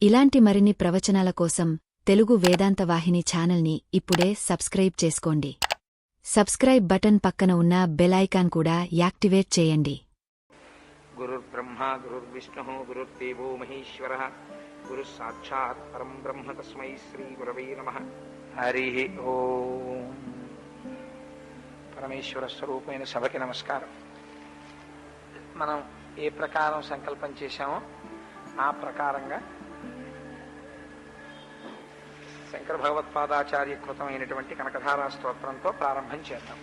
ఇలాంటి మరిన్ని ప్రవచనాల కోసం తెలుగు వేదాంత వాహిని ఛానల్ని ఇప్పుడే సబ్స్క్రైబ్ చేసుకోండి. సబ్స్క్రైబ్ బటన్ పక్కన ఉన్న బెల్ ఐకాన్ కూడా యాక్టివేట్ చేయండి. గురుర్బ్రహ్మ గురుర్విష్ణు గురుర్దేవో మహేశ్వరః గురు సాక్షాత్ పరం బ్రహ్మ తస్మై శ్రీ గురవై నమః. హరి ఓం. పరమేశ్వర స్వరూపమైన సభకి నమస్కారం. మనం ఏ ప్రకారం సంకల్పం చేశామో ఆ ప్రకారంగా శంకర భగవత్పాదాచార్య కృతమైనటువంటి కనకధారా స్తోత్రంతో ప్రారంభం చేద్దాం.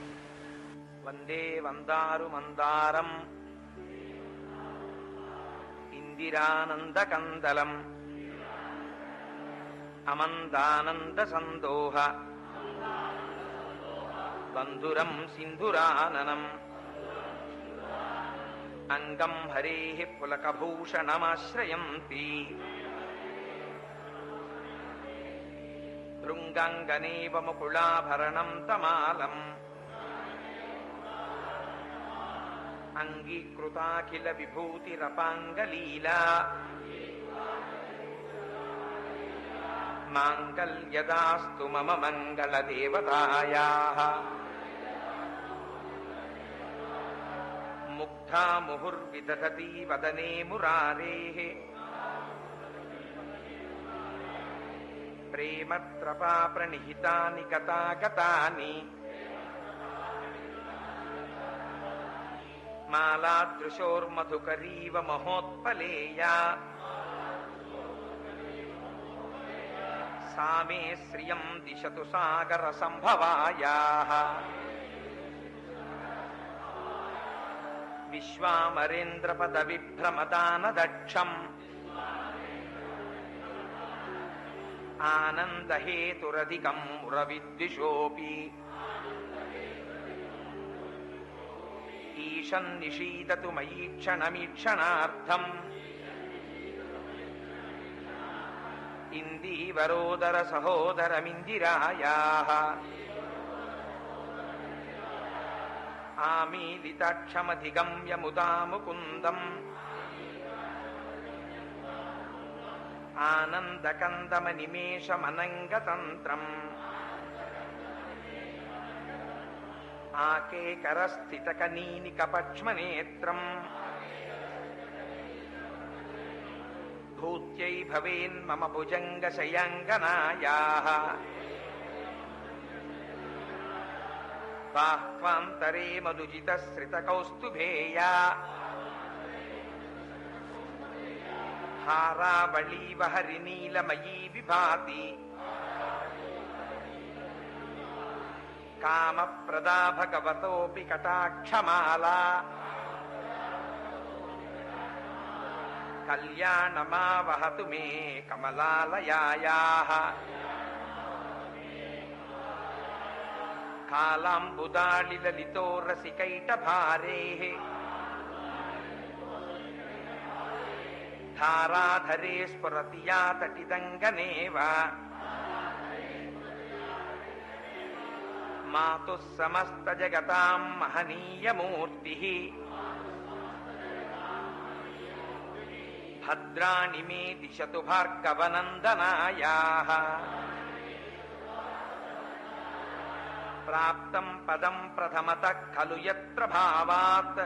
వందే వందారు మందారం ఇందిరానందకందలం అమందానంద సందోహ బంధురం సింధురాననం అంగం హరేః పులకభూషణమాశ్రయంతి భృంగాంగనేవ ముకుళాభరణం తమాలం అంగీకృతాఖిల విభూతిరపాంగలీలా మాంగళ్యదాస్తు మమ మంగళదేవతాయాః. ముగ్ధా ముహుర్విదధతి వదనే మురారేః ప్రేమత్రపా ప్రణిహితాని గతాగతాని మాలాదృశోర్మధుకరీవ మహోత్పలేయా సా మే శ్రియం దిశతు సాగర సంభవాయాః. విశ్వామరేంద్రపద విభ్రమదానదక్షం ఆనందహేతురధికం మురవిద్విషోపి ఈశన్నిషీదతు మయీక్షణమీక్షణార్థం ఇందీవరోదర సహోదరమిందిరాయాః. ఆమీలితాక్షమధిగమ్య ముదా ముకుందం ఆనందకందమనిమేషమనంగతంత్రం ఆకేకరస్థితకనీనికపక్ష్మనేత్రం భూత్యై భవేన్మమ భుజంగశయాంగనాయాః. బాహ్వాంతరే మధుజితశ్రితకౌస్తుభేయా హారావళీవ హరినీలమయీ విభాతి కామప్రదా భగవతోపి కటాక్షమాలా కళ్యాణమావహతు మే కమలాలయాయాః. కాలాంబుదాళిలలితో రసికైటభారేః ధారాధరే స్ఫురతి యా తటిదంగనేవ మాతుః సమస్త జగతాం మహనీయమూర్తిః. భద్రాణి మే దిశతు భార్గవనందనాయాః. ప్రాప్తం పదం ప్రథమతః ఖలు యత్ర భావాత్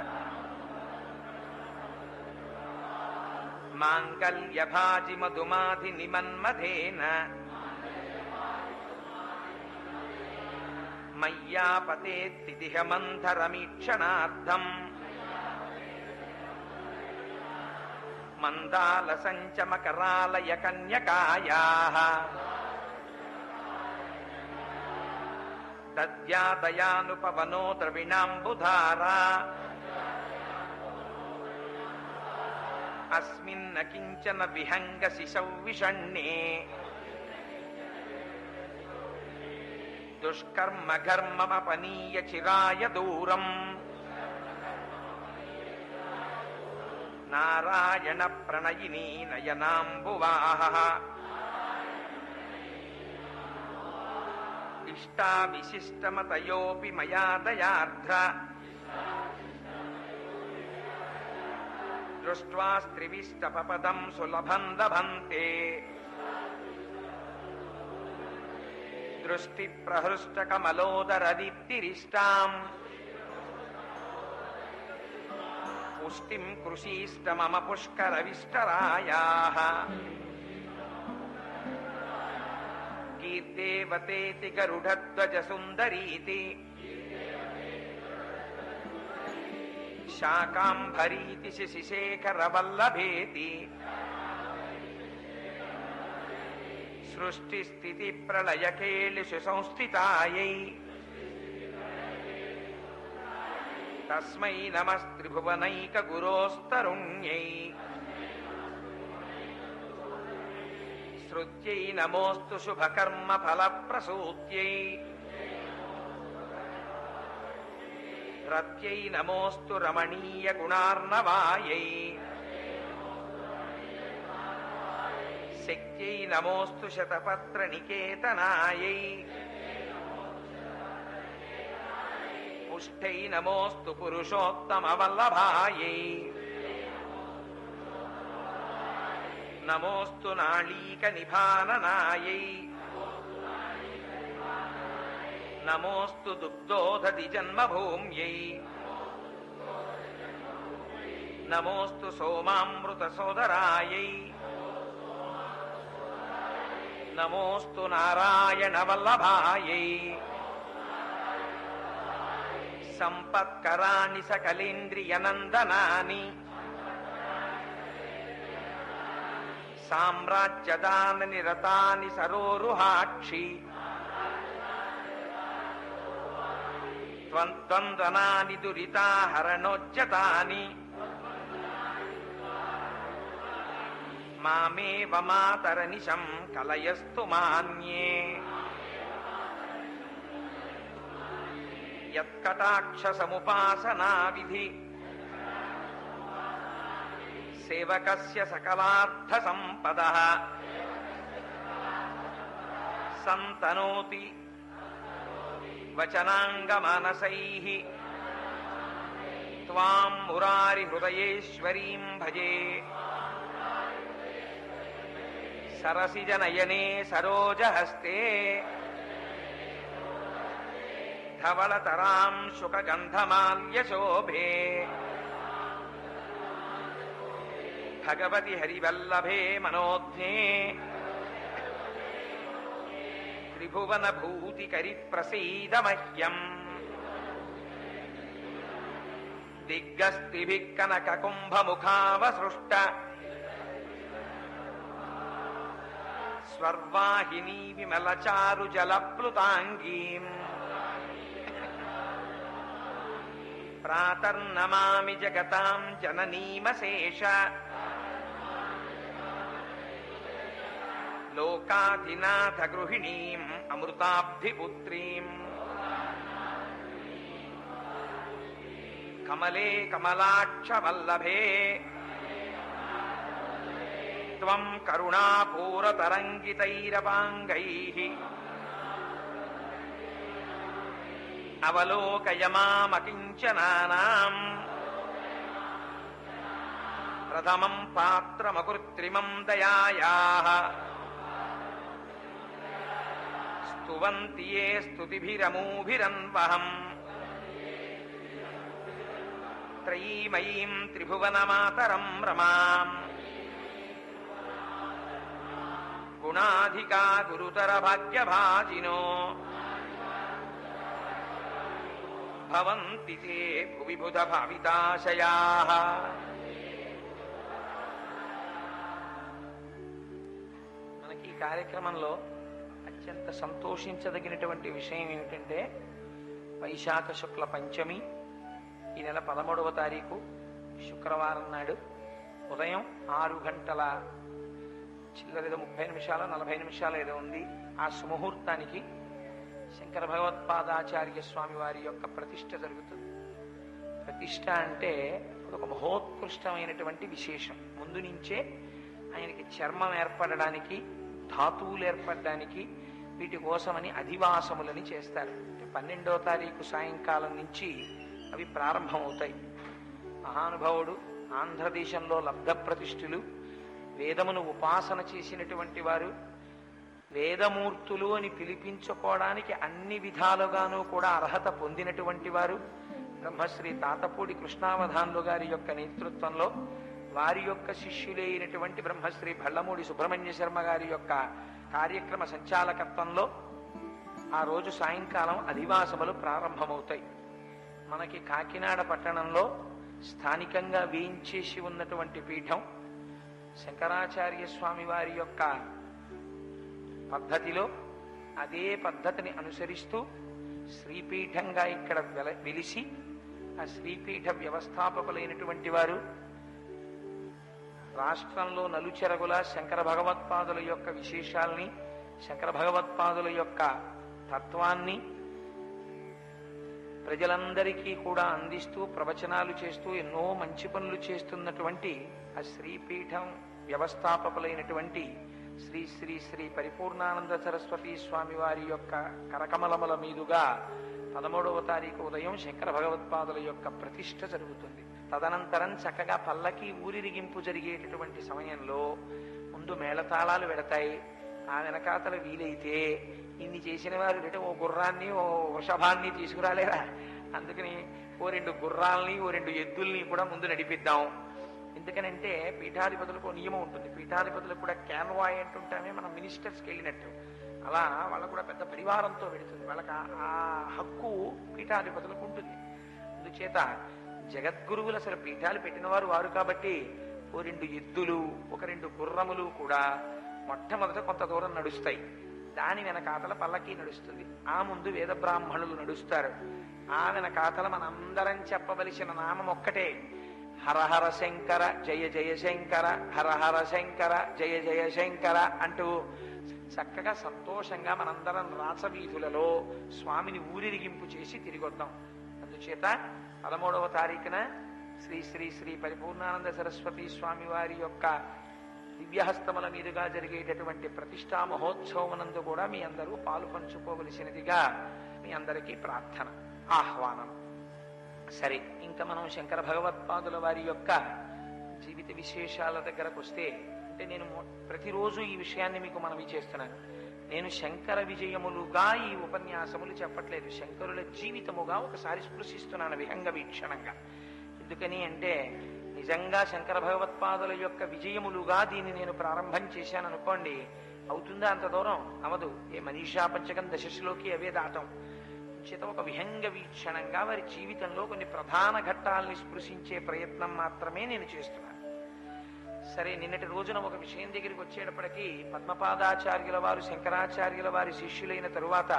మాంగళ్యభాజి మధుమాధి నిమన్మధేన మయ్యాపతేత్తిదిహ మంధరమీక్షణార్థం మందాలసంచమకరాలయ కన్యకాయాః. దద్యాదయానుపవనో ద్రవిణాంబుధారా అస్మిన్న కించన విహంగ శిశౌ విషణ్ణే దుష్కర్మ ఘర్మమపనీయ చిరాయ దూరం నారాయణ ప్రణయినీ నయనాంబువాహః. ఇష్టావిశిష్టమతయోపి మయా దయార్ద్ర దృష్ట్వా స్త్రివిష్టపదం సులభం లభంతే దృష్టి ప్రహృష్ట కమలోదరదీప్తిరిష్టాం పుష్టిం కృషీష్ట మమ పుష్కర విష్టరాయాః కీర్తేవతేతి గరుడధ్వజ సుందరీతి శాకాంభరీతి శశిశేఖర వల్లభేతి సృష్టి స్థితి ప్రళయకేళిషు సంస్థితాయై తస్మై నమస్త్రిభువనైక గురోస్తరుణ్యై శ్రుత్యై నమోస్తు శుభకర్మ ఫలప్రసూత్యై రత్యై నమోస్తు రమణీయ గుణార్ణవాయై శక్త్యై నమోస్తు శతపత్ర నికేతనాయై పుష్టై నమోస్తు పురుషోత్తమ వల్లభాయై నమోస్తు నాళీక నిభాననాయై నమోస్తు దుగ్ధోదధి జన్మభూమ్యై నమోస్తు సోమామృత సోదరాయై నమోస్తు నారాయణ వల్లభాయై సంపత్కరాణి సకలేంద్రియనందనాని సామ్రాజ్యదాన నిరతాని సరోరుహాక్షి త్వంద్వనాని దురితాహరణోజ్జతాని మామేవ మాతరనిశం కలయస్తు మాన్యే యత్కటాక్ష సముపాసనా విధి సేవకస్య సకలార్థ సంపదః సంతనోతి వచనాంగమానసైః త్వాం మురారి హృదయేశ్వరీం భజే సరసిజనయనే సరోజహస్తే ధవళతరాం శుకగంధమాల్యశోభే భగవతి హరివల్లభే మనోజ్ఞే త్రిభువన భూతికరి ప్రసీద మహ్యం దిగ్గస్త్రిభిః కనక కుంభముఖావసృష్ట స్వర్వాహినీ విమలచారు జలప్లుతాంగీం ప్రాతర్నమామి జగతాం జననీమశేష లోకాధినాథ గృహిణీం అమృతాబ్ధిపుత్రీం కమలే కమలాక్ష వల్లభే త్వం కరుణాపూరతరంగితైరపాంగైః అవలోకయ మామకించనానాం ప్రథమం పాత్రమకృత్రిమం దయాయాః స్తువంతి యే స్తుతిభిరమూభిరన్వహం త్రయీమయీం త్రిభువనమాతరం రమాం గుణాధికా గురుతర భాగ్యభాజినో భవంతి తే భువి బుధ భావితాశయాః. మనకి ఈ కార్యక్రమంలో అత్యంత సంతోషించదగినటువంటి విషయం ఏమిటంటే వైశాఖ శుక్ల పంచమి ఈ నెల 13వ తారీఖు శుక్రవారం నాడు ఉదయం 6 గంటల చిల్లరేదో 30 నిమిషాలు 40 నిమిషాలు ఏదో ఉంది. ఆ సుముహూర్తానికి శంకర భగవత్పాదాచార్య స్వామి వారి యొక్క ప్రతిష్ఠ జరుగుతుంది. ప్రతిష్ఠ అంటే ఒక మహోత్కృష్టమైనటువంటి విశేషం. ముందు నుంచే ఆయనకి చర్మం ఏర్పడడానికి, ధాతువులు ఏర్పడడానికి, వీటి కోసమని అధివాసములని చేస్తారు. 12వ తారీఖు సాయంకాలం నుంచి అవి ప్రారంభమవుతాయి. మహానుభావుడు ఆంధ్రదేశంలో లబ్ధ ప్రతిష్ఠులు, వేదమును ఉపాసన చేసినటువంటి వారు, వేదమూర్తులు అని పిలిపించుకోవడానికి అన్ని విధాలుగానూ కూడా అర్హత పొందినటువంటి వారు బ్రహ్మశ్రీ తాతపూడి కృష్ణావధానులు గారి యొక్క నేతృత్వంలో, వారి యొక్క శిష్యులే అయినటువంటి బ్రహ్మశ్రీ భళ్ళమూడి సుబ్రహ్మణ్య శర్మ గారి యొక్క కార్యక్రమ సంచాలకత్వంలో ఆ రోజు సాయంకాలం అధివాసములు ప్రారంభమవుతాయి. మనకి కాకినాడ పట్టణంలో స్థానికంగా వేయించేసి ఉన్నటువంటి పీఠం శంకరాచార్య స్వామి వారి యొక్క పద్ధతిలో, అదే పద్ధతిని అనుసరిస్తూ శ్రీపీఠంగా ఇక్కడ వెలిసి ఆ శ్రీపీఠ వ్యవస్థాపకులైనటువంటి వారు రాష్ట్రంలో నలుచెరగుల శంకర భగవత్పాదుల యొక్క విశేషాల్ని, శంకర భగవత్పాదుల యొక్క తత్వాన్ని ప్రజలందరికీ కూడా అందిస్తూ ప్రవచనాలు చేస్తూ ఎన్నో మంచి పనులు చేస్తున్నటువంటి ఆ శ్రీపీఠం వ్యవస్థాపకులైనటువంటి శ్రీ శ్రీ శ్రీ పరిపూర్ణానంద సరస్వతి స్వామి వారి యొక్క కరకమలముల మీదుగా 13వ తారీఖు ఉదయం శంకర భగవత్పాదుల యొక్క ప్రతిష్ఠ జరుగుతుంది. తదనంతరం చక్కగా పల్లకి ఊరిరిగింపు జరిగేటటువంటి సమయంలో ముందు మేళతాళాలు పెడతాయి. ఆ వెనకాతల వీలైతే ఇన్ని చేసిన వారు ఓ గుర్రాన్ని ఓ వృషభాన్ని తీసుకురాలేరా, అందుకని ఓ 2 గుర్రాలని ఓ 2 ఎద్దుల్ని కూడా ముందు నడిపిద్దాం. ఎందుకనంటే పీఠాధిపతులకు నియమం ఉంటుంది. పీఠాధిపతులకు కూడా క్యాన్వాయ్ అంటుంటామే మనం మినిస్టర్స్కి వెళ్ళినట్టు, అలా వాళ్ళకు కూడా పెద్ద పరివారంతో వెళుతుంది. వాళ్ళకి ఆ హక్కు పీఠాధిపతులకు ఉంటుంది. అందుచేత జగద్గురువులు అసలు పీఠాలు పెట్టిన వారు కాబట్టి ఓ 2 ఎద్దులు ఒక 2 గుర్రములు కూడా మొట్టమొదట కొంత దూరం నడుస్తాయి. దాని వెనకాతల పల్లకి నడుస్తుంది. ఆ ముందు వేద బ్రాహ్మణులు నడుస్తారు. ఆ వెనకాతల మనందరం చెప్పవలసిన నామం ఒక్కటే, హరహర శంకర జయ జయ శంకర, హరహర శంకర జయ జయ శంకర అంటూ చక్కగా సంతోషంగా మనందరం రాసవీధులలో స్వామిని ఊరిరిగింపు చేసి తిరిగొద్దాం. అందుచేత 13వ తారీఖున శ్రీ శ్రీ శ్రీ పరిపూర్ణానంద సరస్వతి స్వామి వారి యొక్క దివ్యహస్తముల మీదుగా జరిగేటటువంటి ప్రతిష్టా మహోత్సవమునందు కూడా మీ అందరూ పాలు పంచుకోవలసినదిగా మీ అందరికీ ప్రార్థన, ఆహ్వానం. సరే, ఇంకా మనం శంకర భగవత్పాదుల వారి యొక్క జీవిత విశేషాల దగ్గరకు వస్తే, అంటే నేను ప్రతిరోజు ఈ విషయాన్ని మీకు మనవి చేస్తున్నాను. నేను శంకర విజయములుగా ఈ ఉపన్యాసములు చెప్పట్లేదు, శంకరుల జీవితముగా ఒకసారి స్పృశిస్తున్నాను విహంగ వీక్షణంగా. ఎందుకని అంటే నిజంగా శంకర భగవత్పాదుల యొక్క విజయములుగా దీన్ని నేను ప్రారంభం చేశాను అనుకోండి, అవుతుందా? అంత దూరం అవదు. ఏ మనీషా పంచకం దశశ్లోకి అవే దాటం. చేత ఒక విహంగ వీక్షణంగా వారి జీవితంలో కొన్ని ప్రధాన ఘట్టాలని స్పృశించే ప్రయత్నం మాత్రమే నేను చేస్తున్నాను. సరే, నిన్నటి రోజున ఒక విషయం దగ్గరికి వచ్చేటప్పటికీ పద్మపాదాచార్యుల వారు శంకరాచార్యుల వారి శిష్యులైన తరువాత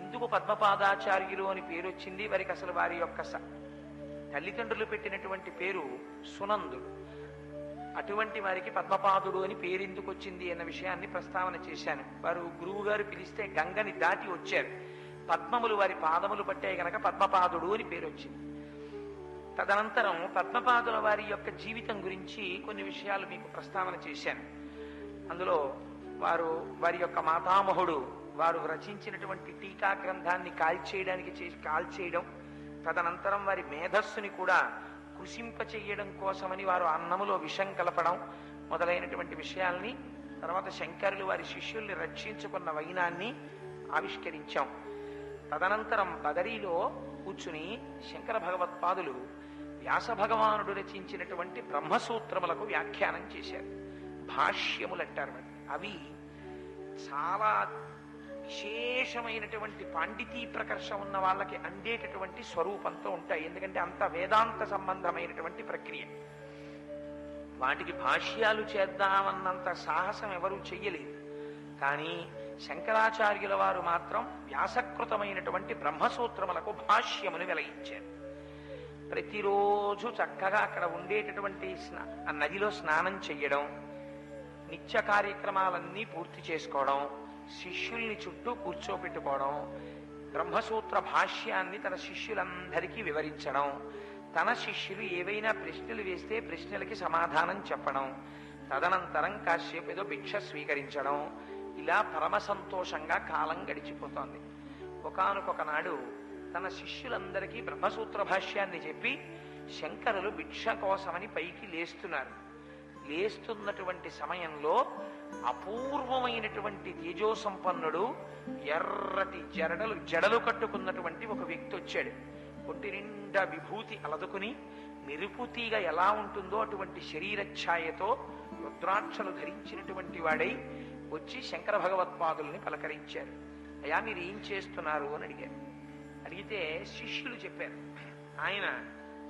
ఎందుకు పద్మపాదాచార్యులు అని పేరు వచ్చింది? వారికి అసలు వారి యొక్క తల్లిదండ్రులు పెట్టినటువంటి పేరు సునందుడు. అటువంటి వారికి పద్మపాదుడు అని పేరు ఎందుకు వచ్చింది అన్న విషయాన్ని ప్రస్తావన చేశాను. వారు గురువు గారు పిలిస్తే గంగని దాటి వచ్చారు. పద్మములు వారి పాదములు పట్టాయి కనుక పద్మపాదుడు అని పేరు వచ్చింది. తదనంతరం పద్మపాదుల వారి యొక్క జీవితం గురించి కొన్ని విషయాలు మీకు ప్రస్తావన చేశాను. అందులో వారి యొక్క మాతామహుడు వారు రచించినటువంటి టీకా గ్రంథాన్ని కాల్చేయడం, తదనంతరం వారి మేధస్సుని కూడా కృషింపచేయడం కోసమని వారు అన్నములో విషం కలపడం మొదలైనటువంటి విషయాల్ని, తర్వాత శంకరులు వారి శిష్యుల్ని రక్షించుకున్న వైనాన్ని ఆవిష్కరించాం. తదనంతరం బదరీలో కూర్చుని శంకర భగవత్పాదులు వ్యాస భగవానుడు రచించినటువంటి బ్రహ్మసూత్రములకు వ్యాఖ్యానం చేశారు. భాష్యములు అంటారు. అవి చాలా విశేషమైనటువంటి పాండితీ ప్రకర్ష ఉన్న వాళ్ళకి అందేటటువంటి స్వరూపంతో ఉంటాయి. ఎందుకంటే అంత వేదాంత సంబంధమైనటువంటి ప్రక్రియ. వాటికి భాష్యాలు చేద్దామన్నంత సాహసం ఎవరూ చెయ్యలేదు. కానీ శంకరాచార్యుల వారు మాత్రం వ్యాసకృతమైనటువంటి బ్రహ్మసూత్రములకు భాష్యమును వెలయించారు. ప్రతిరోజు చక్కగా అక్కడ ఉండేటటువంటి నదిలో స్నానం చెయ్యడం, నిత్య కార్యక్రమాలన్నీ పూర్తి చేసుకోవడం, శిష్యుల్ని చుట్టూ కూర్చోపెట్టుకోవడం, బ్రహ్మసూత్ర భాష్యాన్ని తన శిష్యులందరికీ వివరించడం, తన శిష్యులు ఏవైనా ప్రశ్నలు వేస్తే ప్రశ్నలకి సమాధానం చెప్పడం, తదనంతరం కాసేపు ఏదో భిక్ష స్వీకరించడం, ఇలా పరమ సంతోషంగా కాలం గడిచిపోతోంది. ఒకానొక నాడు తన శిష్యులందరికీ బ్రహ్మసూత్ర భాష్యాన్ని చెప్పి శంకరులు భిక్ష కోసమని పైకి లేస్తున్నారు. లేస్తున్నటువంటి సమయంలో అపూర్వమైనటువంటి తేజోసంపన్నుడు, ఎర్రటి జడలు కట్టుకున్నటువంటి ఒక వ్యక్తి వచ్చాడు. ఒంటి నిండా విభూతి అలదుకుని, మెరుపు తీగ ఎలా ఉంటుందో అటువంటి శరీర ఛాయతో రుద్రాక్షలు ధరించినటువంటి వాడై వచ్చి శంకర భగవత్పాదుల్ని పలకరించారు. అయ్యా, మీరు ఏం చేస్తున్నారు అని అడిగారు. అడిగితే శిష్యులు చెప్పారు, ఆయన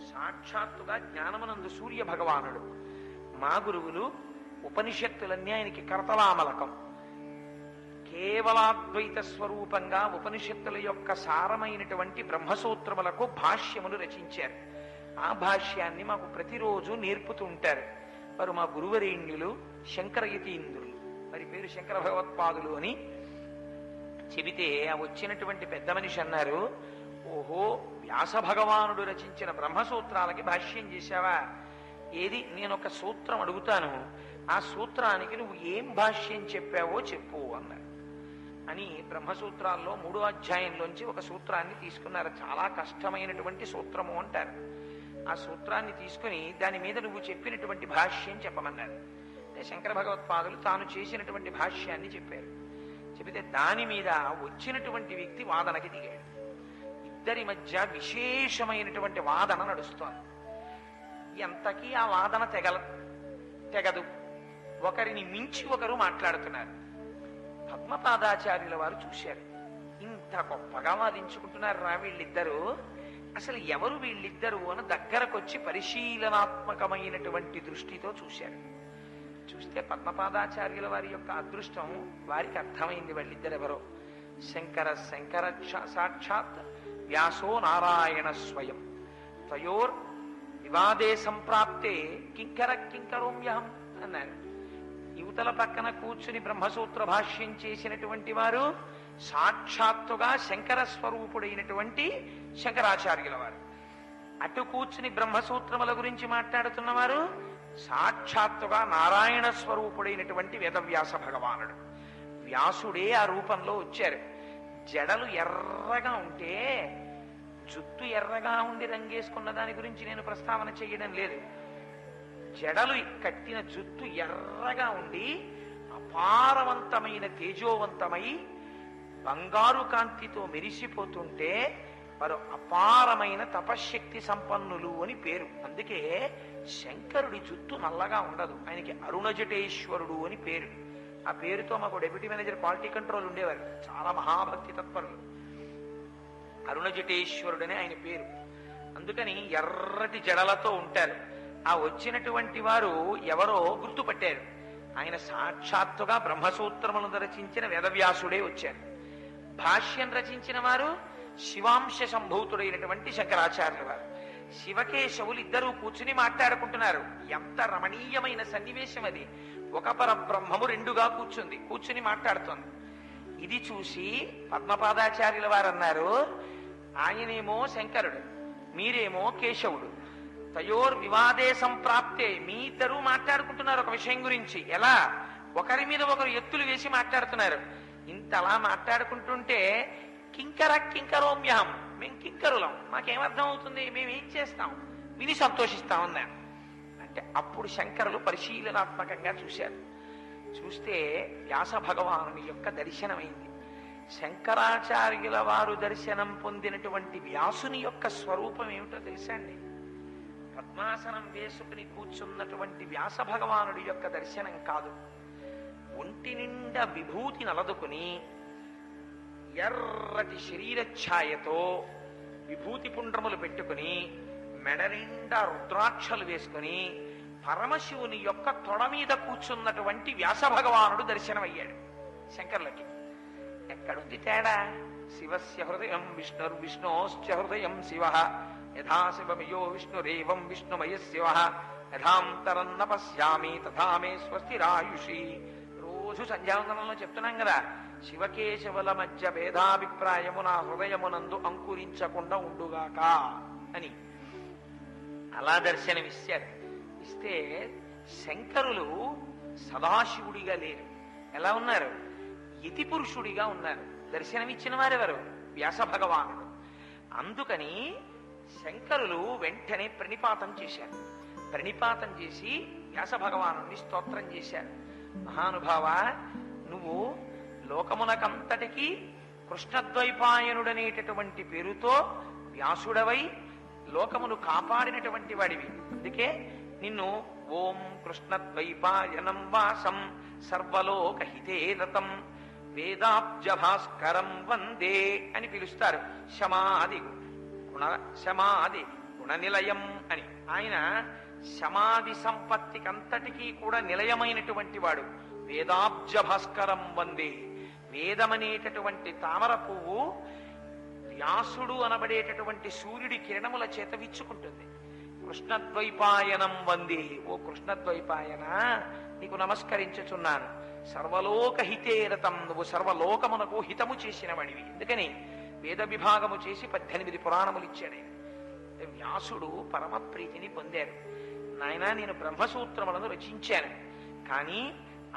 సాక్షాత్తుగా జ్ఞానమనందు సూర్య భగవానుడు. మా గురువులు ఉపనిషత్తులన్నీ ఆయనకి కరతలామలకం. కేవలాద్వైత స్వరూపంగా ఉపనిషత్తుల యొక్క సారమైనటువంటి బ్రహ్మసూత్రములకు భాష్యములు రచించారు. ఆ భాష్యాన్ని మాకు ప్రతిరోజు నేర్పుతూ ఉంటారు. వారు మా గురువరేణ్యులు శంకరయతీంద్రులు. వారి పేరు శంకర భగవత్పాదులు అని చెబితే ఆ వచ్చినటువంటి పెద్ద మనిషి అన్నారు, ఓహో, వ్యాస భగవానుడు రచించిన బ్రహ్మసూత్రాలకి భాష్యం చేశావా? ఏది, నేను ఒక సూత్రం అడుగుతాను, ఆ సూత్రానికి నువ్వు ఏం భాష్యం చెప్పావో చెప్పు అన్నారు. అని బ్రహ్మసూత్రాల్లో 3వ అధ్యాయంలోంచి ఒక సూత్రాన్ని తీసుకున్నారు. చాలా కష్టమైనటువంటి సూత్రము అంటారు. ఆ సూత్రాన్ని తీసుకుని దాని మీద నువ్వు చెప్పినటువంటి భాష్యం చెప్పమన్నారు. శంకర భగవత్పాదులు తాను చేసినటువంటి భాష్యాన్ని చెప్పారు. చెబితే దాని మీద వచ్చినటువంటి వ్యక్తి వాదనకి దిగాడు. ఇద్దరి మధ్య విశేషమైనటువంటి వాదన నడుస్తోంది. ఎంతకీ ఆ వాదన తెగదు. ఒకరిని మించి ఒకరు మాట్లాడుతున్నారు. పద్మపాదాచార్యుల వారు చూశారు, ఇంత గొప్పగా వాదించుకుంటున్నారు రా వీళ్ళిద్దరూ, అసలు ఎవరు వీళ్ళిద్దరూ అని దగ్గరకొచ్చి పరిశీలనాత్మకమైనటువంటి దృష్టితో చూశారు. చూస్తే పద్మపాదాచార్యుల వారి యొక్క అదృష్టం వారికి అర్థమైంది. వాళ్ళిద్దరెవరో శంకర సాక్షాత్ వ్యాసో నారాయణ స్వయం తయోర్ వివాదే సంప్రాప్తే కింకరోమ్యహం అన్నారు. యువతల పక్కన కూర్చుని బ్రహ్మసూత్ర భాష్యం చేసినటువంటి వారు సాక్షాత్తుగా శంకర స్వరూపుడైనటువంటి శంకరాచార్యుల వారు. అటు కూర్చుని బ్రహ్మసూత్రముల గురించి మాట్లాడుతున్నవారు సాక్షాత్తుగా నారాయణ స్వరూపుడైనటువంటి వేదవ్యాస భగవానుడు. వ్యాసుడే ఆ రూపంలో వచ్చారు. జడలు ఎర్రగా ఉంటే, జుట్టు ఎర్రగా ఉండి రంగేసుకున్న దాని గురించి నేను ప్రస్తావన చేయడం లేదు. జడలు కట్టిన జుట్టు ఎర్రగా ఉండి అపారవంతమైన తేజోవంతమై బంగారు కాంతితో మెరిసిపోతుంటే వారు అపారమైన తపశ్శక్తి సంపన్నులు అని పేరు. అందుకే శంకరుడి జుట్టు నల్లగా ఉండదు, ఆయనకి అరుణజటేశ్వరుడు అని పేరు. ఆ పేరుతో మాకు డెప్యూటీ మేనేజర్ క్వాలిటీ కంట్రోల్ ఉండేవారు, చాలా మహాభక్తి తత్పరులు. అరుణజటేశ్వరుడని ఆయన పేరు. అందుకని ఎర్రటి జడలతో ఉంటారు. ఆ వచ్చినటువంటి వారు ఎవరో గుర్తుపట్టారు. ఆయన సాక్షాత్తుగా బ్రహ్మసూత్రములను రచించిన వేదవ్యాసుడే వచ్చారు. భాష్యం రచించిన వారు శివాంశ సంభూతుడైనటువంటి శంకరాచార్యుల వారు. శివకేశవులు ఇద్దరూ కూర్చుని మాట్లాడుకుంటున్నారు. ఎంత రమణీయమైన సన్నివేశం అది. ఒక పరబ్రహ్మము రెండుగా కూర్చుని మాట్లాడుతోంది. ఇది చూసి పద్మపాదాచార్యుల వారు అన్నారు, ఆయనేమో శంకరుడు, మీరేమో కేశవుడు. తయోర్ వివాదే సంప్రాప్తే, మీ ఇద్దరూ మాట్లాడుకుంటున్నారు ఒక విషయం గురించి. ఎలా? ఒకరి మీద ఒకరు ఎత్తులు వేసి మాట్లాడుతున్నారు. ఇంతలా మాట్లాడుకుంటుంటే కింకరోమ్యహం, మేము కింకరులం, మాకేమర్థం అవుతుంది, మేమేం చేస్తాం, విని సంతోషిస్తామన్నారు. అంటే అప్పుడు శంకరులు పరిశీలనాత్మకంగా చూశారు. చూస్తే వ్యాస భగవానుని యొక్క దర్శనమైంది. శంకరాచార్యుల వారు దర్శనం పొందినటువంటి వ్యాసుని యొక్క స్వరూపం ఏమిటో తెలుసా అండి? పద్మాసనం వేసుకుని కూర్చున్నటువంటి వ్యాస భగవానుడి యొక్క దర్శనం కాదు. ఒంటి నిండా విభూతి నలదుకుని ఎర్రటి శరీర ఛాయతో విభూతి పుండ్రములు పెట్టుకుని మెడ నిండా రుద్రాక్షలు వేసుకుని పరమశివుని యొక్క తొడ మీద కూర్చున్నటువంటి వ్యాస భగవానుడు దర్శనమయ్యాడు శంకర్లకి. ఎక్కడుంది తేడా? శివస్య హృదయం విష్ణోశ్చ హృదయం శివ, యథా శివమియో విష్ణురేవం విష్ణుమయ శివ, యథాంతరన్న పశ్యామి తథా మే స్వస్తిరాయుషి. రోజు సంధ్యావందనంలో చెప్తున్నాం కదా, శివకేశవుల మధ్య భేదాభిప్రాయము నా హృదయమునందు అంకురించకుండా ఉండుగాక అని. అలా దర్శనమిచ్చారు. ఇస్తే శంకరులు సదాశివుడిగా లేరు. ఎలా ఉన్నారు? యతి పురుషుడిగా ఉన్నారు. దర్శనమిచ్చిన వారెవరు? వ్యాస భగవానుడు. అందుకని శంకరులు వెంటనే ప్రణిపాతం చేశారు. ప్రణిపాతం చేసి వ్యాస భగవానుడిని స్తోత్రం చేశారు. మహానుభావ, నువ్వు లోకమునకంతటికీ కృష్ణద్వైపాయనుడనేటటువంటి పేరుతో వ్యాసుడవై లోకమును కాపాడినటువంటి వాడివి. అందుకే నిన్ను ఓం కృష్ణద్వైపాయనం వాసం సర్వలోకహితే రతం వేదాబ్జ భాస్కరం వందే అని పిలుస్తారు. శమాది గుణ నిలయం అని. ఆయన సమాధి సంపత్తికంతటికీ కూడా నిలయమైనటువంటి వాడు. వేదాబ్జ భాస్కరం వందే. వేదమనేటటువంటి తామర పువ్వు వ్యాసుడు అనబడేటటువంటి సూర్యుడి కిరణముల చేత విచ్చుకుంటుంది. కృష్ణద్వైపాయనం వందే. ఓ కృష్ణద్వైపాయన, నీకు నమస్కరించుచున్నాను. సర్వలోకహితే రతం. నువ్వు సర్వలోకమునకు హితము చేసిన వాడివి. ఎందుకని వేద విభాగము చేసి 18 పురాణములు ఇచ్చాడు ఆయన. వ్యాసుడు పరమ ప్రీతిని పొందారు. నాయన, నేను బ్రహ్మసూత్రములను రచించాను, కానీ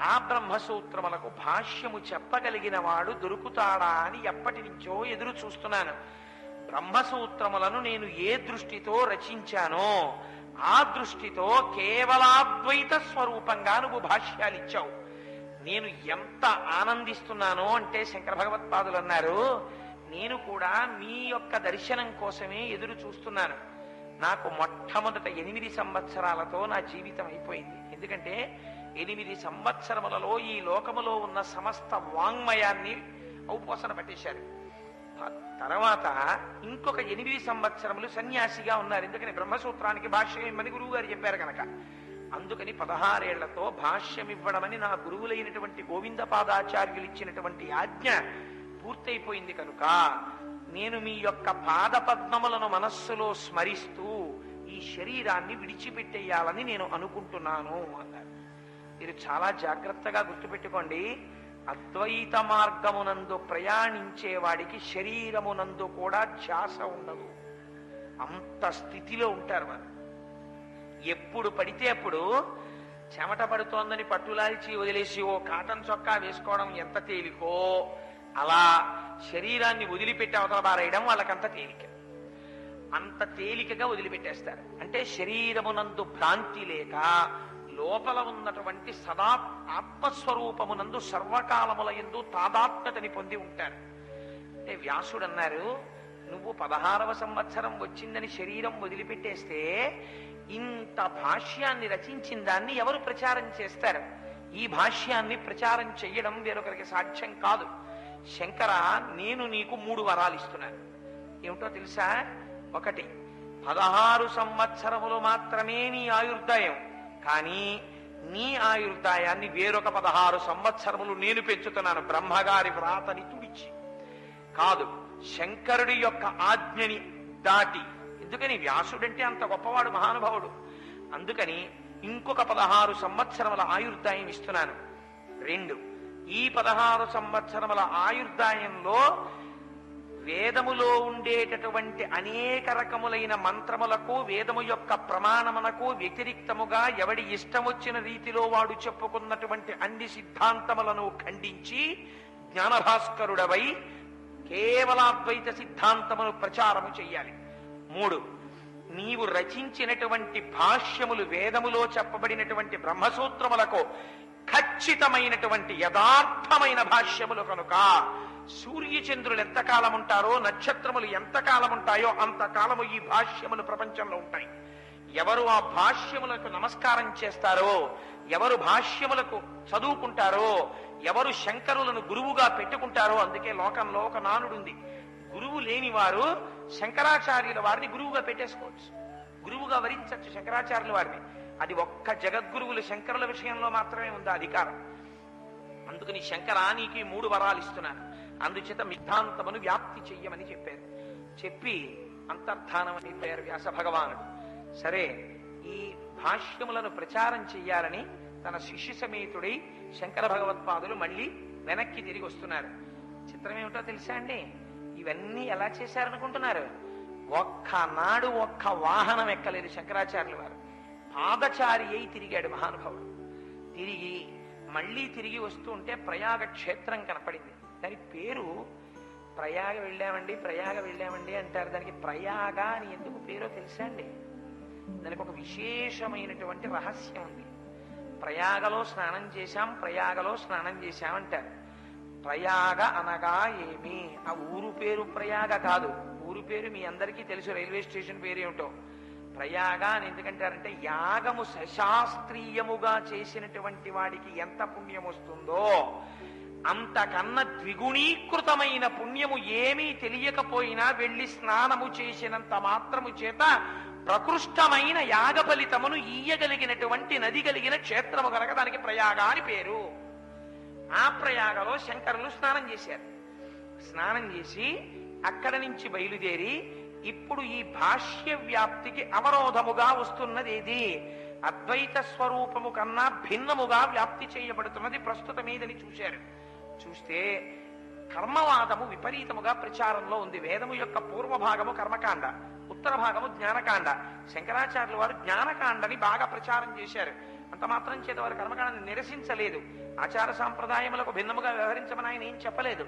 ఆ బ్రహ్మసూత్రములకు భాష్యము చెప్పగలిగిన వాడు దొరుకుతాడా అని ఎప్పటి నుంచో ఎదురు చూస్తున్నాను. బ్రహ్మసూత్రములను నేను ఏ దృష్టితో రచించానో ఆ దృష్టితో కేవలాద్వైత స్వరూపంగా నువ్వు భాష్యాలు ఇచ్చావు. నేను ఎంత ఆనందిస్తున్నానో అంటే శంకర భగవత్పాదులు అన్నారు, నేను కూడా మీ యొక్క దర్శనం కోసమే ఎదురు చూస్తున్నాను. నాకు మొట్టమొదట 8 సంవత్సరాలతో నా జీవితం అయిపోయింది. ఎందుకంటే 8 సంవత్సరములలో ఈ లోకములో ఉన్న సమస్త వాంగ్మయాన్ని ఔపోసన పట్టేశారు. తర్వాత ఇంకొక 8 సంవత్సరములు సన్యాసిగా ఉన్నారు. ఎందుకని బ్రహ్మసూత్రానికి భాష్యం ఇవ్వమని గురువు గారు చెప్పారు కనుక. అందుకని 16 ఏళ్లతో భాష్యం ఇవ్వడమని నా గురువులైనటువంటి గోవిందపాదాచార్యులు ఇచ్చినటువంటి ఆజ్ఞ పూర్తయిపోయింది కనుక నేను మీ యొక్క పాద పద్మములను మనస్సులో స్మరిస్తూ ఈ శరీరాన్ని విడిచిపెట్టేయాలని నేను అనుకుంటున్నాను అన్నారు. మీరు చాలా జాగ్రత్తగా గుర్తుపెట్టుకోండి. అద్వైత మార్గమునందు ప్రయాణించే వాడికి శరీరమునందు కూడా ధ్యాస ఉండదు. అంత స్థితిలో ఉంటారు వారు. ఎప్పుడు పడితే అప్పుడు చెమట పడుతోందని పట్టులాల్చి వదిలేసి ఓ కాటన్ చొక్కా వేసుకోవడం ఎంత తేలికో, అలా శరీరాన్ని వదిలిపెట్టి అవతల బారేయడం వాళ్ళకంత తేలిక. అంత తేలికగా వదిలిపెట్టేస్తారు. అంటే శరీరమునందు భ్రాంతి లేక లోపల ఉన్నటువంటి సదా ఆత్మస్వరూపమునందు సర్వకాలముల యందు తాదాత్మ్యతని పొంది ఉంటారు. అంటే వ్యాసుడు అన్నారు, నువ్వు 16వ సంవత్సరం వచ్చిందని శరీరం వదిలిపెట్టేస్తే ఇంత భాష్యాన్ని రచించిన దాన్ని ఎవరు ప్రచారం చేస్తారు? ఈ భాష్యాన్ని ప్రచారం చెయ్యడం వేరొకరికి సాధ్యం కాదు. శంకర, నేను నీకు 3 వరాలు ఇస్తున్నాను. ఏమిటో తెలుసా? 1, 16 సంవత్సరములు మాత్రమే నీ ఆయుర్దాయం, కానీ నీ ఆయుర్దాయాన్ని వేరొక 16 సంవత్సరములు నేను పెంచుతున్నాను. బ్రహ్మగారి వ్రాతని తుడిచి కాదు, శంకరుడి యొక్క ఆజ్ఞని దాటి. ఎందుకని వ్యాసుడంటే అంత గొప్పవాడు, మహానుభావుడు. అందుకని ఇంకొక 16 సంవత్సరముల ఆయుర్దాయం ఇస్తున్నాను. 2, ఈ 16 సంవత్సరముల ఆయుర్దాయంలో వేదములో ఉండేటటువంటి అనేక రకములైన మంత్రములకు, వేదము యొక్క ప్రమాణమునకు వ్యతిరిక్తముగా ఎవడి ఇష్టం వచ్చిన రీతిలో వాడు చెప్పుకున్నటువంటి అన్ని సిద్ధాంతములను ఖండించి జ్ఞానభాస్కరుడవై కేవలాద్వైత సిద్ధాంతమును ప్రచారము చెయ్యాలి. 3, నీవు రచించినటువంటి భాష్యములు వేదములో చెప్పబడినటువంటి బ్రహ్మసూత్రములకు ఖచ్చితమైనటువంటి యథార్థమైన భాష్యములు కనుక సూర్యచంద్రులు ఎంతకాలం ఉంటారో, నక్షత్రములు ఎంతకాలం ఉంటాయో అంతకాలము ఈ భాష్యములు ప్రపంచంలో ఉంటాయి. ఎవరు ఆ భాష్యములకు నమస్కారం చేస్తారో, ఎవరు భాష్యములకు చదువుకుంటారో, ఎవరు శంకరులను గురువుగా పెట్టుకుంటారో, అందుకే లోకంలో ఒక నానుడుంది, గురువు లేని వారు శంకరాచార్యుల వారిని గురువుగా పెట్టేసుకోవచ్చు, గురువుగా వరించవచ్చు శంకరాచార్యుల వారిని. అది ఒక్క జగద్గురువులు శంకరుల విషయంలో మాత్రమే ఉంది అధికారం. అందుకని శంకర, నీకు 3 వరాలు ఇస్తున్నాను. అందుచేత సిద్ధాంతమును వ్యాప్తి చెయ్యమని చెప్పారు. చెప్పి అంతర్ధానం అయిపోయారు వ్యాస భగవానుడు. సరే, ఈ భాష్యములను ప్రచారం చెయ్యాలని తన శిష్య సమేతుడై శంకర భగవత్పాదులు మళ్ళీ వెనక్కి తిరిగి వస్తున్నారు. చిత్రం ఏమిటో తెలుసా అండి? ఇవన్నీ ఎలా చేశారనుకుంటున్నారు? ఒక్కనాడు ఒక్క వాహనం ఎక్కలేదు శంకరాచార్యుల వారు. పాదచారి అయి తిరిగాడు మహానుభావుడు. మళ్ళీ తిరిగి వస్తూ ఉంటే ప్రయాగ క్షేత్రం కనపడింది. దాని పేరు ప్రయాగ వెళ్ళామండి అంటారు. దానికి ప్రయాగ అని ఎందుకు పేరో తెలుసా అండి? దానికి ఒక విశేషమైనటువంటి రహస్యం ఉంది. ప్రయాగలో స్నానం చేశాం అంటారు. ప్రయాగ అనగా ఏమి? ఆ ఊరు పేరు ప్రయాగ కాదు. ఊరు పేరు మీ అందరికీ తెలుసు, రైల్వే స్టేషన్ పేరు ఏమిటో. ప్రయాగ అని ఎందుకంటారంటే యాగము సశాస్త్రీయముగా చేసినటువంటి వాడికి ఎంత పుణ్యం వస్తుందో అంతకన్నా ద్విగుణీకృతమైన పుణ్యము ఏమీ తెలియకపోయినా వెళ్లి స్నానము చేసినంత మాత్రము చేత ప్రకృష్టమైన యాగ ఫలితమును ఈయగలిగినటువంటి నది కలిగిన క్షేత్రము కనుక దానికి ప్రయాగ అని పేరు. ఆ ప్రయాగలో శంకరులు స్నానం చేశారు. స్నానం చేసి అక్కడ నుంచి బయలుదేరి ఇప్పుడు ఈ భాష్య వ్యాప్తికి అవరోధముగా వస్తున్నది ఏది? అద్వైత స్వరూపము కన్నా భిన్నముగా వ్యాప్తి చేయబడుతున్నది ప్రస్తుతం ఏదని చూశారు. చూస్తే కర్మవాదము విపరీతముగా ప్రచారంలో ఉంది. వేదము యొక్క పూర్వభాగము కర్మకాండ, ఉత్తర భాగము జ్ఞానకాండ. శంకరాచార్యుల వారు జ్ఞానకాండని బాగా ప్రచారం చేశారు. అంత మాత్రం చేత వారు కర్మకాండని నిరసించలేదు. ఆచార సాంప్రదాయములకు భిన్నముగా వ్యవహరించమని ఆయన ఏం చెప్పలేదు.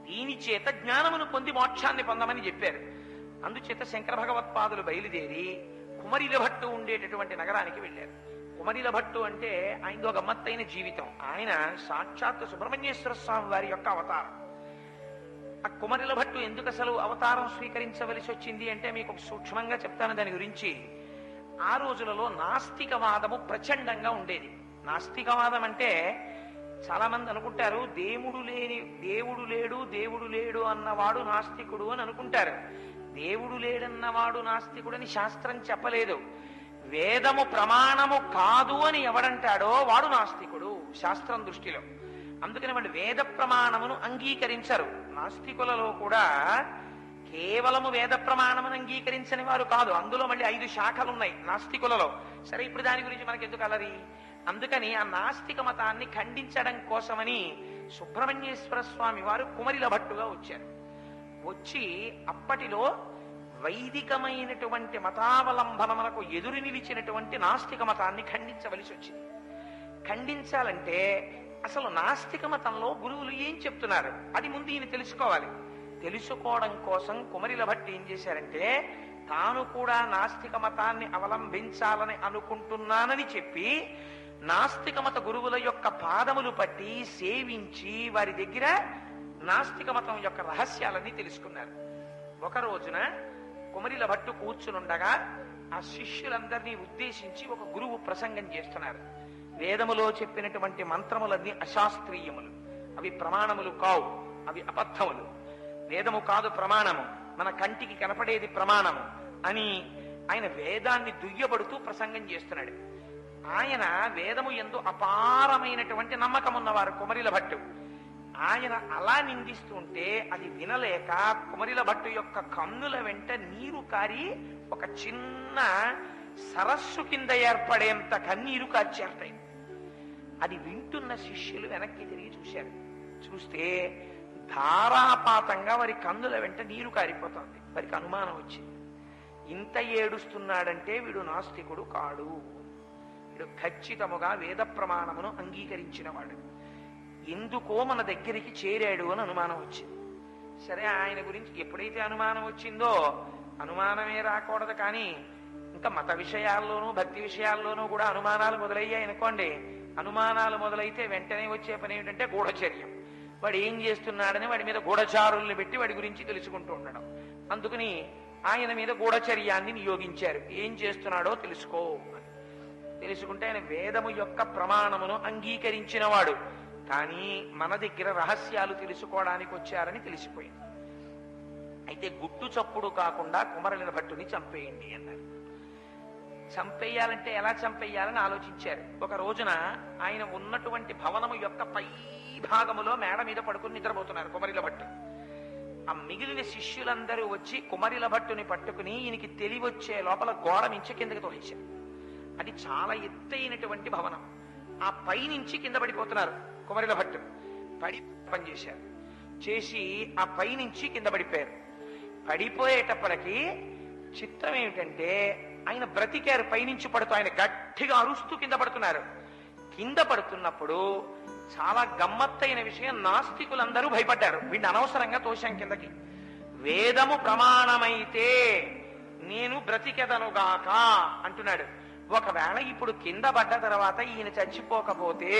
దీని చేత జ్ఞానమును పొంది మోక్షాన్ని పొందమని చెప్పారు. అందుచేత శంకర భగవత్పాదులు బయలుదేరి కుమరిలభట్టు ఉండేటటువంటి నగరానికి వెళ్ళారు. కుమరిలభట్టు అంటే ఆయనదో గమ్మత్తైన జీవితం. ఆయన సాక్షాత్ సుబ్రహ్మణ్యేశ్వర స్వామి వారి యొక్క అవతారం. ఆ కుమరిలభట్టు ఎందుకు అసలు అవతారం స్వీకరించవలసి వచ్చింది అంటే మీకు ఒక సూక్ష్మంగా చెప్తాను దాని గురించి. ఆ రోజులలో నాస్తికవాదము ప్రచండంగా ఉండేది. నాస్తికవాదం అంటే చాలా మంది అనుకుంటారు దేవుడు లేడు అన్నవాడు నాస్తికుడు అని అనుకుంటారు. దేవుడు లేడన్నవాడు నాస్తికుడని శాస్త్రం చెప్పలేదు. వేదము ప్రమాణము కాదు అని ఎవడంటాడో వాడు నాస్తికుడు శాస్త్రం దృష్టిలో. అందుకని వాళ్ళు వేద ప్రమాణమును అంగీకరించరు. నాస్తికులలో కూడా కేవలము వేద ప్రమాణమును అంగీకరించని వారు కాదు. అందులో మళ్ళీ 5 శాఖలు ఉన్నాయి నాస్తికులలో. సరే, ఇప్పుడు దాని గురించి మనకి ఎందుకు అలరి? అందుకని ఆ నాస్తిక మతాన్ని ఖండించడం కోసమని సుబ్రహ్మణ్యేశ్వర స్వామి వారు కుమరిలభట్టుగా వచ్చారు. వచ్చి అప్పటిలో వైదికమైనటువంటి మతావలంబనములకు ఎదురు నిలిచినటువంటి నాస్తిక మతాన్ని ఖండించవలసి వచ్చింది. ఖండించాలంటే అసలు నాస్తిక మతంలో గురువులు ఏం చెప్తున్నారు అది ముందు ఈయన తెలుసుకోవాలి. తెలుసుకోవడం కోసం కుమరిలభట్టు ఏం చేశారంటే తాను కూడా నాస్తిక మతాన్ని అవలంబించాలని అనుకుంటున్నానని చెప్పి నాస్తిక మత గురువుల యొక్క పాదములు పట్టి సేవించి వారి దగ్గర నాస్తిక మతం యొక్క రహస్యాలన్నీ తెలుసుకున్నారు. ఒక రోజున కుమరిలభట్టు కూర్చునుండగా ఆ శిష్యులందరినీ ఉద్దేశించి ఒక గురువు ప్రసంగం చేస్తున్నారు. వేదములో చెప్పినటువంటి మంత్రములన్నీ అశాస్త్రీయములు, అవి ప్రమాణములు కావు, అవి అబద్ధములు. వేదము కాదు ప్రమాణము, మన కంటికి కనపడేది ప్రమాణము అని ఆయన వేదాన్ని దుయ్యబడుతూ ప్రసంగం చేస్తున్నాడు. ఆయన వేదము యందు అపారమైనటువంటి నమ్మకం ఉన్నవారు కుమరిలభట్టు. ఆయన అలా నిందిస్తుంటే అది వినలేక కుమరిలభట్టు యొక్క కన్నుల వెంట నీరు కారి ఒక చిన్న సరస్సు కింద ఏర్పడేంత కన్నీరు కార్చేస్తాయి. అది వింటున్న శిష్యులు వెనక్కి తిరిగి చూశారు. చూస్తే ధారాపాతంగా వారి కన్నుల వెంట నీరు కారిపోతుంది. వారికి అనుమానం వచ్చింది. ఇంత ఏడుస్తున్నాడంటే వీడు నాస్తికుడు కాడు, వీడు ఖచ్చితముగా వేద ప్రమాణమును అంగీకరించినవాడు, ఎందుకో మన దగ్గరికి చేరాడు అని అనుమానం వచ్చింది. సరే, ఆయన గురించి ఎప్పుడైతే అనుమానం వచ్చిందో అనుమానమే రాకూడదు కానీ ఇంకా మత విషయాల్లోనూ భక్తి విషయాల్లోనూ కూడా అనుమానాలు మొదలయ్యాయి అనుకోండి. అనుమానాలు మొదలైతే వెంటనే వచ్చే పని ఏమిటంటే గూఢచర్యం. వాడు ఏం చేస్తున్నాడని వాడి మీద గూఢచారుల్ని పెట్టి వాడి గురించి తెలుసుకుంటూ ఉండడం. అందుకని ఆయన మీద గూఢచర్యాన్ని నియోగించారు. ఏం చేస్తున్నాడో తెలుసుకో అని. తెలుసుకుంటే ఆయన వేదము యొక్క ప్రమాణమును అంగీకరించినవాడు, కానీ మన దగ్గర రహస్యాలు తెలుసుకోవడానికి వచ్చారని తెలిసిపోయింది. అయితే గుట్టు చప్పుడు కాకుండా కుమరిలభట్టుని చంపేయండి అన్నారు. చంపేయాలంటే ఎలా చంపేయాలని ఆలోచించారు. ఒక రోజున ఆయన ఉన్నటువంటి భవనము యొక్క పై భాగములో మేడ మీద పడుకుని నిద్రపోతున్నారు కుమరిలభట్టు. ఆ మిగిలిన శిష్యులందరూ వచ్చి కుమరిలభట్టుని పట్టుకుని ఈయనకి తెలివొచ్చే లోపల గోడ మించి కిందకి తోలించారు. అది చాలా ఎత్తైనటువంటి భవనం. ఆ పైనుంచి కింద పడిపోతున్నారు కుమరిలభట్టు. పడి పనిచేశారు. చేసి ఆ పైనుంచి కింద పడిపోయారు. పడిపోయేటప్పటికి చిత్రం ఏమిటంటే ఆయన బ్రతికారు. పైనుంచి పడుతూ ఆయన గట్టిగా అరుస్తూ కింద పడుతున్నారు. కింద పడుతున్నప్పుడు చాలా గమ్మత్తైన విషయం, నాస్తికులందరూ భయపడ్డారు. వీడిని అనవసరంగా తోశాం కిందకి. వేదము ప్రమాణమైతే నేను బ్రతికెదనుగాక అంటున్నాడు. ఒకవేళ ఇప్పుడు కింద పడ్డ తర్వాత ఈయన చచ్చిపోకపోతే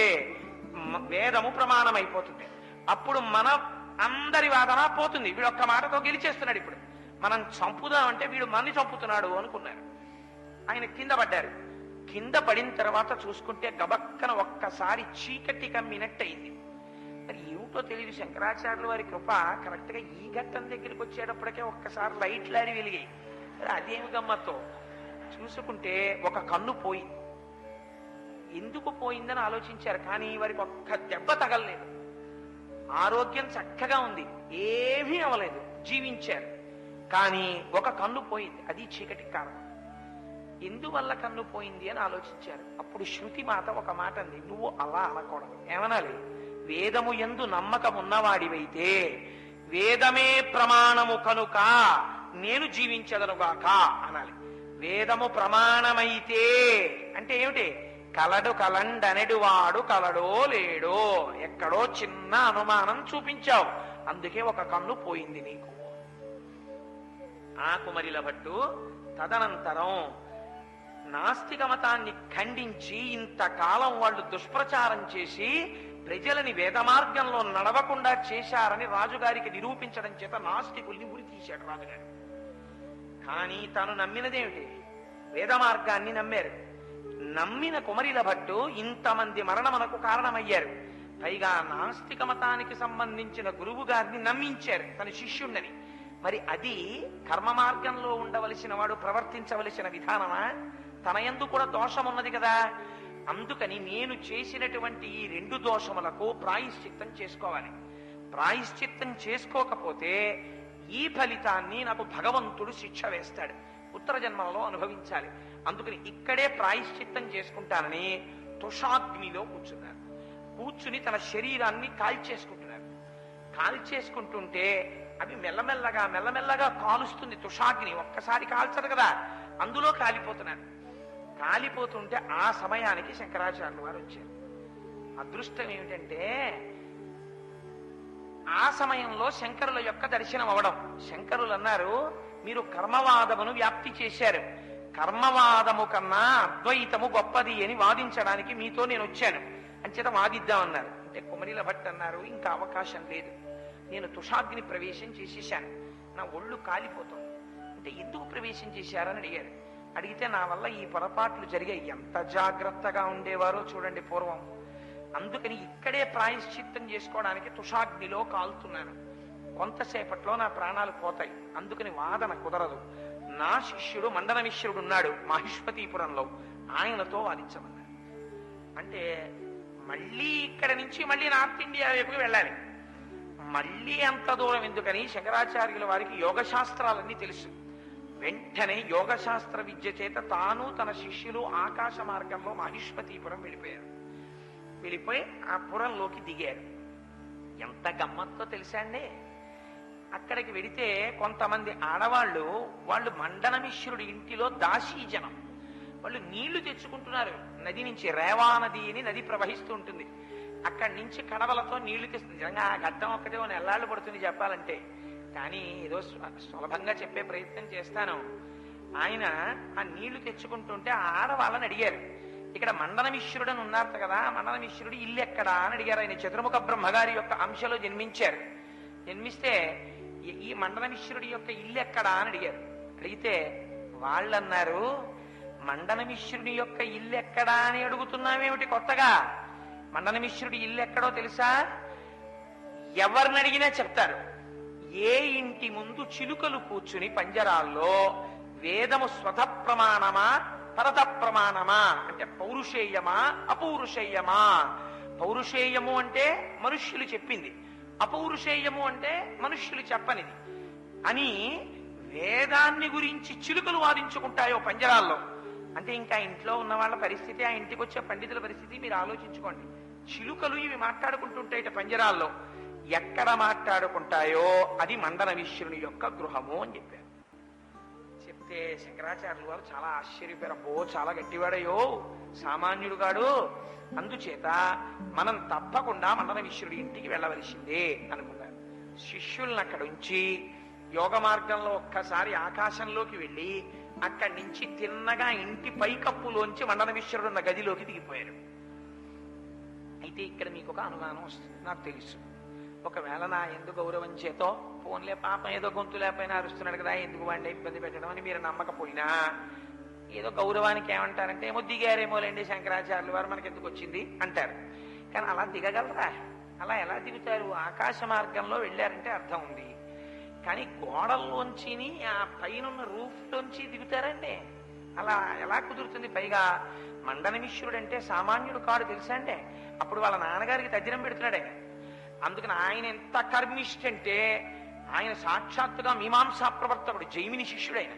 వేదము ప్రమాణమైపోతుంది. అప్పుడు మన అందరి వాదన పోతుంది. వీడు ఒక్క మాటతో గెలిచేస్తున్నాడు. ఇప్పుడు మనం చంపుదామంటే వీడు మన్ని చంపుతున్నాడు అనుకున్నారు. ఆయన కింద పడ్డారు. కింద పడిన తర్వాత చూసుకుంటే గబక్కన ఒక్కసారి చీకటి కమ్మినట్టయింది. మరి ఏమిటో తెలియదు, శంకరాచార్యుల వారి కృప. కరెక్ట్ గా ఈ ఘట్టం దగ్గరికి వచ్చేటప్పటికే ఒక్కసారి లైట్లాడి వెలిగాయి. అదేమి గమ్మత్తో చూసుకుంటే ఒక కన్ను పోయి, ఎందుకు పోయిందని ఆలోచించారు. కానీ వారికి ఒక్క దెబ్బ తగలలేదు. ఆరోగ్యం చక్కగా ఉంది, ఏమీ అవ్వలేదు, జీవించారు. కానీ ఒక కన్ను పోయింది, అది చీకటి కారణం. ఎందువల్ల కన్ను పోయింది అని ఆలోచించారు. అప్పుడు శృతి మాత ఒక మాట అంది, నువ్వు అలా అనకూడదు. ఏమనాలి? వేదము యందు నమ్మకం ఉన్నవాడివైతే వేదమే ప్రమాణము కనుక నేను జీవించదనుగాక అనాలి. వేదము ప్రమాణమైతే అంటే ఏమిటి? కలడు కలండనెడు వాడు కలడో లేడో, ఎక్కడో చిన్న అనుమానం చూపించావు, అందుకే ఒక కన్ను పోయింది నీకు. ఆ కుమరిల భట్టు తదనంతరం నాస్తిక మతాన్ని ఖండించి ఇంతకాలం వాళ్ళు దుష్ప్రచారం చేసి ప్రజలని వేద మార్గంలో నడవకుండా చేశారని రాజుగారికి నిరూపించడం చేత నాస్తికుల్ని ఉరి తీశాడు రాజుగారు. కానీ తాను నమ్మినదేమిటి? వేద మార్గాన్ని నమ్మారు. నమ్మిన కుమరిల భట్టు ఇంతమంది మరణమునకు కారణమయ్యారు. పైగా నాస్తిక మతానికి సంబంధించిన గురువు గారిని నమ్మించారు తన శిష్యుణ్ణని. మరి అది కర్మ మార్గంలో ఉండవలసిన వాడు ప్రవర్తించవలసిన విధానమా? తన యందు కూడా దోషం ఉన్నది కదా. అందుకని నేను చేసినటువంటి ఈ రెండు దోషములకు ప్రాయశ్చిత్తం చేసుకోవాలి. ప్రాయశ్చిత్తం చేసుకోకపోతే ఈ ఫలితాన్ని నాకు భగవంతుడు శిక్ష వేస్తాడు, ఉత్తర జన్మలలో అనుభవించాలి. అందుకని ఇక్కడే ప్రాయశ్చిత్తం చేసుకుంటానని తుషాగ్నిలో కూర్చున్నారు. కూర్చుని తన శరీరాన్ని కాల్చేసుకుంటున్నారు. కాల్చేసుకుంటుంటే అవి మెల్లమెల్లగా కాలుస్తుంది తుషాగ్ని. ఒక్కసారి కాల్చదు కదా, అందులో కాలిపోతున్నారు. కాలిపోతుంటే ఆ సమయానికి శంకరాచార్యులు వారు వచ్చారు. అదృష్టం ఏమిటంటే ఆ సమయంలో శంకరుల యొక్క దర్శనం అవడం. శంకరులు అన్నారు, మీరు కర్మవాదమును వ్యాప్తి చేశారు, కర్మవాదము కన్నా అద్వైతము గొప్పది అని వాదించడానికి మీతో నేను వచ్చాను, అంచేత వాదిద్దామన్నారు. అంటే కుమరిల భట్ అన్నారు, ఇంకా అవకాశం లేదు, నేను తుషాగ్ని ప్రవేశం చేసేసాను, నా ఒళ్ళు కాలిపోతుంది. అంటే ఎందుకు ప్రవేశం చేశారని అడిగారు. అడిగితే నా వల్ల ఈ పొరపాట్లు జరిగాయి. ఎంత జాగ్రత్తగా ఉండేవారో చూడండి పూర్వం. అందుకని ఇక్కడే ప్రాయశ్చిత్తం చేసుకోవడానికి తుషాగ్నిలో కాలుతున్నాను, కొంతసేపట్లో నా ప్రాణాలు పోతాయి, అందుకని వాదన కుదరదు. నా శిష్యుడు మండన మిశ్రుడు ఉన్నాడు మహిష్మతీపురంలో, ఆయనతో వాదించమన్నారు. అంటే మళ్ళీ ఇక్కడ నుంచి మళ్ళీ నార్త్ ఇండియా వైపుకి వెళ్ళాలి. మళ్ళీ అంత దూరం ఎందుకని శంకరాచార్యుల వారికి యోగ శాస్త్రాలన్నీ తెలుసు. వెంటనే యోగ శాస్త్ర విద్య చేత తాను తన శిష్యులు ఆకాశ మార్గంలో మహిష్మతీపురం వెళ్ళిపోయారు. వెళ్ళిపోయి ఆ పురంలోకి దిగారు. ఎంత గమ్మత్తో తెలుసా అండి? అక్కడికి వెడితే కొంతమంది ఆడవాళ్ళు, వాళ్ళు మండన మిశ్రుడి ఇంటిలో దాసీజనం, వాళ్ళు నీళ్లు తెచ్చుకుంటున్నారు నది నుంచి. రేవా నది అని నది ప్రవహిస్తూ ఉంటుంది, అక్కడి నుంచి కడవలతో నీళ్లు తెస్తుంది. నిజంగా ఆ ఘట్టం ఒక్కటే నెల్లాళ్ళు పడుతుంది చెప్పాలంటే, కానీ ఏదో సులభంగా చెప్పే ప్రయత్నం చేస్తాను. ఆయన ఆ నీళ్లు తెచ్చుకుంటుంటే ఆ ఆడవాళ్ళని అడిగారు, ఇక్కడ మండన మిశ్రుడు అని ఉన్నారు కదా, మండన మిశ్రుడు ఇల్లు ఎక్కడా అని అడిగారు. ఆయన చతుర్ముఖ బ్రహ్మగారి యొక్క అంశలో జన్మించారు. జన్మిస్తే ఈ మండన మిశ్రుడి యొక్క ఇల్లు ఎక్కడా అని అడిగారు. అడిగితే వాళ్ళన్నారు, మండన మిశ్రుడి యొక్క ఇల్లు ఎక్కడా అని అడుగుతున్నామేమిటి కొత్తగా? మండన మిశ్రుడి ఇల్లు ఎక్కడో తెలుసా? ఎవరిని అడిగినా చెప్తారు. ఏ ఇంటి ముందు చిలుకలు కూర్చుని పంజరాల్లో వేదము స్వత ప్రమాణమా పరత ప్రమాణమా, అంటే పౌరుషేయమా అపౌరుషేయమా? పౌరుషేయము అంటే మనుష్యులు చెప్పింది, అపౌరుషేయము అంటే మనుష్యులు చెప్పనిది అని వేదాన్ని గురించి చిలుకలు వాదించుకుంటాయో పంజరాల్లో. అంటే ఇంకా ఇంట్లో ఉన్న వాళ్ళ పరిస్థితి, ఆ ఇంటికి వచ్చే పండితుల పరిస్థితి మీరు ఆలోచించుకోండి. చిలుకలు ఇవి మాట్లాడుకుంటుంటాయి పంజరాల్లో. ఎక్కడ మాట్లాడుకుంటాయో అది మండన మిశ్రుని యొక్క గృహము అని చెప్పారు. చెప్తే శంకరాచార్యులు వారు చాలా ఆశ్చర్యపోయారు. అబ్బో చాలా గట్టివాడయ్యో, సామాన్యుడు కాడు, అందుచేత మనం తప్పకుండా మండన విశ్వరుడి ఇంటికి వెళ్ళవలసిందే అనుకున్నారు. శిష్యుల్ని అక్కడ ఉంచి యోగ మార్గంలో ఒక్కసారి ఆకాశంలోకి వెళ్ళి అక్కడి నుంచి తిన్నగా ఇంటి పైకప్పులోంచి మండన విశ్వరుడు ఉన్న గదిలోకి దిగిపోయారు. అయితే ఇక్కడ మీకు ఒక అనుమానం వస్తుంది. నాకు తెలుసు, ఒకవేళ నా ఎందుకు గౌరవం చేతో ఫోన్లే పాపం ఏదో గొంతు లేకపోయినా అరుస్తున్నాడు కదా, ఎందుకు వాడిని ఇబ్బంది పెట్టడం అని మీరు నమ్మకపోయినా ఏదో గౌరవానికి ఏమంటారంటే ఏమో దిగారేమోలేండి శంకరాచార్యులు వారు, మనకి ఎందుకు వచ్చింది అంటారు. కానీ అలా దిగగలరా? అలా ఎలా దిగుతారు? ఆకాశ మార్గంలో వెళ్ళారంటే అర్థం ఉంది, కానీ గోడల్లోంచి ఆ పైన రూఫ్లోంచి దిగుతారండి. అలా ఎలా కుదురుతుంది? పైగా మండన మిశ్రుడు అంటే సామాన్యుడు కాడు తెలుసా అంటే, అప్పుడు వాళ్ళ నాన్నగారికి తద్దినం పెడుతున్నాడే. అందుకని ఆయన ఎంత కర్మిష్ఠ అంటే ఆయన సాక్షాత్తుగా మీమాంసా ప్రవర్తకుడు, జైమిని శిష్యుడైన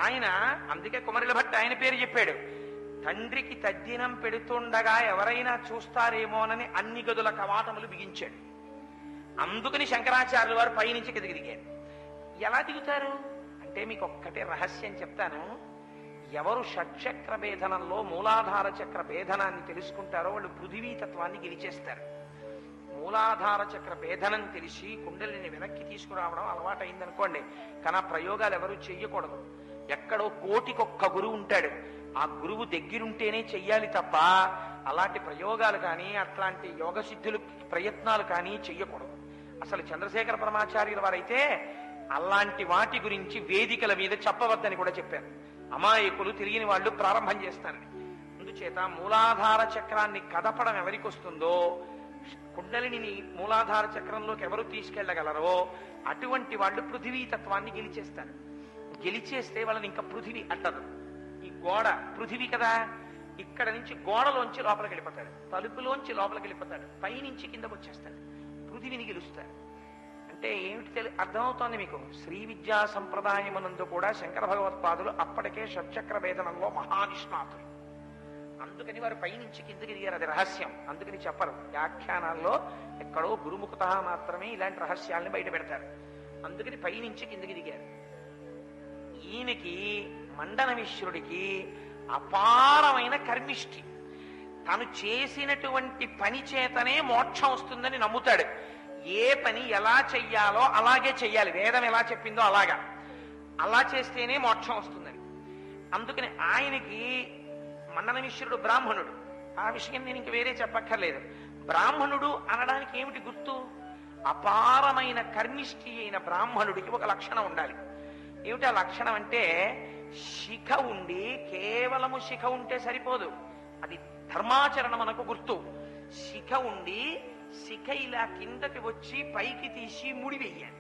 ఆయన. అందుకే కుమరిల భట్ ఆయన పేరు చెప్పాడు. తండ్రికి తద్దినం పెడుతుండగా ఎవరైనా చూస్తారేమోనని అన్ని గదుల కవాటములు బిగించాడు. అందుకని శంకరాచార్యుల వారు పైనుంచి కిందకి దిగారు. ఎలా దిగుతారు అంటే మీకు ఒక్కటే రహస్యం చెప్తాను. ఎవరు షట్చక్ర భేదనంలో మూలాధార చక్ర భేదనాన్ని తెలుసుకుంటారో వాళ్ళు పృథివీతత్వాన్ని గెలిచేస్తారు. మూలాధార చక్ర భేదనం తెలిసి కుండలిని వెనక్కి తీసుకురావడం అలవాటైందనుకోండి, కానీ ఆ ప్రయోగాలు ఎవరు చెయ్యకూడదు. ఎక్కడో కోటికొక్క గురువు ఉంటాడు, ఆ గురువు దగ్గరుంటేనే చెయ్యాలి తప్ప అలాంటి ప్రయోగాలు కానీ అట్లాంటి యోగ సిద్ధులు ప్రయత్నాలు కానీ చెయ్యకూడదు. అసలు చంద్రశేఖర పరమాచార్యుల వారైతే అలాంటి వాటి గురించి వేదికల మీద చెప్పవద్దని కూడా చెప్పారు. అమాయకులు తెలియని వాళ్ళు ప్రారంభం చేస్తారని. అందుచేత మూలాధార చక్రాన్ని కదపడం ఎవరికి వస్తుందో, కుండలిని మూలాధార చక్రంలోకి ఎవరు తీసుకెళ్లగలరో అటువంటి వాళ్ళు పృథివీతత్వాన్ని గెలిచేస్తారు. గెలిచేస్తే వాళ్ళని ఇంకా పృథివీ అంటదు. ఈ గోడ పృథివీ కదా, ఇక్కడ నుంచి గోడలోంచి లోపలికి వెళ్ళిపోతాడు, తలుపులోంచి లోపలికి వెళ్ళిపోతాడు, పైనుంచి కిందకు వచ్చేస్తాడు, పృథివిని గెలుస్తాడు. అంటే ఏమిటి అర్థమవుతోంది మీకు? శ్రీ విద్యా సంప్రదాయమునందు కూడా శంకర భగవత్పాదులు అప్పటికే షట్చక్ర భేదనంలో మహానిష్ణాతులు. అందుకని వారు పైనుంచి కిందకి దిగారు. అది రహస్యం, అందుకని చెప్పరు. వ్యాఖ్యానాల్లో ఎక్కడో గురుముఖత మాత్రమే ఇలాంటి రహస్యాల్ని బయట పెడతారు. అందుకని పైనుంచి కిందకి దిగారు. ఈయనకి మండన మిశ్రుడికి అపారమైన కర్మిష్టి. తను చేసినటువంటి పని చేతనే మోక్షం వస్తుందని నమ్ముతాడు. ఏ పని ఎలా చెయ్యాలో అలాగే చెయ్యాలి, వేదం ఎలా చెప్పిందో అలాగా, అలా చేస్తేనే మోక్షం వస్తుందని. అందుకని ఆయనకి మండన మిశ్రుడు బ్రాహ్మణుడు. ఆ విషయం నేను ఇంక వేరే చెప్పక్కర్లేదు. బ్రాహ్మణుడు అనడానికి ఏమిటి గుర్తు? అపారమైన కర్మిష్టి అయిన బ్రాహ్మణుడికి ఒక లక్షణం ఉండాలి. ఏమిటి ఆ లక్షణం అంటే, శిఖ ఉండి కేవలము శిఖ ఉంటే సరిపోదు, అది ధర్మాచరణ మనకు గుర్తు. శిఖ ఉండి శిఖ ఇలా కిందకి వచ్చి పైకి తీసి ముడి వెయ్యాలి,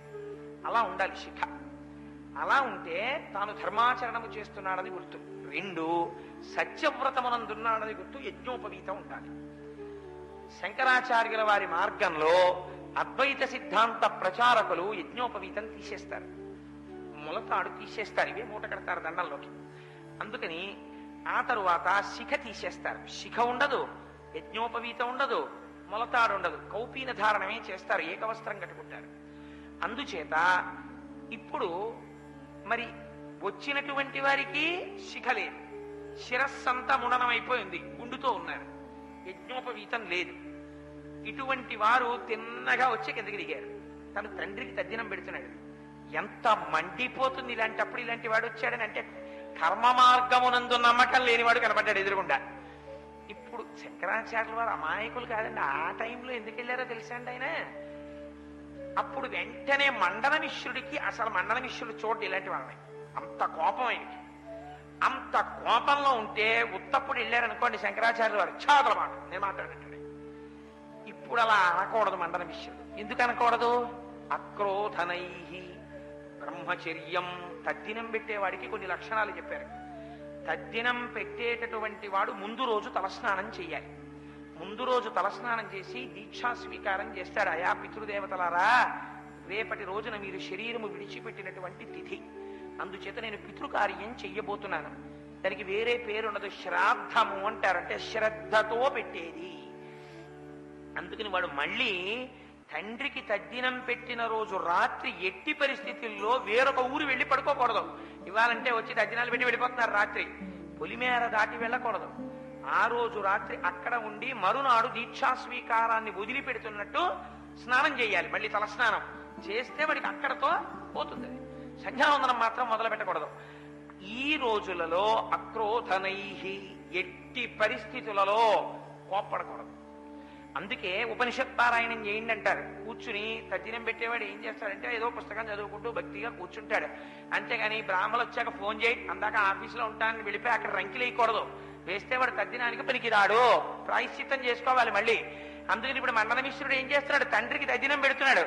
అలా ఉండాలి శిఖ. అలా ఉంటే తాను ధర్మాచరణము చేస్తున్నాడని గుర్తు. రెండు, సత్యవ్రతమునందున్నాడని గుర్తు. యజ్ఞోపవీతం ఉండాలి. శంకరాచార్యుల వారి మార్గంలో అద్వైత సిద్ధాంత ప్రచారకులు యజ్ఞోపవీతం తీసేస్తారు, ములతాడు తీసేస్తారు, ఇవే మూట కడతారు దండంలోకి. అందుకని ఆ తరువాత శిఖ తీసేస్తారు. శిఖ ఉండదు, యజ్ఞోపవీతం ఉండదు, ములతాడు ఉండదు, కౌపీన ధారణమే చేస్తారు, ఏకవస్త్రం కట్టుకుంటారు. అందుచేత ఇప్పుడు మరి వచ్చినటువంటి వారికి శిఖ లేదు, శిరస్సంతా ముడనమైపోయింది, గుండుతో ఉన్నారు, యజ్ఞోపవీతం లేదు. ఇటువంటి వారు తిన్నగా వచ్చి కిందకి దిగారు. తను తండ్రికి తద్దినం పెడుతున్నాడు. ఎంత మండిపోతుంది ఇలాంటప్పుడు ఇలాంటి వాడు వచ్చాడని. అంటే కర్మ మార్గమునందు నమ్మకం లేనివాడు కనబడ్డాడు ఎదురుగుండా. ఇప్పుడు శంకరాచార్యుల వారు అమాయకులు కాదండి. ఆ టైంలో ఎందుకు వెళ్ళారో తెలుసా అండి ఆయన? అప్పుడు వెంటనే మండన మిశ్రుడికి, అసలు మండన మిశ్రుడు చూడండి ఇలాంటి వాళ్ళని, అంత కోపం ఆయనకి. అంత కోపంలో ఉంటే ఉత్తప్పుడు వెళ్ళారనుకోండి శంకరాచార్యుల వారు, చాదల మాట నేను మాట్లాడంటాడు. ఇప్పుడు అలా అనకూడదు మండన మిశ్రుడు. ఎందుకు అనకూడదు? అక్రోధనై బ్రహ్మచర్యం. తద్దినం పెట్టేవాడికి కొన్ని లక్షణాలు చెప్పారు. తద్దినం పెట్టేటటువంటి వాడు ముందు రోజు తలస్నానం చెయ్యాలి. ముందు రోజు తలస్నానం చేసి దీక్షా స్వీకారం చేస్తాడు. అయా పితృదేవతలారా, రేపటి రోజున మీరు శరీరము విడిచిపెట్టినటువంటి తిథి, అందుచేత నేను పితృకార్యం చెయ్యబోతున్నాను. దానికి వేరే పేరు ఉండదు, శ్రాద్ధము అంటారు. అంటే శ్రద్ధతో పెట్టేది. అందుకని వాడు మళ్ళీ తండ్రికి తద్దినం పెట్టిన రోజు రాత్రి ఎట్టి పరిస్థితుల్లో వేరొక ఊరు వెళ్ళి పడుకోకూడదు. ఇవ్వాలంటే వచ్చి తద్దినాలు పెట్టి వెళ్ళిపోతున్నారు రాత్రి. పొలిమేర దాటి వెళ్ళకూడదు. ఆ రోజు రాత్రి అక్కడ ఉండి మరునాడు దీక్షా స్వీకారాన్ని వదిలిపెడుతున్నట్టు స్నానం చేయాలి. మళ్ళీ తలస్నానం చేస్తే వాడికి అక్కడతో పోతుంది. సంధ్యావందనం మాత్రం మొదలు పెట్టకూడదు. ఈ రోజులలో అక్రోధనైహి, ఎట్టి పరిస్థితులలో కోప్పడకూడదు. అందుకే ఉపనిషత్ పారాయణం చేయండి అంటారు. కూర్చుని తద్దినం పెట్టేవాడు ఏం చేస్తాడంటే ఏదో పుస్తకం చదువుకుంటూ భక్తిగా కూర్చుంటాడు. అంతేగాని బ్రాహ్మణులు వచ్చాక ఫోన్ చేయి, అందాక ఆఫీసులో ఉంటానని వెళ్ళిపోయి అక్కడ రంకిలేయకూడదు. వేస్తే వాడు తద్దినానికి పనికిరాడు, ప్రాయశ్చిత్తం చేసుకోవాలి మళ్ళీ. అందుకని ఇప్పుడు మండనమిశ్రుడు ఏం చేస్తున్నాడు? తండ్రికి తద్దినం పెడుతున్నాడు.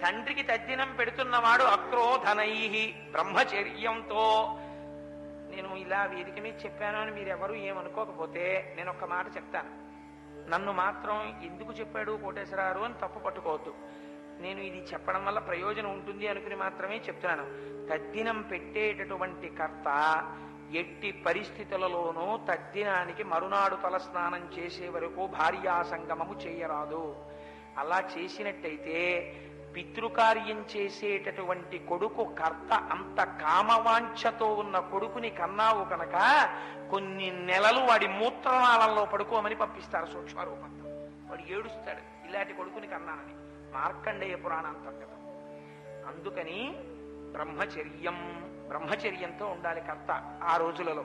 తండ్రికి తద్దినం పెడుతున్నవాడు అక్రోధనైహి, బ్రహ్మచర్యంతో. నేను ఇలా వేదిక మీద చెప్పాను అని మీరెవరూ ఏమనుకోకపోతే నేను ఒక్క మాట చెప్తాను. నన్ను మాత్రం ఎందుకు చెప్పాడు కోటేశ్వరారు అని తప్పు పట్టుకోవద్దు. నేను ఇది చెప్పడం వల్ల ప్రయోజనం ఉంటుంది అనుకుని మాత్రమే చెప్తున్నాను. తద్దినం పెట్టేటటువంటి కర్త ఎట్టి పరిస్థితులలోనూ తద్దినానికి మరునాడు తలస్నానం చేసే వరకు భార్యా సంగమము చేయరాదు. అలా చేసినట్టయితే పితృకార్యం చేసేటటువంటి కొడుకు కర్త అంత కామవాంఛతో ఉన్న కొడుకుని కన్నావు కనుక కొన్ని నెలలు వాడి మూత్రనాళంలో పడుకోమని పంపిస్తారు సూక్ష్మరూపంతో. వాడు ఏడుస్తాడు, ఇలాంటి కొడుకుని కన్నానని. మార్కండేయ పురాణాంతర్గతం. అందుకని బ్రహ్మచర్యంతో ఉండాలి కర్త ఆ రోజులలో.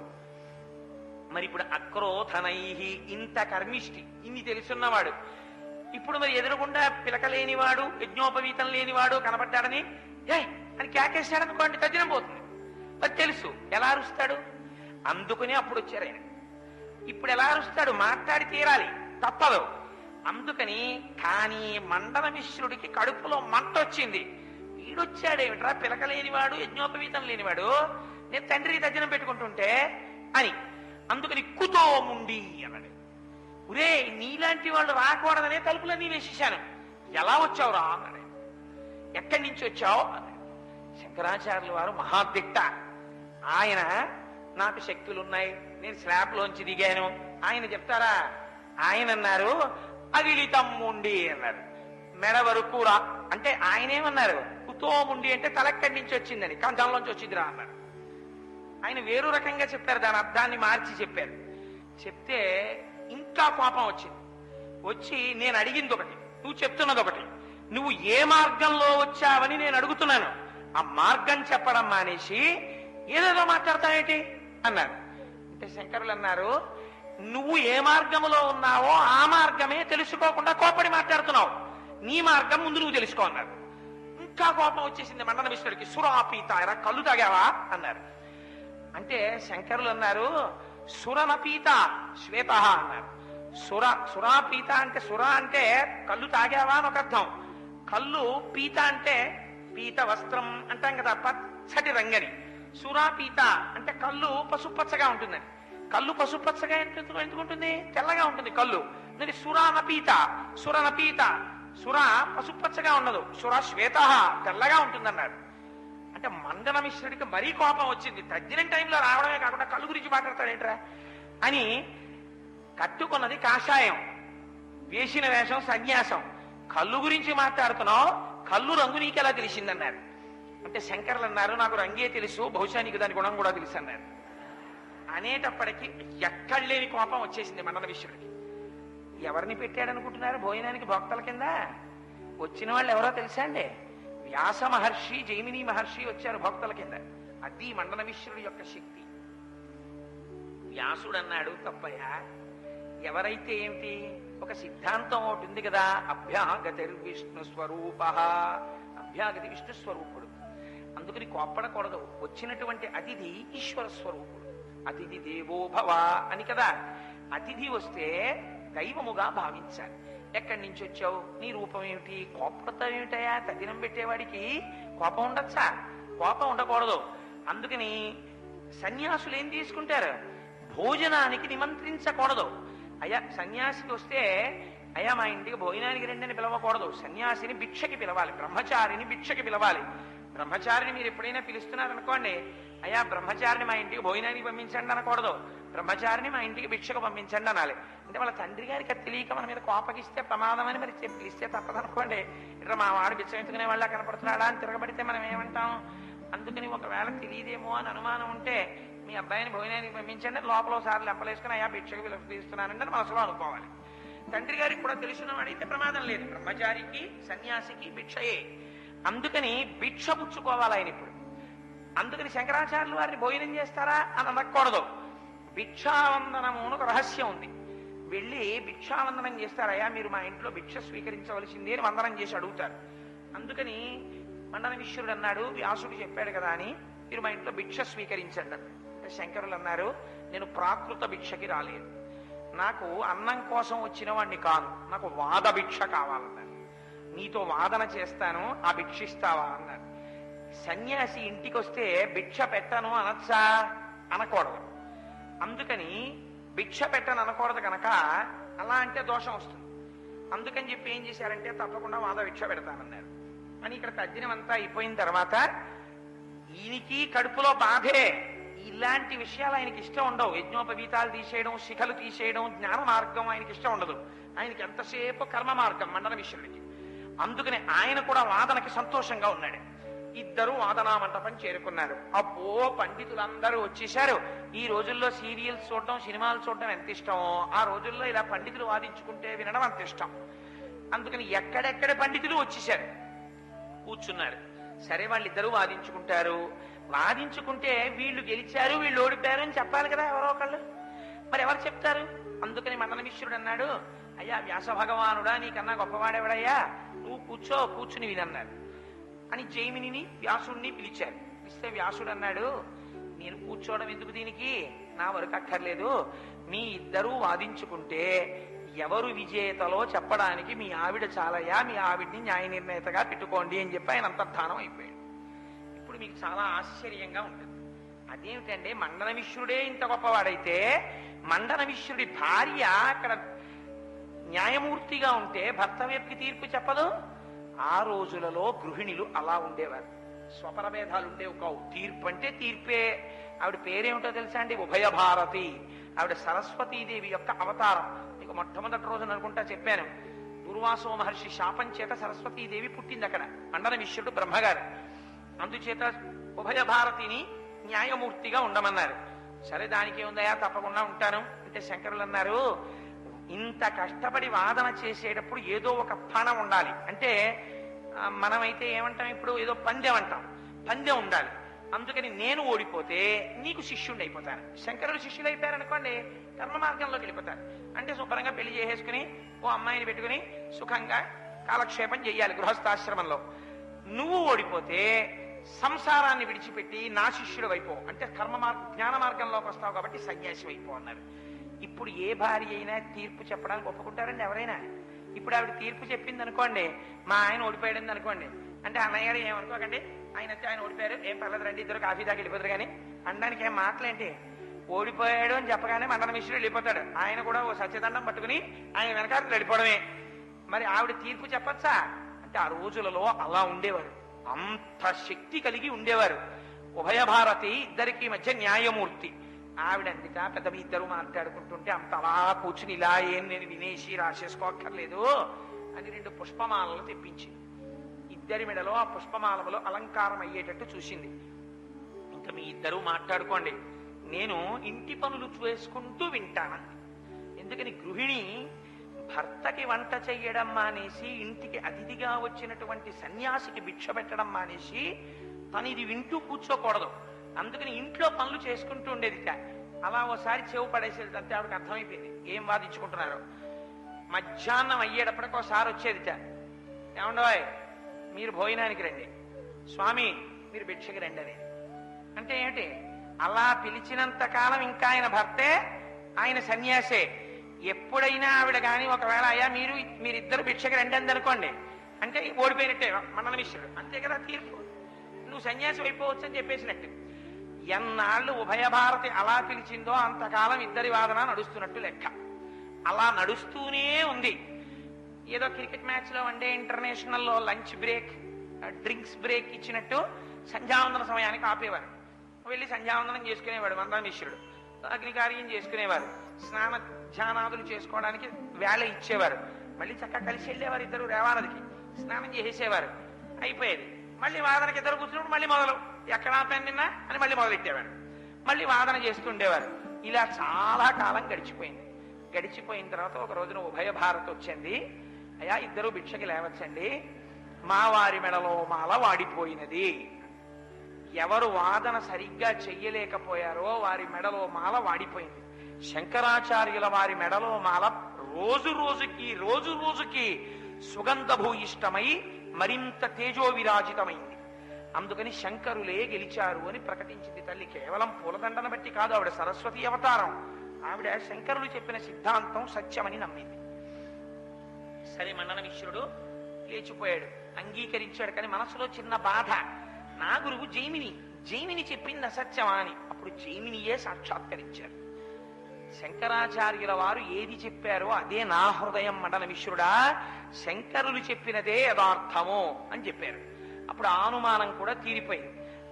మరి ఇప్పుడు అక్రోధనైహి, ఇంత కర్మిష్టి, ఇన్ని తెలుసున్నవాడు ఇప్పుడు మరి ఎదురుగుండా పిలక లేనివాడు, యజ్ఞోపవీతం లేనివాడు కనబడ్డాడని అని కేకేశాడనుకోండి, తద్దినం పోతుంది. అది తెలుసు. ఎలా అరుస్తాడు? అందుకుని అప్పుడు వచ్చారు ఆయన. ఇప్పుడు ఎలా అరుస్తాడు? మాట్లాడి తీరాలి, తప్పదు. అందుకని కానీ మండనమిశ్రుడికి కడుపులో మంట వచ్చింది. వీడొచ్చాడేమిట్రా పిలక లేనివాడు, యజ్ఞోపవీతం లేనివాడు, నేను తండ్రికి తద్దినం పెట్టుకుంటుంటే అని. అందుకని కుతోముండి అన్నాడు. ఒరే, నీలాంటి వాళ్ళు రాకూడదనే తలుపులన్నీ వేసేశాను, ఎలా వచ్చావురా అన్నాడు. ఎక్కడి నుంచి వచ్చావు అన్నాడు. శంకరాచార్యుల వారు మహాదిట్ట. ఆయన నాకు శక్తులున్నాయి, నేను స్లాబ్లోంచి దిగాను ఆయన చెప్తారా? ఆయన అన్నారు అవిలితమ్ముండి అన్నారు. మెడ వరకు రా అంటే ఆయనేమన్నారు? కుతోముండి అంటే తలెక్కడి నుంచి వచ్చిందని, కంచంలోంచి వచ్చిందిరా అన్నారు. ఆయన వేరు రకంగా చెప్పారు, దాని అర్థాన్ని మార్చి చెప్పారు. చెప్తే ఇంకా కోపం వచ్చింది. వచ్చి నేను అడిగింది ఒకటి, నువ్వు చెప్తున్నది ఒకటి. నువ్వు ఏ మార్గంలో వచ్చావని నేను అడుగుతున్నాను, ఆ మార్గం చెప్పడం మానేసి ఏదేదో మాట్లాడతావేంటి అన్నారు. అంటే శంకరులు అన్నారు, నువ్వు ఏ మార్గంలో ఉన్నావో ఆ మార్గమే తెలుసుకోకుండా కోపడి మాట్లాడుతున్నావు, నీ మార్గం ముందు నువ్వు తెలుసుకో అన్నారు. ఇంకా కోపం వచ్చేసింది మండనమిశ్రుడికి. సురాపీత, ఎరా కళ్ళు తాగావా అన్నారు. అంటే శంకరులు అన్నారు, సురనపీత శ్వేత అన్నారు. సురాపీత అంటే సుర అంటే కళ్ళు తాగావా అని ఒక అర్థం. కళ్ళు పీత అంటే పీత వస్త్రం అంటాం కదా, పచ్చటి రంగని. సురాపీత అంటే కళ్ళు పసుపచ్చగా ఉంటుందని. కళ్ళు పసుపచ్చగా ఎందుకుంటుంది? తెల్లగా ఉంటుంది కళ్ళు. సురానపీత, సురనపీత, సుర పసుపచ్చగా ఉండదు, సుర శ్వేత తెల్లగా ఉంటుందన్నారు. అంటే మండనమిశ్రుడికి మరీ కోపం వచ్చింది. తద్దినం టైంలో రావడమే కాకుండా కళ్ళు గురించి మాట్లాడతాడేంట్రా అని. కట్టుకున్నది కాషాయం, వేసిన వేషం సన్యాసం, కళ్ళు గురించి మాట్లాడుతున్నావు, కళ్ళు రంగు నీకెలా తెలిసిందన్నారు. అంటే శంకర్లు అన్నారు, నాకు రంగే తెలుసు, బహుశా నీకు దాని గుణం కూడా తెలుసు అన్నారు. అనేటప్పటికీ ఎక్కడలేని కోపం వచ్చేసింది మండనమిశ్రుడికి. ఎవరిని పెట్టాడనుకుంటున్నారు భోజనానికి భక్తుల కింద? వచ్చిన వాళ్ళు ఎవరో తెలుసా అండి? వ్యాస మహర్షి, జైమిని మహర్షి వచ్చారు భక్తుల కింద. అది మండనమిశ్రుడి యొక్క శక్తి. వ్యాసుడు అన్నాడు, తప్పయ్యా, ఎవరైతే ఏమిటి, ఒక సిద్ధాంతం ఒకటి ఉంది కదా, అభ్యాగతిర్విష్ణు స్వరూప, అభ్యాగతి విష్ణు స్వరూపుడు. అందుకని కోప్పడకూడదు. వచ్చినటువంటి అతిథి ఈశ్వర స్వరూపుడు. అతిథి దేవో భవ అని కదా. అతిథి వస్తే దైవముగా భావించాలి. ఎక్కడి నుంచి వచ్చావు, నీ రూపం ఏమిటి, కోపడతావేమిటయా? తద్దినం పెట్టేవాడికి కోపం ఉండొచ్చా? కోపం ఉండకూడదు. అందుకని సన్యాసులు ఏం తీసుకుంటారు? భోజనానికి నిమంత్రించకూడదు. అయ్యా సన్యాసికి వస్తే అయ్యా మా ఇంటికి భోజనానికి రండి అని పిలవకూడదు. సన్యాసిని భిక్షకి పిలవాలి, బ్రహ్మచారిని భిక్షకి పిలవాలి. బ్రహ్మచారిని మీరు ఎప్పుడైనా పిలుస్తున్నారనుకోండి, అయ్యా బ్రహ్మచారిని మా ఇంటికి భోజనానికి పంపించండి అనకూడదు. బ్రహ్మచారిని మా ఇంటికి భిక్షకు పంపించండి అనాలి. అంటే వాళ్ళ తండ్రి గారికి అది తెలియక మన మీద కోపగిస్తే ప్రమాదం అని మరి పిలిస్తే తప్పదనుకోండి. ఇట్లా మా వాడు భిక్ష ఎత్తుకునే వాళ్ళ కనపడుతున్నాడా అని తిరగబడితే మనం ఏమంటాం? అందుకని ఒకవేళ తెలియదేమో అని అనుమానం ఉంటే మీ అబ్బాయిని భోజనానికి పంపించండి, లోపల ఒకసారి లెంపలేసుకుని అయ్యా భిక్షకు పిలుస్తున్నానంటే అని మనసులో అనుకోవాలి. తండ్రి గారికి కూడా తెలిసిన వాడైతే ప్రమాదం లేదు. బ్రహ్మచారికి సన్యాసికి భిక్షయే. అందుకని భిక్ష పుచ్చుకోవాలి ఆయన ఇప్పుడు. అందుకని శంకరాచార్యులు వారిని భోజనం చేస్తారా అని అనకూడదు. భిక్షావందనము అని ఒక రహస్యం ఉంది. వెళ్ళి భిక్షావందనం చేస్తారయ్యా మీరు మా ఇంట్లో భిక్ష స్వీకరించవలసింది అని వందనం చేసి అడుగుతారు. అందుకని మండన విశ్వరుడు అన్నాడు, వ్యాసుడు చెప్పాడు కదా అని మీరు మా ఇంట్లో భిక్ష స్వీకరించండి అన్నాడు. శంకరులు అన్నారు, నేను ప్రాకృత భిక్షకి రాలేదు, నాకు అన్నం కోసం వచ్చిన వాడిని కాదు, నాకు వాద భిక్ష కావాలన్నారు. నీతో వాదన చేస్తాను, ఆ భిక్ష ఇస్తావా అన్నారు. సన్యాసి ఇంటికి వస్తే భిక్ష పెట్టను అనొచ్చా? అనకూడదు. అందుకని భిక్ష పెట్టను అనకూడదు కనుక అలా అంటే దోషం వస్తుంది. అందుకని చెప్పి ఏం చేశారంటే తప్పకుండా వాద భిక్ష పెడతానన్నారు. అని ఇక్కడ తద్దినం అంతా అయిపోయిన తర్వాత ఈయనకి కడుపులో బాధే. ఇలాంటి విషయాలు ఆయనకి ఇష్టం ఉండవు. యజ్ఞోపవీతాలు తీసేయడం, శిఖలు తీసేయడం, జ్ఞాన మార్గం ఆయనకి ఇష్టం ఉండదు. ఆయనకి ఎంతసేపు కర్మ మార్గం మండల విశ్వరుడికి. అందుకని ఆయన కూడా వాదనకి సంతోషంగా ఉన్నాడు. ఇద్దరు వాదనా మంటపం చేరుకున్నారు. అబ్బో పండితులందరూ వచ్చేశారు. ఈ రోజుల్లో సీరియల్స్ చూడడం, సినిమాలు చూడడం ఎంత ఇష్టమో ఆ రోజుల్లో ఇలా పండితులు వాదించుకుంటే వినడం అంత ఇష్టం. అందుకని ఎక్కడెక్కడ పండితులు వచ్చేశారు, కూర్చున్నారు. సరే వాళ్ళిద్దరూ వాదించుకుంటారు. వాదించుకుంటే వీళ్ళు గెలిచారు వీళ్ళు ఓడిపోయారు అని చెప్పాలి కదా ఎవరో ఒకళ్ళు. మరి ఎవరు చెప్తారు? అందుకని మండన మిశ్రుడు అన్నాడు, అయ్యా వ్యాస భగవానుడా నీకన్నా గొప్పవాడెవడయ్యా, నువ్వు కూర్చో, కూర్చుని వినన్నారు అని జైమినిని వ్యాసుడిని పిలిచారు. పిలిస్తే వ్యాసుడు అన్నాడు, నేను కూర్చోవడం ఎందుకు దీనికి, నా వరకు అక్కర్లేదు. మీ ఇద్దరూ వాదించుకుంటే ఎవరు విజేతలో చెప్పడానికి మీ ఆవిడ చాలయ్యా, మీ ఆవిడ్ని న్యాయ నిర్ణేతగా పెట్టుకోండి అని చెప్పి ఆయన అంతర్ధానం అయిపోయాడు. ఇప్పుడు మీకు చాలా ఆశ్చర్యంగా ఉంటుంది. అదేమిటంటే మండన మిశ్రుడే ఇంత గొప్పవాడైతే మండన మిశ్రుడి భార్య అక్కడ న్యాయమూర్తిగా ఉంటే భర్త వైపుకి తీర్పు చెప్పదు. ఆ రోజులలో గృహిణులు అలా ఉండేవారు. స్వపరభేదాలు ఉండేవి కావు. తీర్పు అంటే తీర్పే. ఆవిడ పేరేమిటో తెలుసా అండి? ఉభయభారతి. ఆవిడ సరస్వతీదేవి యొక్క అవతారం. మీకు మొట్టమొదటి రోజున అనుకుంటా చెప్పాను, దుర్వాసో మహర్షి శాపం చేత సరస్వతీదేవి పుట్టింది అక్కడ. మండన మిశ్రుడు బ్రహ్మగారు. అందుచేత ఉభయ భారతిని న్యాయమూర్తిగా ఉండమన్నారు. సరే దానికి ఏముందయా, తప్పకుండా ఉంటాను అంటే శంకరులు అన్నారు, ఇంత కష్టపడి వాదన చేసేటప్పుడు ఏదో ఒక పణం ఉండాలి. అంటే మనమైతే ఏమంటాం, ఇప్పుడు ఏదో పందెం అంటాం, పందెం ఉండాలి. అందుకని నేను ఓడిపోతే నీకు శిష్యుడిని అయిపోతాను. శంకరులు శిష్యులు అయిపోయారనుకోండి, కర్మ మార్గంలోకి వెళ్ళిపోతారు. అంటే శుభ్రంగా పెళ్లి చేసేసుకుని ఓ అమ్మాయిని పెట్టుకుని సుఖంగా కాలక్షేపం చెయ్యాలి గృహస్థాశ్రమంలో. నువ్వు ఓడిపోతే సంసారాన్ని విడిచిపెట్టి నా శిష్యుడు అయిపో, అంటే జ్ఞాన మార్గంలోకి వస్తావు కాబట్టి సన్యాసి అయిపో అన్నారు. ఇప్పుడు ఏ భార్య అయినా తీర్పు చెప్పడానికి ఒప్పుకుంటారండి ఎవరైనా? ఇప్పుడు ఆవిడ తీర్పు చెప్పింది అనుకోండి, మా ఆయన ఓడిపోయాడింది అనుకోండి, అంటే అన్నయ్య గారు ఏమనుకోకండి, ఆయన ఓడిపోయారు, ఏం పర్లేదు రండి ఇద్దరు కాఫీ దాకా వెళ్ళిపోతారు కానీ అనడానికి ఏం మాటలేంటి? ఓడిపోయాడు అని చెప్పగానే మండన మిశ్రుడు వెళ్ళిపోతాడు. ఆయన కూడా ఓ సత్యదండం పట్టుకుని ఆయన వెనకాల వెళ్ళిపోవడమే. మరి ఆవిడ తీర్పు చెప్పచ్చా అంటే ఆ రోజులలో అలా ఉండేవారు. అంత శక్తి కలిగి ఉండేవారు. ఉభయ భారతి ఇద్దరికి మధ్య న్యాయమూర్తి. ఆవిడ అందుక పెద్ద మీ ఇద్దరు మాట్లాడుకుంటుంటే అంత అలా కూర్చుని ఇలా ఏం నేను వినేసి రాసేసుకోక్కర్లేదు అని 2 పుష్పమాలలు తెప్పించి ఇద్దరి మెడలో ఆ పుష్పమాలలో అలంకారం అయ్యేటట్టు చూసింది. ఇంకా మీ ఇద్దరు మాట్లాడుకోండి, నేను ఇంటి పనులు చేసుకుంటూ వింటానంది. ఎందుకని గృహిణి భర్తకి వంట చెయ్యడం మానేసి ఇంటికి అతిథిగా వచ్చినటువంటి సన్యాసికి భిక్ష పెట్టడం మానేసి తను ఇది వింటూ కూర్చోకూడదు. అందుకని ఇంట్లో పనులు చేసుకుంటూ ఉండేదిట. అలా ఓసారి చెవు పడేసేది. అంతే ఆవిడకి అర్థమైపోయింది ఏం వాదించుకుంటున్నారో. మధ్యాహ్నం అయ్యేటప్పటికి ఒకసారి వచ్చేదిట, ఏమండోయ్ మీరు భోజనానికి రండి, స్వామి మీరు భిక్షకి రండి అనేది. అంటే ఏమిటి? అలా పిలిచినంత కాలం ఇంకా ఆయన భర్తే, ఆయన సన్యాసే. ఎప్పుడైనా ఆవిడ కానీ ఒకవేళ అయ్యా మీరిద్దరు భిక్షకి రండి అంది అనుకోండి, అంటే ఓడిపోయినట్టే మండన మిశ్రుడు. అంతే కదా తీర్పు, నువ్వు సన్యాసి అయిపోవచ్చు అని చెప్పేసినట్టు. ఎన్నాళ్ళు ఉభయ భారతి అలా పిలిచిందో అంతకాలం ఇద్దరి వాదన నడుస్తున్నట్టు లెక్క. అలా నడుస్తూనే ఉంది. ఏదో క్రికెట్ మ్యాచ్ లో వన్డే ఇంటర్నేషనల్ లో లంచ్ బ్రేక్, డ్రింక్స్ బ్రేక్ ఇచ్చినట్టు సంధ్యావందన సమయానికి ఆపేవారు. వెళ్ళి సంధ్యావందనం చేసుకునేవాడు మండన మిశ్రుడు. అగ్నికార్యం చేసుకునేవారు, స్నాన ధ్యానాదులు చేసుకోవడానికి వేళ ఇచ్చేవారు, మళ్ళీ చక్కగా కలిసి వెళ్ళేవారు ఇద్దరు రేవానదికి, స్నానం చేసేసేవారు, అయిపోయేది. మళ్ళీ వాదనకి ఇద్దరు కూర్చున్నప్పుడు మళ్ళీ మొదలు, ఎక్కడా పెన్నిన్నా అని మళ్ళీ మొదలెట్టేవారు, మళ్ళీ వాదన చేస్తుండేవారు. ఇలా చాలా కాలం గడిచిపోయింది. గడిచిపోయిన తర్వాత ఒక రోజున ఉభయ భారతి వచ్చింది. అయ్యా ఇద్దరు భిక్షకి లేవచ్చండి, మా వారి మెడలో మాల వాడిపోయినది. ఎవరు వాదన సరిగ్గా చెయ్యలేకపోయారో వారి మెడలో మాల వాడిపోయింది. శంకరాచార్యుల వారి మెడలో మాల రోజు రోజుకి సుగంధభూయిష్టమై మరింత తేజో విరాజితమైంది. అందుకని శంకరులే గెలిచారు అని ప్రకటించింది తల్లి. కేవలం పూలదండను బట్టి కాదు, ఆవిడ సరస్వతి అవతారం. ఆవిడ శంకరులు చెప్పిన సిద్ధాంతం సత్యమని నమ్మింది. సరే, మండన మిశ్రుడు లేచిపోయాడు, అంగీకరించాడు. కానీ మనసులో చిన్న బాధ, నా గురువు జైమిని చెప్పింది అసత్యమా అని. అప్పుడు జైమినియే సాక్షాత్కరించారు. శంకరాచార్యుల వారు ఏది చెప్పారో అదే నా హృదయం మండన మిశ్రుడా, శంకరులు చెప్పినదే యథార్థము అని చెప్పారు. అప్పుడు అనుమానం కూడా తీరిపోయింది.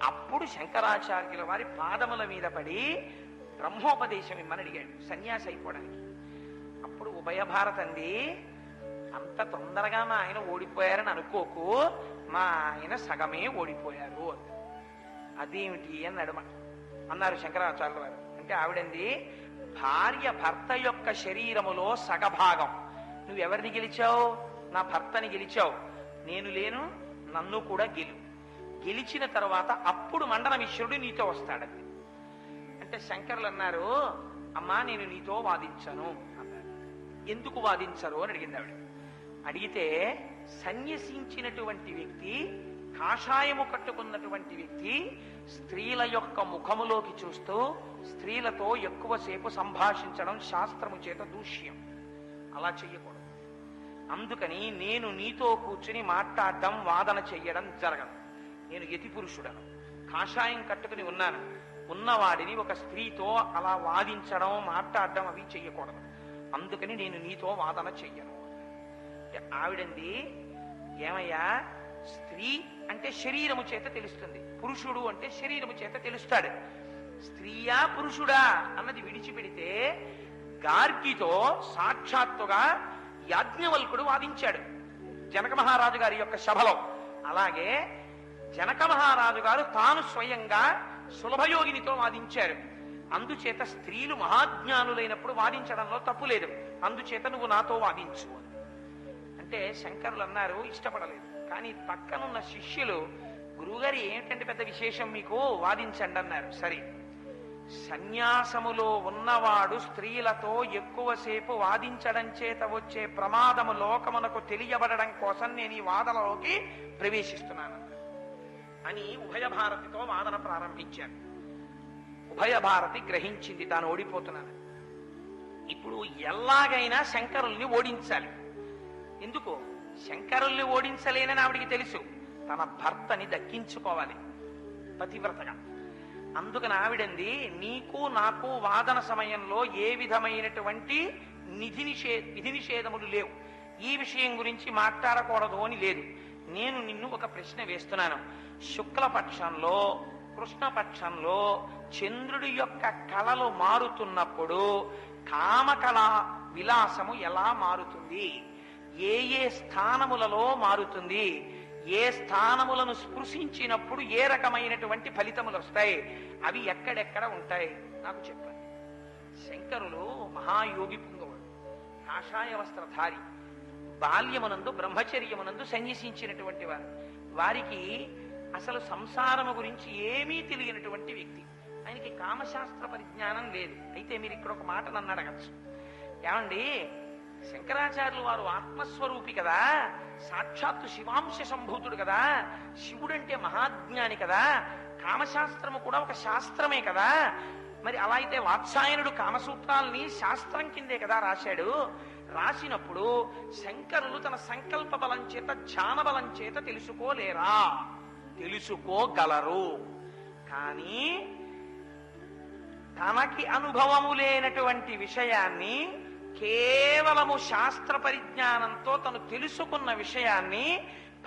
అప్పుడు శంకరాచార్యుల వారి పాదముల మీద పడి బ్రహ్మోపదేశం ఇమ్మని అడిగాడు, సన్యాసి అయిపోవడానికి. అప్పుడు ఉభయ భారతండి, అంత తొందరగా మా ఆయన ఓడిపోయారని అనుకోకు, మా ఆయన సగమే ఓడిపోయారు. అదేమిటి అని అన్నారు శంకరాచార్యుల వారు. అంటే ఆవిడంది, భార్య భర్త యొక్క శరీరములో సగభాగం. నువ్వెవరిని గెలిచావు? నా భర్తని గెలిచావు. నేను లేను, నన్ను కూడా గెలిచిన తర్వాత అప్పుడు మండన మిశ్రుడు నీతో వస్తాడది. అంటే శంకరులు అన్నారు, అమ్మా నేను నీతో వాదించను అన్నారు. ఎందుకు వాదించరు అని అడిగింది ఆవిడ. అడిగితే, సన్యసించినటువంటి వ్యక్తి, కాషాయము కట్టుకున్నటువంటి వ్యక్తి స్త్రీల యొక్క ముఖములోకి చూస్తూ స్త్రీలతో ఎక్కువసేపు సంభాషించడం శాస్త్రము చేత దూష్యం. అలా చెయ్యకూడదు. అందుకని నేను నీతో కూర్చుని మాట్లాడడం, వాదన చెయ్యడం జరగదు. నేను యతి పురుషుడను, కాషాయం కట్టుకుని ఉన్నాను. ఉన్నవాడిని ఒక స్త్రీతో అలా వాదించడం, మాట్లాడడం అవి చెయ్యకూడదు. అందుకని నేను నీతో వాదన చెయ్యను. ఆవిడంది, ఏమయ్యా, స్త్రీ అంటే శరీరము చేత తెలుస్తుంది, పురుషుడు అంటే శరీరము చేత తెలుస్తాడు. స్త్రీయా పురుషుడా అన్నది విడిచిపెడితే గార్గితో సాక్షాత్తుగా యాజ్ఞవల్కుడు వాదించాడు జనక మహారాజు గారి యొక్క సభలో. అలాగే జనక మహారాజు గారు తాను స్వయంగా సులభయోగినితో వాదించారు. అందుచేత స్త్రీలు మహాజ్ఞానులైనప్పుడు వాదించడంలో తప్పు లేదు. అందుచేత నువ్వు నాతో వాదించు అంటే శంకరులు అన్నారు, ఇష్టపడలేదు. కానీ పక్కనున్న శిష్యులు, గురువుగారు ఏమిటంటే పెద్ద విశేషం మీకు, వాదించండి అన్నారు. సరే, సన్యాసములో ఉన్నవాడు స్త్రీలతో ఎక్కువసేపు వాదించడం చేత వచ్చే ప్రమాదము లోకమునకు తెలియబడడం కోసం నేను ఈ వాదనలోకి ప్రవేశిస్తున్నాను అని ఉభయ భారతితో వాదన ప్రారంభించాను. ఉభయ భారతి గ్రహించింది తాను ఓడిపోతున్నాను. ఇప్పుడు ఎలాగైనా శంకరుల్ని ఓడించాలి. ఎందుకు? శంకరుల్ని ఓడించలేనని ఆవిడికి తెలుసు. తన భర్తని దక్కించుకోవాలి పతివ్రతగా. అందుకని ఆవిడంది, నీకు నాకు వాదన సమయంలో ఏ విధమైనటువంటి విధి నిషేధములు లేవు, ఈ విషయం గురించి మాట్లాడకూడదు అని లేదు. నేను నిన్ను ఒక ప్రశ్న వేస్తున్నాను. శుక్లపక్షంలో కృష్ణపక్షంలో చంద్రుడి యొక్క కళలు మారుతున్నప్పుడు కామకళ విలాసము ఎలా మారుతుంది? ఏ ఏ స్థానములలో మారుతుంది? ఏ స్థానములను స్పృశించినప్పుడు ఏ రకమైనటువంటి ఫలితములు వస్తాయి? అవి ఎక్కడెక్కడ ఉంటాయి నాకు చెప్పండి. శంకరులు మహాయోగి పుంగవుడు, కాషాయ వస్త్రధారి, బాల్యమునందు బ్రహ్మచర్యమునందు సన్యసించినటువంటి వారు. వారికి అసలు సంసారము గురించి ఏమీ తెలియనటువంటి వ్యక్తి. ఆయనకి కామశాస్త్ర పరిజ్ఞానం లేదు. అయితే మీరు ఇక్కడ ఒక మాట నన్ను అడగచ్చు, ఏమండి శంకరాచార్యులు వారు ఆత్మస్వరూపి కదా, సాక్షాత్తు శివాంశ సంభూతుడు కదా, శివుడంటే మహాజ్ఞాని కదా, కామశాస్త్రము కూడా ఒక శాస్త్రమే కదా, మరి అలా అయితే వాత్సాయనుడు కామసూత్రాలని శాస్త్రం కిందే కదా రాశాడు. రాసినప్పుడు శంకరులు తన సంకల్ప బలం చేత, ధ్యాన బలం చేత తెలుసుకోలేరా? తెలుసుకోగలరు. కానీ తనకి అనుభవము లేనటువంటి విషయాన్ని కేవలము శాస్త్ర పరిజ్ఞానంతో తను తెలుసుకున్న విషయాన్ని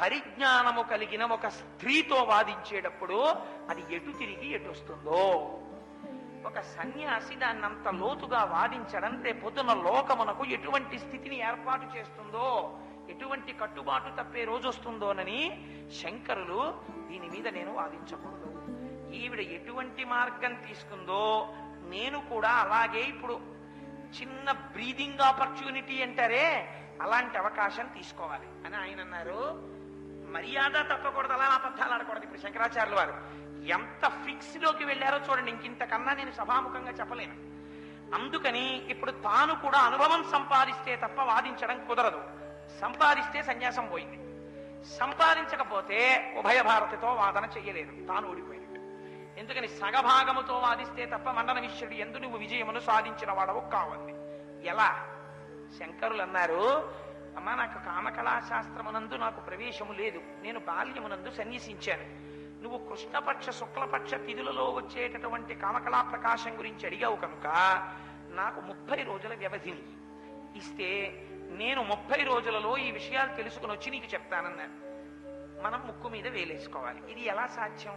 పరిజ్ఞానము కలిగిన ఒక స్త్రీతో వాదించేటప్పుడు అది ఎటు తిరిగి ఎటు వస్తుందో. ఒక సన్యాసి దాన్ని అంత లోతుగా వాదించడం రేపొద్దున లోకమునకు ఎటువంటి స్థితిని ఏర్పాటు చేస్తుందో, ఎటువంటి కట్టుబాటు తప్పే రోజు వస్తుందోనని శంకరులు దీని మీద నేను వాదించకూడదు. ఈవిడ ఎటువంటి మార్గం తీసుకుందో నేను కూడా అలాగే ఇప్పుడు చిన్న బ్రీదింగ్ ఆపర్చునిటీ అంటారే అలాంటి అవకాశం తీసుకోవాలి అని ఆయన అన్నారు. మర్యాద తప్పకూడదు, అలా అబద్ధాలు ఆడకూడదు. ఇప్పుడు శంకరాచార్యులు వారు ఎంత ఫిక్స్ లోకి వెళ్ళారో చూడండి, ఇంకింతకన్నా నేను సభాముఖంగా చెప్పలేను. అందుకని ఇప్పుడు తాను కూడా అనుభవం సంపాదిస్తే తప్ప వాదించడం కుదరదు. సంపాదిస్తే సన్యాసం పోయింది, సంపాదించకపోతే ఉభయ భారతితో వాదన చెయ్యలేదు, తాను ఓడిపోయినట్టు. ఎందుకని సగభాగముతో వాదిస్తే తప్ప మండన విశ్వడి ఎందు నువ్వు విజయమును సాధించిన వాడవు కావాలి. ఎలా? శంకరులు అన్నారు, అమ్మా నాకు కామకళాశాస్త్రమునందు నాకు ప్రవేశము లేదు, నేను బాల్యమునందు సన్యసించాను. నువ్వు కృష్ణపక్ష శుక్లపక్ష తిథులలో వచ్చేటటువంటి కామకళా ప్రకాశం గురించి అడిగావు కనుక నాకు 30 రోజుల వ్యవధిని ఇస్తే నేను 30 రోజులలో ఈ విషయాలు తెలుసుకుని వచ్చి నీకు చెప్తానన్నారు. మనం ముక్కు మీద వేలేసుకోవాలి. ఇది ఎలా సాధ్యం?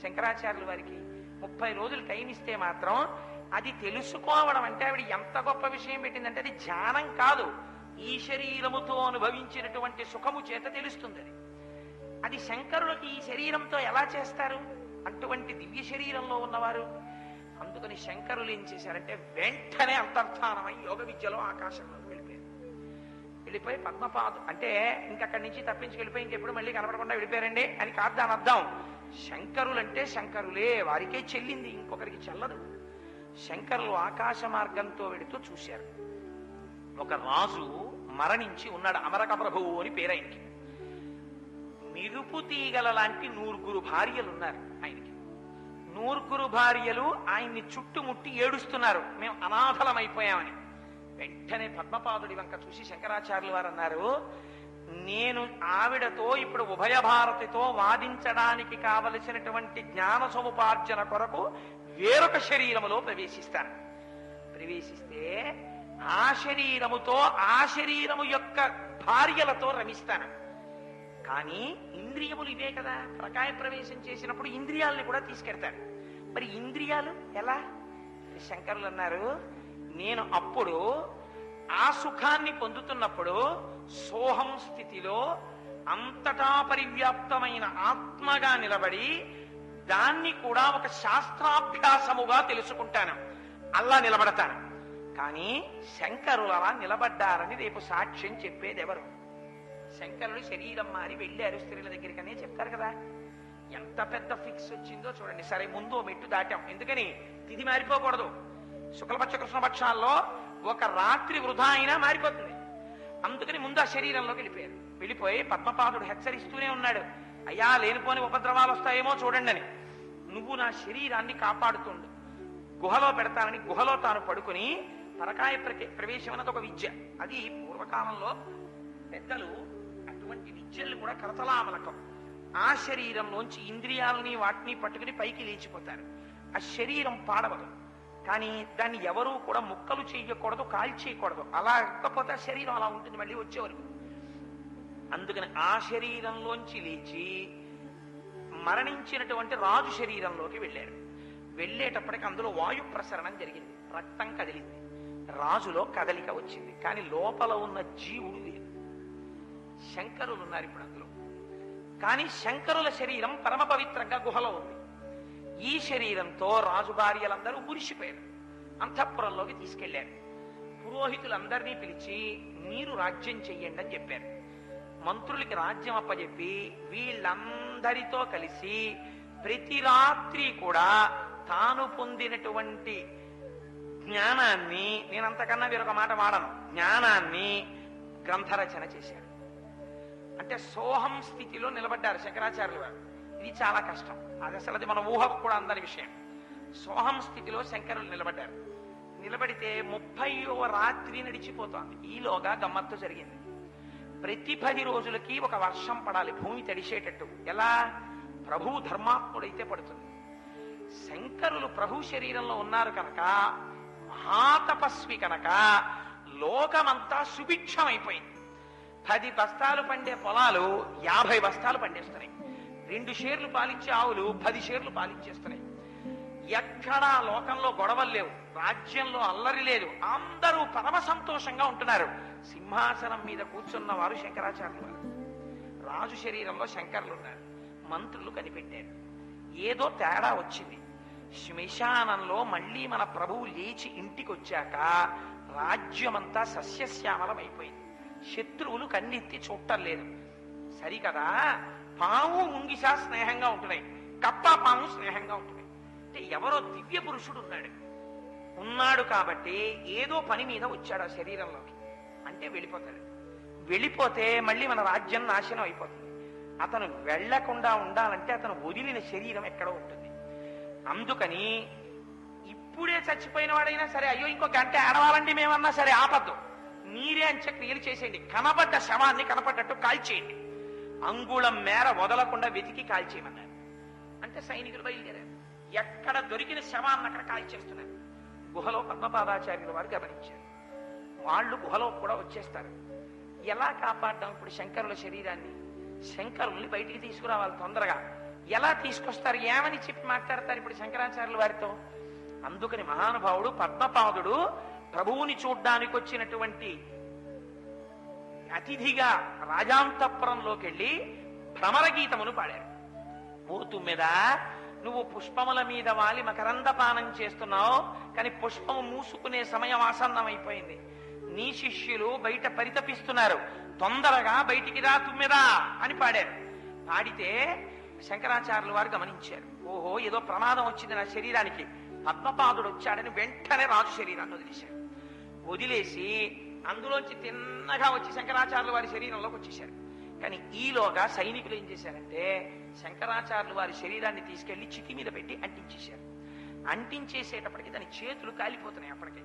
శంకరాచార్యుల వారికి 30 రోజులు టైం ఇస్తే మాత్రం అది తెలుసుకోవడం అంటే ఆవిడ ఎంత గొప్ప విషయం పెట్టిందంటే అది ధ్యానం కాదు, ఈ శరీరముతో అనుభవించినటువంటి సుఖము చేత తెలుస్తుంది. అది శంకరులకి ఈ శరీరంతో ఎలా చేస్తారు? అటువంటి దివ్య శరీరంలో ఉన్నవారు. అందుకని శంకరులు ఏం చేశారంటే వెంటనే అంతర్ధానమై యోగ విద్యలో ఆకాశంలో వెళ్ళిపోయి పద్మపాదు అంటే ఇంకక్కడి నుంచి తప్పించి వెళ్ళిపోయి ఇంకెప్పుడు మళ్ళీ కనపడకుండా వెళ్ళిపోయారండి అని కాదు దాని అర్థం. శంకరులంటే శంకరులే, వారికే చెల్లింది, ఇంకొకరికి చెల్లదు. శంకరులు ఆకాశ మార్గంతో వెళుతూ చూశారు. ఒక రాజు మరణించి ఉన్నాడు, అమరక ప్రభువు అని పేరైనకి. మిరుపు తీగల లాంటి 100 భార్యలు ఉన్నారు ఆయనకి. 100 భార్యలు ఆయన్ని చుట్టుముట్టి ఏడుస్తున్నారు, మేము అనాథలమైపోయామని. వెంటనే పద్మపాదుడి వంక చూసి శంకరాచార్యులు వారు అన్నారు, నేను ఆవిడతో ఇప్పుడు ఉభయ భారతితో వాదించడానికి కావలసినటువంటి జ్ఞాన సముపార్జన కొరకు వేరొక శరీరములో ప్రవేశిస్తాను. ప్రవేశిస్తే ఆ శరీరముతో ఆ శరీరము యొక్క భార్యలతో రమిస్తాను. కానీ ఇంద్రియములు ఇవే కదా, ప్రకాయ ప్రవేశం చేసినప్పుడు ఇంద్రియాలని కూడా తీసుకెడతారు. మరి ఇంద్రియాలు ఎలా? శంకరులు అన్నారు, నేను అప్పుడు ఆ సుఖాన్ని పొందుతున్నప్పుడు సోహం స్థితిలో అంతటా పరివ్యాప్తమైన ఆత్మగా నిలబడి దాన్ని కూడా ఒక శాస్త్రాభ్యాసముగా తెలుసుకుంటాను, అలా నిలబడతాను. కానీ శంకరులు అలా నిలబడ్డారని రేపు సాక్ష్యం చెప్పేది ఎవరు? శంకరులు శరీరం మారి వెళ్ళారు స్త్రీల దగ్గరికనే చెప్తారు కదా. ఎంత పెద్ద ఫిక్స్ వచ్చిందో చూడండి. సరే ముందు మెట్టు దాటాం, ఎందుకని తిథి మారిపోకూడదు. శుక్లపక్ష కృష్ణపక్షాల్లో ఒక రాత్రి వృధా అయినా మారిపోతుంది. అందుకని ముందు ఆ శరీరంలోకి వెళ్ళిపోయారు. వెళ్ళిపోయి పద్మపాదుడు హెచ్చరిస్తూనే ఉన్నాడు, అయ్యా లేనిపోని ఉపద్రవాలు వస్తాయేమో చూడండి అని. నువ్వు నా శరీరాన్ని కాపాడుతుండు, గుహలో పెడతానని గుహలో తాను పడుకుని పరకాయ ప్రవేశం అన్నది ఒక విద్య. అది పూర్వకాలంలో పెద్దలు అటువంటి విద్యల్ని కూడా కరతలామలకం. ఆ శరీరంలోంచి ఇంద్రియాలని వాటిని పట్టుకుని పైకి లేచిపోతారు. ఆ శరీరం పాడవదు, కానీ దాన్ని ఎవరూ కూడా ముక్కలు చేయకూడదు, కాల్చేయకూడదు. అలా కాకపోతే ఆ శరీరం అలా ఉంటుంది మళ్ళీ వచ్చే వరకు. అందుకని ఆ శరీరంలోంచి లేచి మరణించినటువంటి రాజు శరీరంలోకి వెళ్ళారు. వెళ్ళేటప్పటికి అందులో వాయు ప్రసరణం జరిగింది, రక్తం కదిలింది, రాజులో కదలిక వచ్చింది. కానీ లోపల ఉన్న జీవుడు లేదు. శంకరులు ఉన్నారు ఇప్పుడు అందులో. కానీ శంకరుల శరీరం పరమ పవిత్రంగా గుహలో ఉంది. ఈ శరీరంతో రాజు భార్యలందరూ మురిసిపోయారు, అంతఃపురంలోకి తీసుకెళ్లారు. పురోహితులందరినీ పిలిచి మీరు రాజ్యం చెయ్యండి అని చెప్పారు. మంత్రులకి రాజ్యం అప్పచెప్పి వీళ్ళందరితో కలిసి ప్రతి రాత్రి కూడా తాను పొందినటువంటి జ్ఞానాన్ని, నేనంతకన్నా వేరొక మాట వాడను, జ్ఞానాన్ని గ్రంథరచన చేశాడు. అంటే సోహం స్థితిలో నిలబడ్డారు శంకరాచార్యులు వారు. ఇది చాలా కష్టం, అది అసలు అది మన ఊహకు కూడా అందని విషయం. సోహం స్థితిలో శంకరులు నిలబడ్డారు. నిలబడితే 30వ రాత్రి నడిచిపోతోంది. ఈలోగా గమ్మత్తు జరిగింది. ప్రతి 10 రోజులకి ఒక వర్షం పడాలి, భూమి తడిసేటట్టు. ఎలా? ప్రభువు ధర్మాత్ముడైతే పడుతుంది. శంకరులు ప్రభు శరీరంలో ఉన్నారు కనుక, మహాతపస్వి కనుక లోకమంతా సుభిక్షమైపోయింది. 10 బస్తాలు పండే పొలాలు 50 బస్తాలు పండేస్తున్నాయి. 2 షేర్లు పాలిచ్చే ఆవులు 10 షేర్లు పాలిచ్చేస్తున్నాయి. ఎక్కడా లోకంలో గొడవలు లేవు, రాజ్యంలో అల్లరి లేదు, అందరూ పరమ సంతోషంగా ఉంటున్నారు. సింహాసనం మీద కూర్చున్న వారు శంకరాచార్యులు వారు. రాజు శరీరంలో శంకరులు ఉన్నారు. మంత్రులు కనిపెట్టారు. ఏదో తేడా వచ్చింది. శ్మశానంలో మళ్ళీ మన ప్రభువు లేచి ఇంటికి వచ్చాక రాజ్యమంతా సస్యశ్యామలం అయిపోయింది. శత్రువులు కన్నెత్తి చూడటం లేదు. సరికదా, పాము ముంగిసా స్నేహంగా ఉంటున్నాయి, కప్ప పాము స్నేహంగా ఉంటున్నాయి. అంటే ఎవరో దివ్య పురుషుడు ఉన్నాడు కాబట్టి ఏదో పని మీద వచ్చాడు ఆ శరీరంలోకి, అంటే వెళ్ళిపోతాడు. వెళ్ళిపోతే మళ్ళీ మన రాజ్యం నాశనం అయిపోతుంది. అతను వెళ్లకుండా ఉండాలంటే అతను వదిలిన శరీరం ఎక్కడో ఉంటుంది. అందుకని ఇప్పుడే చచ్చిపోయిన వాడైనా సరే, అయ్యో ఇంకో గంట ఏడవాలండి మేమన్నా సరే ఆపద్దు, మీరే అంత్యక్రియలు చేసేయండి, కనబడ్డ శవాన్ని కనపడ్డట్టు కాల్చేయండి, అంగుళం మేర వదలకుండా వెతికి కాల్చేయమన్నారు. అంటే సైనికులు బయలుదేరారు. ఎక్కడ దొరికిన శవాన్ని అక్కడ కాల్చేస్తున్నారు. గుహలో పద్మపాదాచార్యుల వారు గమనించారు. వాళ్ళు గుహలో కూడా వచ్చేస్తారు. ఎలా కాపాడడం ఇప్పుడు శంకరుల శరీరాన్ని? శంకరుల్ని బయటికి తీసుకురావాలి తొందరగా. ఎలా తీసుకొస్తారు? ఏమని చెప్పి మాట్లాడతారు ఇప్పుడు శంకరాచార్యుల వారితో? అందుకని మహానుభావుడు పద్మపాదుడు ప్రభువుని చూడ్డానికి వచ్చినటువంటి అతిథిగా రాజాంతఃపురంలోకి వెళ్ళి భ్రమర గీతమును పాడారు. పోతు మీద నువ్వు పుష్పముల మీద వాలి మకరంద పానం చేస్తున్నావు, కానీ పుష్పము మూసుకునే సమయం ఆసన్నమైపోయింది. నీ శిష్యులు బయట పరితపిస్తున్నారు, తొందరగా బయటికి రా తుమ్మెదా అని పాడారు. పాడితే శంకరాచార్యుల వారు గమనించారు. ఓహో, ఏదో ప్రమాదం వచ్చింది నా శరీరానికి, పద్మపాదుడు వచ్చాడని వెంటనే రాజు శరీరాన్ని వదిలేశారు. వదిలేసి అందులోంచి తిన్నగా వచ్చి శంకరాచార్యుల వారి శరీరంలోకి వచ్చేశారు. కానీ ఈలోగా సైనికులు ఏం చేశారంటే శంకరాచార్యుల వారి శరీరాన్ని తీసుకెళ్లి చితి మీద పెట్టి అంటించేశారు. అంటించేసేటప్పటికి దాని చేతులు కాలిపోతున్నాయి. అప్పటికే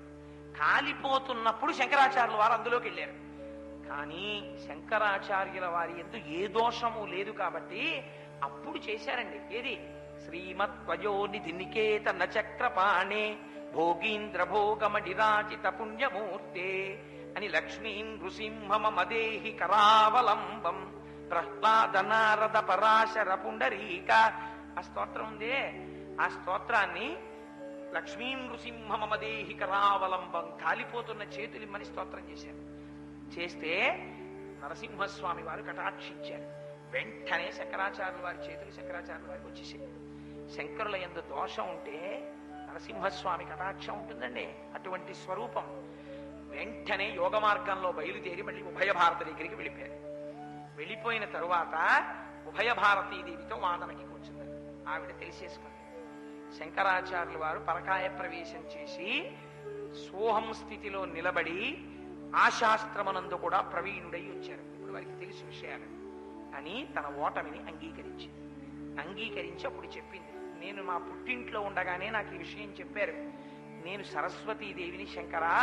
కాలిపోతున్నప్పుడు శంకరాచార్యుల వారు అందులోకి వెళ్ళారు. కానీ శంకరాచార్యుల వారి యందు ఏ దోషము లేదు కాబట్టి అప్పుడు చేశారండి. ఏది? శ్రీమద్వయోనిధి నికేతన చక్రపాణే భోగీంద్ర భోగమడిరాచిత పుణ్యమూర్తే అని లక్ష్మీ నృసింహమదేహి కరావలంబం ప్రహ్లాద నారద పరాశర పుండరీక ఆ స్తోత్రం ఉందే, ఆ స్తోత్రాన్ని లక్ష్మీ నృసింహమదేహి కరావలంబం, కాలిపోతున్న చేతులిమ్మని స్తోత్రం చేశారు. చేస్తే నరసింహస్వామి వారు కటాక్షించారు. వెంటనే శంకరాచార్యుల వారి చేతులు శంకరాచార్యుల వారికి వచ్చేసాయి. శంకరుల యందు దోషం ఉంటే నరసింహస్వామి కటాక్షం ఉంటుందండి. అటువంటి స్వరూపం. వెంటనే యోగ మార్గంలో బయలుదేరి మళ్ళీ ఉభయ భారత దగ్గరికి వెళ్ళిపోయారు. వెళ్ళిపోయిన తరువాత ఉభయ భారతీదేవితో వాదనకి కూర్చున్నారు. ఆవిడ తెలిసేసుకుంది. శంకరాచార్యుల వారు పరకాయ ప్రవేశం చేసి సోహం స్థితిలో నిలబడి ఆ శాస్త్రమునందు కూడా ప్రవీణుడై వచ్చారు. ఇప్పుడు వారికి తెలిసి విషయాలు అని తన ఓటమిని అంగీకరించింది. అంగీకరించి అప్పుడు చెప్పింది, నేను మా పుట్టింట్లో ఉండగానే నాకు ఈ విషయం చెప్పారు. నేను సరస్వతీదేవిని, శంకరా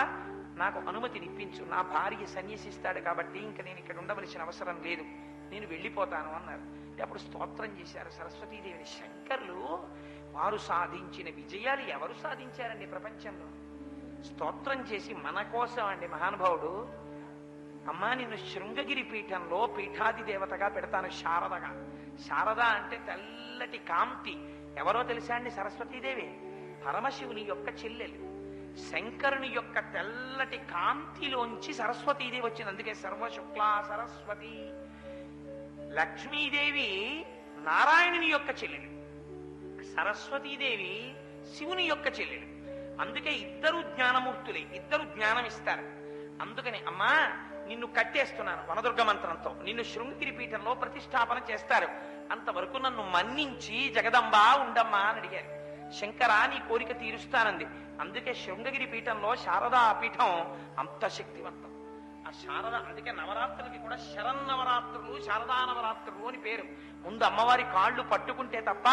నాకు అనుమతినిప్పించు, నా భార్య సన్యసిస్తాడు కాబట్టి ఇంక నేను ఇక్కడ ఉండవలసిన అవసరం లేదు, నేను వెళ్ళిపోతాను అన్నారు. అప్పుడు స్తోత్రం చేశారు సరస్వతీదేవిని. శంకర్లు వారు సాధించిన విజయాలు ఎవరు సాధించారండి ప్రపంచంలో? స్తోత్రం చేసి మన కోసం అండి మహానుభావుడు, అమ్మా నిన్ను శృంగగిరి పీఠంలో పీఠాది దేవతగా పెడతాను, శారదగా. శారద అంటే తెల్లటి కాంతి. ఎవరో తెలుసా అండి? సరస్వతీదేవి, పరమశివుని యొక్క చెల్లెలు. శంకరుని యొక్క తెల్లటి కాంతిలోంచి సరస్వతీదేవి వచ్చింది. అందుకే సర్వశుక్లా సరస్వతి. లక్ష్మీదేవి నారాయణుని యొక్క చెల్లెలు, సరస్వతీదేవి శివుని యొక్క చెల్లెలు. అందుకే ఇద్దరు జ్ఞానమూర్తులే, ఇద్దరు జ్ఞానం ఇస్తారు. అందుకని అమ్మా నిన్ను కట్టేస్తున్నాను వనదుర్గ మంత్రంతో, నిన్ను శృంగిరి పీఠంలో ప్రతిష్టాపన చేస్తారు, అంతవరకు నన్ను మన్నించి జగదంబా ఉండమ్మా అని అడిగారు. శంకరా నీ కోరిక తీరుస్తానంది. అందుకే శృంగగిరి పీఠంలో శారదా పీఠం అంత శక్తివంతం. ఆ శారద, అందుకే నవరాత్రులకి కూడా శరన్నవరాత్రులు, శారదా నవరాత్రులు అని పేరు. ముందు అమ్మవారి కాళ్ళు పట్టుకుంటే తప్ప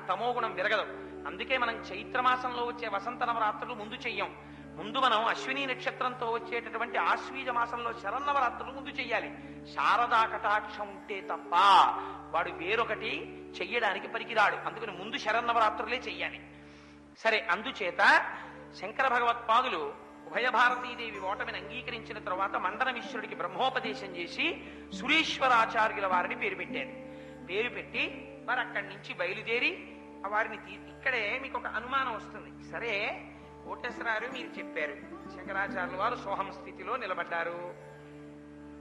తమోగుణం విరగదు. అందుకే మనం చైత్రమాసంలో వచ్చే వసంత నవరాత్రులు ముందు చెయ్యం. ముందు మనం అశ్విని నక్షత్రంతో వచ్చేటటువంటి ఆశ్వీజ మాసంలో శరన్నవరాత్రులు ముందు చెయ్యాలి. శారదా కటాక్షం ఉంటే తప్ప వాడు వేరొకటి చెయ్యడానికి పనికిరాడు. అందుకని ముందు శరన్నవరాత్రులే చెయ్యాలి. సరే, అందుచేత శంకర భగవత్పాదులు ఉభయ భారతీదేవి ఓటమిని అంగీకరించిన తర్వాత మండన మిశ్రుడికి బ్రహ్మోపదేశం చేసి సురేశ్వరాచార్యుల వారిని పేరు పెట్టారు. పేరు పెట్టి మరి అక్కడి నుంచి బయలుదేరి వారిని ఇక్కడే మీకు ఒక అనుమానం వస్తుంది. సరే కోటేశ్వరారు మీరు చెప్పారు, శంకరాచార్యుల వారు సోహం స్థితిలో నిలబడ్డారు,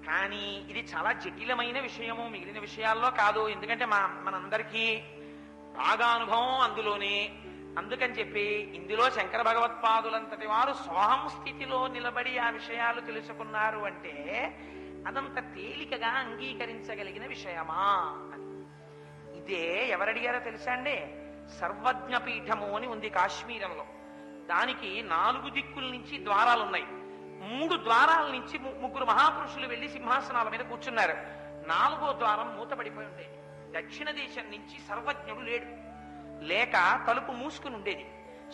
కానీ ఇది చాలా జటిలమైన విషయము, మిగిలిన విషయాల్లో కాదు. ఎందుకంటే మనందరికీ బాగా అనుభవం అందులోనే. అందుకని చెప్పి ఇందులో శంకర భగవత్పాదులంతటి వారు సోహం స్థితిలో నిలబడి ఆ విషయాలు తెలుసుకున్నారు అంటే అదంత తేలికగా అంగీకరించగలిగిన విషయమా అని. ఇదే ఎవరడిగారో తెలుసా అండి? సర్వజ్ఞపీఠము అని ఉంది కాశ్మీరంలో. దానికి 4 దిక్కుల నుంచి ద్వారాలున్నాయి. 3 ద్వారాల నుంచి 3 మహాపురుషులు వెళ్లి సింహాసనాల మీద కూర్చున్నారు. 4వ ద్వారం మూతపడిపోయి ఉండేది. దక్షిణ దేశం నుంచి సర్వజ్ఞుడు లేడు, లేక తలుపు మూసుకుని ఉండేది.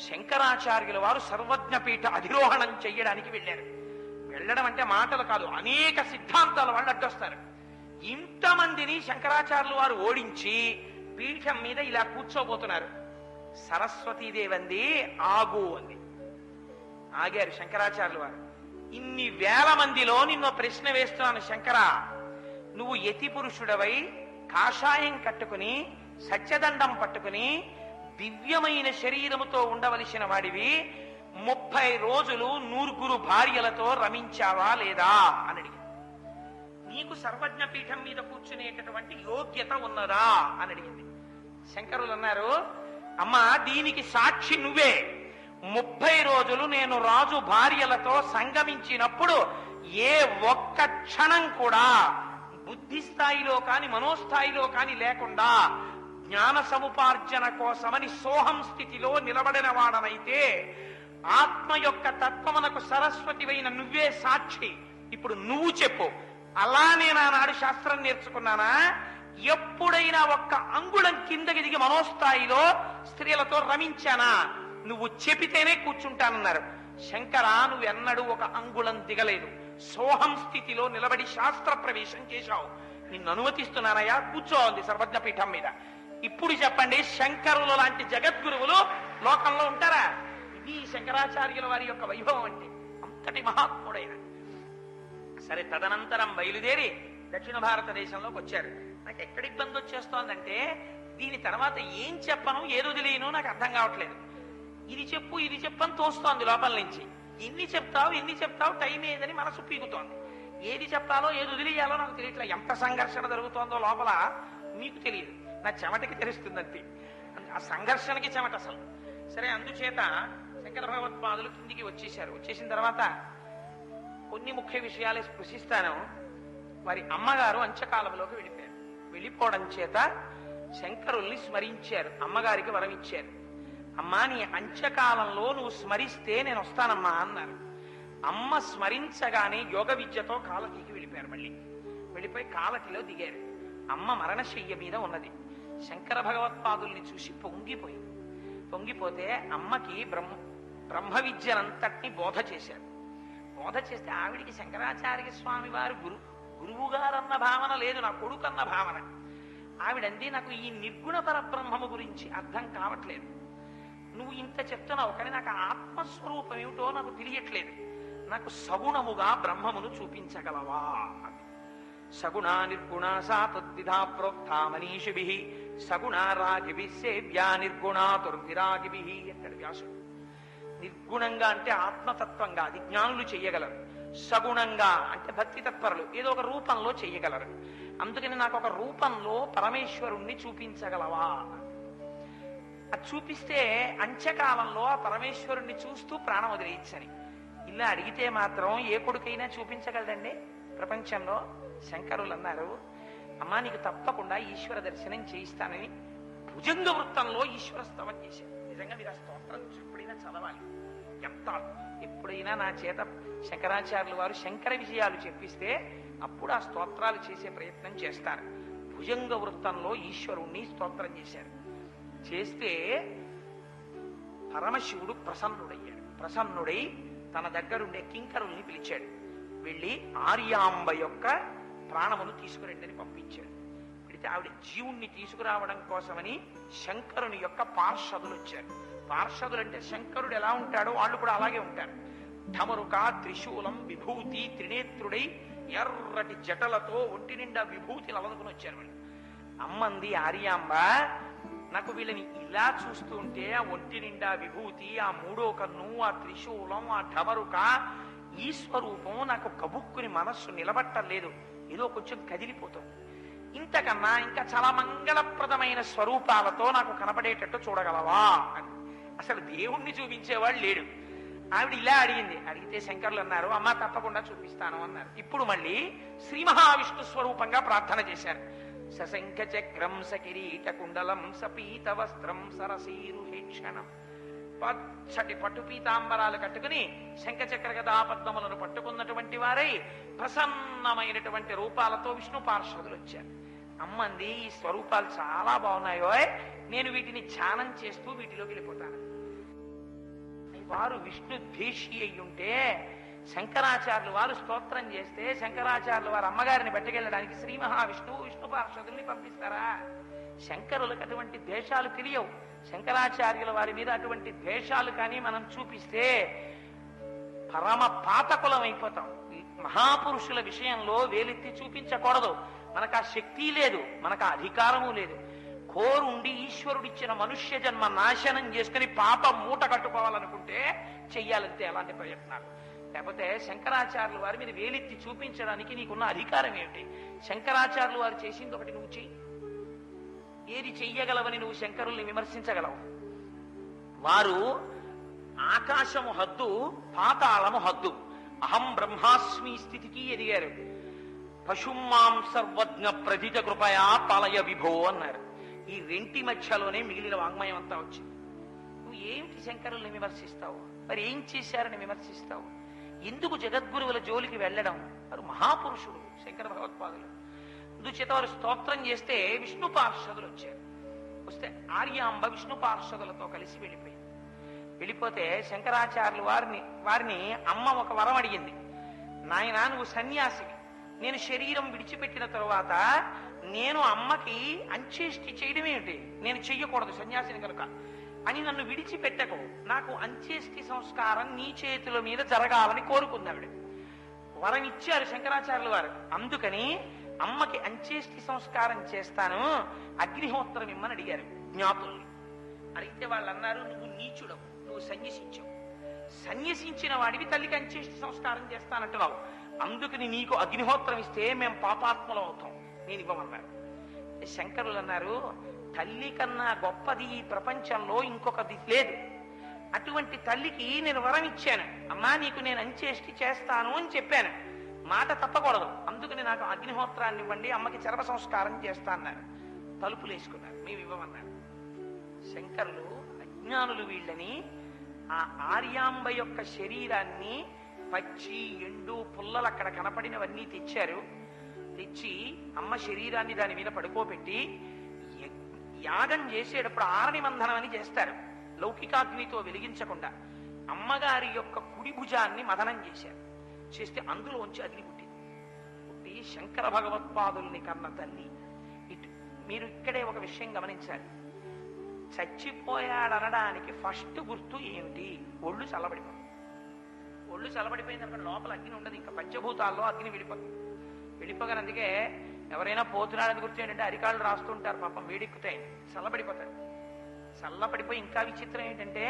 శంకరాచార్యుల వారు సర్వజ్ఞపీఠ అధిరోహణం చెయ్యడానికి వెళ్ళారు. వెళ్ళడం అంటే మాటలు కాదు, అనేక సిద్ధాంతాల వాళ్ళు అడ్డొస్తారు. ఇంతమందిని శంకరాచార్యుల వారు ఓడించి పీఠం మీద ఇలా కూర్చోబోతున్నారు. సరస్వతీదేవంది ఆగు అంది. ఆగారు శంకరాచార్యుల వారు. ఇన్ని వేల మందిలో నిన్ను ప్రశ్న వేస్తున్నాను శంకరా, నువ్వు యతి పురుషుడవై కాషాయం కట్టుకుని సత్యదండం పట్టుకుని దివ్యమైన శరీరముతో ఉండవలసిన వాడివి 30 రోజులు 100 భార్యలతో రమించావా లేదా అని అడిగారు. నీకు సర్వజ్ఞ పీఠం మీద కూర్చునేటటువంటి యోగ్యత ఉన్నదా అని అడిగింది. శంకరులు అన్నారు, అమ్మా దీనికి సాక్షి నువ్వే. 30 రోజులు నేను రాజు భార్యలతో సంగమించినప్పుడు ఏ ఒక్క క్షణం కూడా బుద్ధి స్థాయిలో కాని మనోస్థాయిలో కాని లేకుండా జ్ఞాన సముపార్జన కోసమని సోహం స్థితిలో నిలబడిన వాడనైతే ఆత్మ యొక్క తత్వమునకు సరస్వతివైన నువ్వే సాక్షి. ఇప్పుడు నువ్వు చెప్పు, అలా నేను ఆనాడు శాస్త్రం నేర్చుకున్నానా? ఎప్పుడైనా ఒక్క అంగుళం కిందకి దిగి మనోస్థాయిలో స్త్రీలతో రమించానా? నువ్వు చెబితేనే కూర్చుంటానన్నారు. శంకరా, నువ్వెన్నడూ ఒక అంగుళం దిగలేదు. సోహం స్థితిలో నిలబడి శాస్త్ర ప్రవేశం చేశావు. నిన్ను అనుమతిస్తున్నానయ్యా, కూర్చోంది సర్వజ్ఞపీఠం మీద. ఇప్పుడు చెప్పండి, శంకరులు లాంటి జగద్గురువులు లోకంలో ఉంటారా? ఇది శంకరాచార్యుల వారి యొక్క వైభవం అంటే. అంతటి మహాత్ముడైన. సరే, తదనంతరం బయలుదేరి దక్షిణ భారతదేశంలోకి వచ్చారు. నాకు ఎక్కడ ఇబ్బంది వచ్చేస్తోందంటే దీని తర్వాత ఏం చెప్పను, ఏదో తెలియను, నాకు అర్థం కావట్లేదు. ఇది చెప్పు ఇది చెప్పని తోస్తోంది లోపల నుంచి. ఎన్ని చెప్తావు టైం ఏదని మనసు పీకుతోంది. ఏది చెప్పాలో ఏది వదిలేయాలో నాకు తెలియట్లేదు. ఎంత సంఘర్షణ జరుగుతోందో లోపల మీకు తెలియదు, నా చెమటకి తెలుస్తుందంతే. ఆ సంఘర్షణకి చెమట అసలు. సరే, అందుచేత శంకర భగవత్పాదులు కిందికి వచ్చేశారు. వచ్చేసిన తర్వాత కొన్ని ముఖ్య విషయాలు స్పృశిస్తాను. వారి అమ్మగారు అంత్యకాలంలోకి వెళ్ళిపోయారు. వెళ్ళిపోవడం చేత శంకరుల్ని స్మరించారు. అమ్మగారికి వరం ఇచ్చారు. అమ్మా, నీ అంత్యకాలంలో నువ్వు స్మరిస్తే నేను వస్తానమ్మా అన్నారు. అమ్మ స్మరించగానే యోగ విద్యతో కాలటీకి వెళ్ళిపోయారు. మళ్ళీ వెళ్ళిపోయి కాలటిలో దిగారు. అమ్మ మరణశయ్య మీద ఉన్నది. శంకర భగవత్పాదుల్ని చూసి పొంగిపోతే అమ్మకి బ్రహ్మ విద్యనంతటిని బోధ చేశారు. బోధ చేస్తే ఆవిడికి శంకరాచార్య స్వామి వారు గురువు గారన్న భావన లేదు, నా కొడుకన్న భావన. ఆవిడంది, నాకు ఈ నిర్గుణ పరబ్రహ్మము గురించి అర్థం కావట్లేదు. నువ్వు ఇంత చెప్తున్నావు, కానీ నాకు ఆత్మస్వరూపం ఏమిటో నాకు తెలియట్లేదు. నాకు సగుణముగా బ్రహ్మమును చూపించగలవా? సగుణా నిర్గుణ సా తద్విధా ప్రోక్తా మనీషిభిః సగుణా రాగిభిః సేవ్యా నిర్గుణా దుర్విరాగిభిః అంటాడు వ్యాసుడు. నిర్గుణంగా అంటే ఆత్మతత్వంగా అది జ్ఞానులు చెయ్యగలరు. సగుణంగా అంటే భక్తి తత్పరులు ఏదో ఒక రూపంలో చెయ్యగలరు. అందుకని నాకు ఒక రూపంలో పరమేశ్వరుణ్ణి చూపించగలవా? అది చూపిస్తే అంత్యకాలంలో ఆ పరమేశ్వరుణ్ణి చూస్తూ ప్రాణం వదిలేయచ్చని. ఇలా అడిగితే మాత్రం ఏ కొడుకైనా చూపించగలదండి ప్రపంచంలో? శంకరులు అన్నారు, అమ్మా నీకు తప్పకుండా ఈశ్వర దర్శనం చేయిస్తానని భుజంగ వృత్తంలో ఈశ్వర స్తవం చేశారు. నిజంగా మీరు ఆ స్తోత్రం ఎప్పుడైనా చదవాలి. ఎంత ఎప్పుడైనా నా చేత శంకరాచార్యుల వారు శంకర విజయాలు చెప్పిస్తే అప్పుడు ఆ స్తోత్రాలు చేసే ప్రయత్నం చేస్తారు. భుజంగ వృత్తంలో ఈశ్వరుణ్ణి స్తోత్రం చేశారు. చేస్తే పరమశివుడు ప్రసన్నుడయ్యాడు. ప్రసన్నుడై తన దగ్గరుండే కింకరుల్ని పిలిచాడు. వెళ్ళి ఆర్యాంబ యొక్క ప్రాణమును తీసుకురండి పంపించాడు. పెడితే ఆవిడ జీవుణ్ణి తీసుకురావడం కోసమని శంకరుని యొక్క పార్షదులు వచ్చారు. పార్షదులు అంటే శంకరుడు ఎలా ఉంటాడో వాళ్ళు కూడా అలాగే ఉంటారు. ఢమరుక త్రిశూలం విభూతి త్రినేత్రుడై ఎర్రటి జటలతో ఒంటి నిండా విభూతిని అలదుకుని వచ్చారు వాళ్ళు. అమ్మంది ఆర్యాంబ, నాకు వీళ్ళని ఇలా చూస్తూ ఉంటే ఆ ఒంటి నిండా విభూతి, ఆ మూడో కన్ను, ఆ త్రిశూలం, ఆ ఢమరుక, ఈ స్వరూపం నాకు కబుక్కుని మనస్సు నిలబట్టలేదు, ఏదో కొంచెం కదిలిపోతాం. ఇంతకన్నా ఇంకా చాలా మంగళప్రదమైన స్వరూపాలతో నాకు కనపడేటట్టు చూడగలవా అని. అసలు దేవుణ్ణి చూపించేవాడు లేడు. ఆవిడ ఇలా అడిగింది. అడిగితే శంకరులు అన్నారు, అమ్మ తప్పకుండా చూపిస్తాను అన్నారు. ఇప్పుడు మళ్ళీ శ్రీ మహావిష్ణు స్వరూపంగా ప్రార్థన చేశారు. సశంఖ చక్రం సకిరీట కుండలం సపీత వస్త్రం సరసీరుహేక్షణం. పచ్చటి పట్టు పీతాంబరాలు కట్టుకుని శంఖచక్ర గదా పద్మములను పట్టుకున్నటువంటి వారై ప్రసన్నమైనటువంటి రూపాలతో విష్ణు పార్షదులు వచ్చారు. అమ్మంది, ఈ స్వరూపాలు చాలా బాగున్నాయో, నేను వీటిని ధ్యానం చేస్తూ వీటిలోకి వెళ్ళిపోతాను. వారు విష్ణు ద్వేషి అయి ఉంటే శంకరాచార్యులు వారు స్తోత్రం చేస్తే శంకరాచార్యులు వారు అమ్మగారిని బట్టకెళ్ళడానికి శ్రీ మహావిష్ణువు విష్ణు పార్షదుల్ని పంపిస్తారా? శంకరులకు అటువంటి ద్వేషాలు తెలియవు. శంకరాచార్యుల వారి మీద అటువంటి ద్వేషాలు కానీ మనం చూపిస్తే పరమ పాతకులం అయిపోతాం. మహాపురుషుల విషయంలో వేలెత్తి చూపించకూడదు. మనకు ఆ శక్తి లేదు, మనకు ఆ అధికారము లేదు. కోరుండి ఈశ్వరుడిచ్చిన మనుష్య జన్మ నాశనం చేసుకుని పాపం మూట కట్టుకోవాలనుకుంటే చెయ్యాలంతే అలాంటి ప్రయత్నాలు. లేకపోతే శంకరాచార్యులు వారి మీద వేలెత్తి చూపించడానికి నీకున్న అధికారం ఏమిటి? శంకరాచార్యులు వారు చేసింది ఒకటి నువ్వు చెయ్యి. ఏది చెయ్యగలవని నువ్వు శంకరుల్ని విమర్శించగలవు? వారు ఆకాశము హద్దు, పాతాళము హద్దు. అహం బ్రహ్మాస్మి స్థితికి ఎదిగారు. పశుమాం సర్వజ్ఞ ప్రజిత కృపయా పలయ విభో అన్నారు. ఈ రెంటి మధ్యలోనే మిగిలిన వాంగ్మయం అంతా వచ్చింది. నువ్వు ఏమిటి శంకరుల్ని విమర్శిస్తావు? మరి ఏం చేశారని విమర్శిస్తావు? ఎందుకు జగద్గురువుల జోలికి వెళ్ళడం? వారు మహాపురుషుడు శంకర భగవత్పాదులు. అందుచేత వారు స్తోత్రం చేస్తే విష్ణు పార్షదులు వచ్చారు. వస్తే ఆర్యాంబ విష్ణు పార్షదులతో కలిసి వెళ్ళిపోయింది. వెళ్ళిపోతే శంకరాచార్యులు వారిని అమ్మ ఒక వరం అడిగింది. నాయన, నువ్వు సన్యాసివి, నేను శరీరం విడిచిపెట్టిన తరువాత నేను అమ్మకి అంత్యేష్టి చేయడం ఏమిటి? నేను చెయ్యకూడదు సన్యాసిని కనుక అని నన్ను విడిచిపెట్టకు. నాకు అంత్యేష్టి సంస్కారం నీ చేతుల మీద జరగాలని కోరుకుంది ఆవిడ. వరం ఇచ్చారు శంకరాచార్యులు వారు. అందుకని అమ్మకి అంత్యేష్టి సంస్కారం చేస్తాను, అగ్నిహోత్రం ఇమ్మని అడిగారు జ్ఞాతుల్ని. అడిగితే వాళ్ళు అన్నారు, నువ్వు నీచుడవు, నువ్వు సన్యసించవు. సన్యసించిన వాడివి తల్లికి అంత్యేష్టి సంస్కారం చేస్తానంటున్నావు. అందుకని నీకు అగ్నిహోత్రం ఇస్తే మేము పాపాత్మలం అవుతాం, నేను ఇవ్వమన్నారు. శంకరులు అన్నారు, తల్లి కన్నా గొప్పది ఈ ప్రపంచంలో ఇంకొకది లేదు. అటువంటి తల్లికి నేను వరం ఇచ్చాను, అమ్మా నీకు నేను అంత్యేష్టి చేస్తాను అని చెప్పాను, మాట తప్పకూడదు. అందుకని నాకు అగ్నిహోత్రాన్ని ఇవ్వండి, అమ్మకి చర్మ సంస్కారం చేస్తా అన్నారు. తలుపులు వేసుకున్నారు, మేము ఇవ్వమన్నారు. శంకరులు అజ్ఞానులు వీళ్ళని ఆ ఆర్యాంబ యొక్క శరీరాన్ని పచ్చి ఎండు పుల్లలు అక్కడ కనపడినవన్నీ తెచ్చారు. తెచ్చి అమ్మ శరీరాన్ని దాని మీద పడుకోబెట్టి యాగం చేసేటప్పుడు ఆరణి మంధనం అని చేస్తారు, లౌకికాగ్నితో వెలిగించకుండా. అమ్మగారి యొక్క కుడి భుజాన్ని మదనం చేశారు. చేస్తే అందులోంచి అగ్ని పుట్టింది. పుట్టి శంకర భగవత్పాదుల్ని కన్న తల్లి. మీరు ఇక్కడే ఒక విషయం గమనించాలి. చచ్చిపోయాడనడానికి ఫస్ట్ గుర్తు ఏమిటి? ఒళ్ళు చల్లబడిపోయింది. ఒళ్ళు చల్లబడిపోయింది అనుకోండి, లోపల అగ్ని ఉండదు, ఇంకా పంచభూతాల్లో అగ్ని వెళ్ళిపోగానే. అందుకే ఎవరైనా పోతున్నాడని గుర్తు ఏంటంటే అరికాళ్ళు రాస్తుంటారు, పాపం వేడెక్కుతాయి, చల్లబడిపోతారు. చల్లబడిపోయి ఇంకా విచిత్రం ఏంటంటే,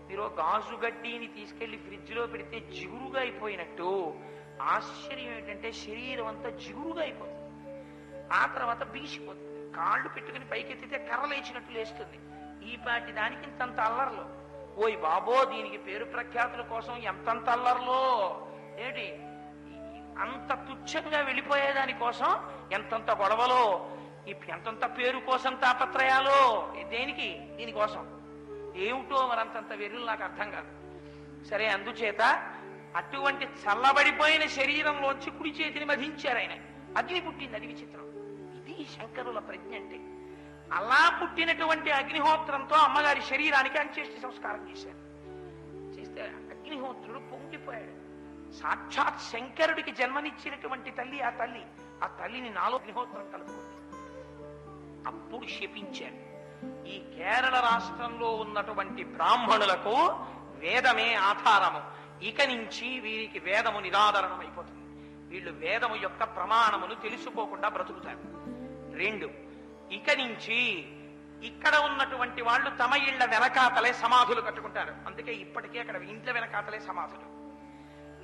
మీరు గాజు గడ్డిని తీసుకెళ్లి ఫ్రిడ్జ్ లో పెడితే జిగురుగా అయిపోయినట్టు ఆశ్చర్యం ఏంటంటే శరీరం అంతా జిగురుగా అయిపోతుంది. ఆ తర్వాత బీసిపోతుంది. కాళ్ళు పెట్టుకుని పైకెత్తితే కర్ర లేచినట్టు లేస్తుంది. ఈ పాటి దానికి ఇంతంత అల్లర్లో. ఓయ్ బాబో, దీనికి పేరు ప్రఖ్యాతుల కోసం ఎంతంత అల్లర్లో ఏమిటి, అంత తుచ్చంగా వెళ్ళిపోయేదాని కోసం ఎంతంత గొడవలో, ఎంతంత పేరు కోసం తాపత్రయాలో. దేనికి? దీనికోసం ఏమిటో మరంతంత వెర్రులు నాకు అర్థం కాదు. సరే, అందుచేత అటువంటి చల్లబడిపోయిన శరీరంలోంచి కుడి చేతిని మధించారు ఆయన. అగ్ని పుట్టింది. అది విచిత్రం. ఇది శంకరుల ప్రజ్ఞ అంటే. అలా పుట్టినటువంటి అగ్నిహోత్రంతో అమ్మగారి శరీరానికి అంత్యేష్టి సంస్కారం చేశారు. చేస్తే అగ్నిహోత్రుడు పొంగిపోయాడు. సాక్షాత్ శంకరుడికి జన్మనిచ్చినటువంటి తల్లి ఆ తల్లి. ఆ తల్లిని నాలో అగ్నిహోత్రం కలుపుకుంది. అప్పుడు శపించారు. ఈ కేరళ రాష్ట్రంలో ఉన్నటువంటి బ్రాహ్మణులకు వేదమే ఆధారము. ఇక నుంచి వీరికి వేదము నిరాదరణం అయిపోతుంది. వీళ్ళు వేదము యొక్క ప్రమాణమును తెలుసుకోకుండా బ్రతుకుతారు. 2, ఇక నుంచి ఇక్కడ ఉన్నటువంటి వాళ్ళు తమ ఇళ్ల వెనకాతలే సమాధులు కట్టుకుంటారు. అందుకే ఇప్పటికే అక్కడ ఇంట్ల వెనకాతలే సమాధులు,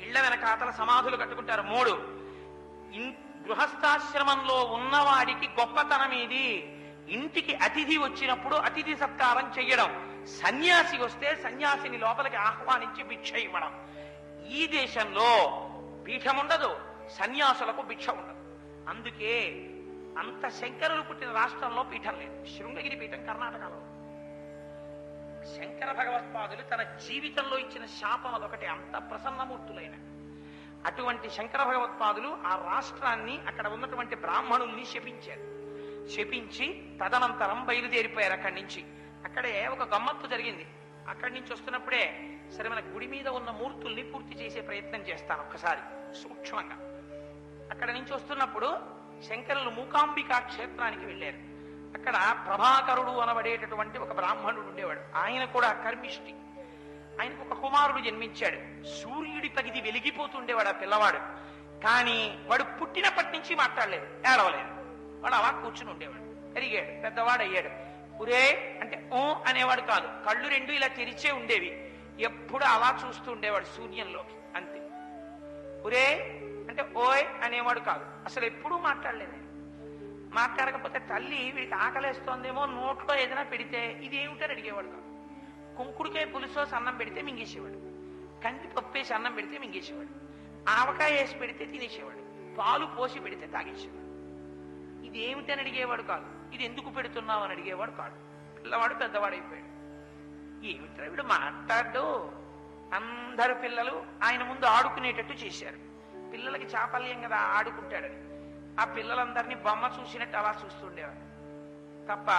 ఇళ్ల వెనకాతల సమాధులు కట్టుకుంటారు. 3, గృహస్థాశ్రమంలో ఉన్నవాడికి గొప్పతనం ఏది? ఇంటికి అతిథి వచ్చినప్పుడు అతిథి సత్కారం చెయ్యడం, సన్యాసి వస్తే సన్యాసిని లోపలికి ఆహ్వానించి భిక్ష ఇవ్వడం. ఈ దేశంలో పీఠం ఉండదు, సన్యాసులకు భిక్ష ఉండదు. అందుకే అంత శంకరులు పుట్టిన రాష్ట్రంలో పీఠం లేదు. శృంగగిరి పీఠం కర్ణాటకలో. శంకర భగవత్పాదులు తన జీవితంలో ఇచ్చిన శాపం అదొకటి, అంత ప్రసన్నమూర్తులైన అటువంటి శంకర భగవత్పాదులు ఆ రాష్ట్రాన్ని, అక్కడ ఉన్నటువంటి బ్రాహ్మణుల్ని శపించారు. శపించి తదనంతరం బయలుదేరిపోయారు అక్కడి నుంచి. అక్కడే ఒక గమ్మత్తు జరిగింది. అక్కడి నుంచి వస్తున్నప్పుడే, సరే మన గుడి మీద ఉన్న మూర్తుల్ని పూర్తి చేసే ప్రయత్నం చేస్తాను ఒక్కసారి సూక్ష్మంగా. అక్కడ నుంచి వస్తున్నప్పుడు శంకరులు మూకాంబికా క్షేత్రానికి వెళ్ళారు. అక్కడ ప్రభాకరుడు అనబడేటటువంటి ఒక బ్రాహ్మణుడు ఉండేవాడు. ఆయన కూడా కర్మిష్టి. ఆయనకు ఒక కుమారుడు జన్మించాడు. సూర్యుడి పగిది వెలిగిపోతుండేవాడు ఆ పిల్లవాడు. కానీ వాడు పుట్టినప్పటి నుంచి మాట్లాడలేదు, ఏడవలేదు. వాడు అలా కూర్చుని ఉండేవాడు. పెరిగాడు, పెద్దవాడు అయ్యాడు. పురే అంటే ఓ అనేవాడు కాదు, కళ్ళు 2 ఇలా తెరిచే ఉండేవి. ఎప్పుడు అలా చూస్తూ ఉండేవాడు సూర్యంలోకి, అంతే. పురే అంటే ఓయ్ అనేవాడు కాదు, అసలు ఎప్పుడూ మాట్లాడలేదు. మాట్లాడకపోతే తల్లి వీడికి ఆకలేస్తోందేమో, నోట్లో ఏదైనా పెడితే ఇది ఏమిటని అడిగేవాడు కాదు. కుంకుడుకాయ పులుసో అన్నం పెడితే మింగేసేవాడు, కంది పప్పేసి అన్నం పెడితే మింగేసేవాడు, ఆవకాయ వేసి పెడితే తినేసేవాడు, పాలు పోసి పెడితే తాగేసేవాడు. ఇది ఏమిటని అడిగేవాడు కాదు, ఇది ఎందుకు పెడుతున్నావు అని అడిగేవాడు కాదు. పిల్లవాడు పెద్దవాడైపోయాడు. ఏమిట్రా వీడు మాట్లాడు. అందరు పిల్లలు ఆయన ముందు ఆడుకునేటట్టు చేశారు. పిల్లలకి చాపల్యం కదా ఆడుకుంటాడని. ఆ పిల్లలందరినీ బొమ్మ చూసినట్టు అలా చూస్తుండేవాడు తప్ప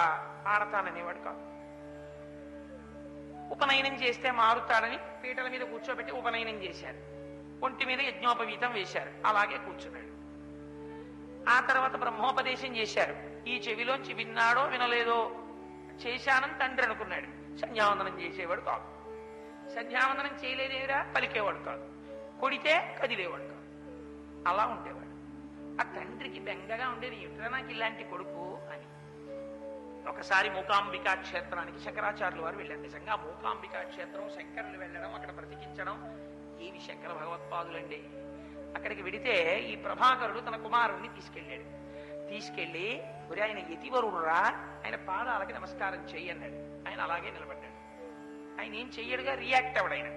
ఆడతాననేవాడు కాదు. ఉపనయనం చేస్తే మారుతాడని పీటల మీద కూర్చోబెట్టి ఉపనయనం చేశారు. ఒంటి మీద యజ్ఞోపవీతం వేశారు, అలాగే కూర్చున్నాడు. ఆ తర్వాత బ్రహ్మోపదేశం చేశారు. ఈ చెవిలోంచి విన్నాడో వినలేదో చేశానని తండ్రి అనుకున్నాడు. సంధ్యావందనం చేసేవాడు కాదు. సంధ్యావందనం చేయలేదేరా పలికేవాడు కాదు. కొడితే కదిలేవాడు కాదు. అలా ఉండేవాడు. ఆ తండ్రికి బెంగగా ఉండేది, ఎట్లా నాకు ఇలాంటి కొడుకు అని. ఒకసారి మూకాంబికా క్షేత్రానికి శంకరాచార్యులు వారు వెళ్ళారు. నిజంగా మూకాంబికా క్షేత్రం, శంకరులు వెళ్ళడం, అక్కడ బ్రతికించడం ఏవి శంకర భగవత్పాదులండి. అక్కడికి వెడితే ఈ ప్రభాకరుడు తన కుమారుణ్ణి తీసుకెళ్ళాడు. తీసుకెళ్లి ఒరే ఆయన యతివరుడురా, ఆయన పాదాలకి నమస్కారం చెయ్యన్నాడు. ఆయన అలాగే నిలబడ్డాడు. ఆయన ఏం చెయ్యడుగా, రియాక్ట్ అవ్వడు. ఆయన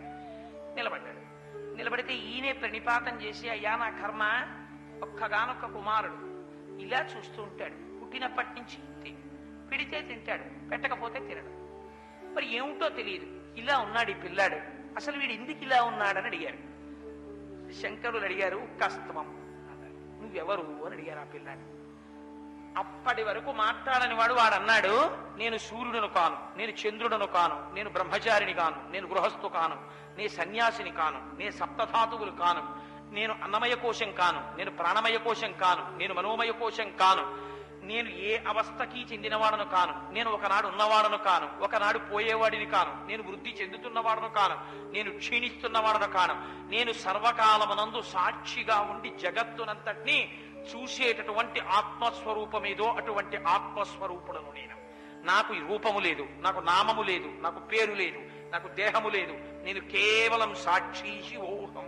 నిలబడ్డాడు. నిలబడితే ఈయనే ప్రణిపాతం చేసి, అయ్యా నా కర్మ, ఒక్కగానొక్క కుమారుడు ఇలా చూస్తూ ఉంటాడు. పుట్టినప్పటి నుంచి పెడితే తింటాడు, పెట్టకపోతే తినడు. మరి ఏమిటో తెలియదు, ఇలా ఉన్నాడు ఈ పిల్లాడు, అసలు వీడు ఎందుకు ఇలా ఉన్నాడని అడిగారు. శంకరులు అడిగారు, కస్తమం అన్నారు. నువ్వెవరు అని అడిగారు ఆ పిల్లాడు. అప్పటి వరకు మాట్లాడని వాడు అన్నాడు, నేను సూర్యుడును కాను, నేను చంద్రుడను కాను, నేను బ్రహ్మచారిని కాను, నేను గృహస్థు కాను, నే సన్యాసిని కాను, నే సప్తధాతువులు కాను, నేను అన్నమయ కోశం కాను, నేను ప్రాణమయ కోశం కాను, నేను మనోమయ కోశం కాను, నేను ఏ అవస్థకి చెందినవాడను కాను, నేను ఒకనాడు ఉన్నవాడను కాను, ఒకనాడు పోయేవాడిని కాను, నేను వృద్ధి చెందుతున్నవాడను కాను, నేను క్షీణిస్తున్నవాడను కాను, నేను సర్వకాలమునందు సాక్షిగా ఉండి జగత్తునంతటినీ చూసేటటువంటి ఆత్మస్వరూపమేదో అటువంటి ఆత్మస్వరూపుడను నేను. నాకు ఈ రూపము లేదు, నాకు నామము లేదు, నాకు పేరు లేదు, నాకు దేహము లేదు, నేను కేవలం సాక్షి ఓహం.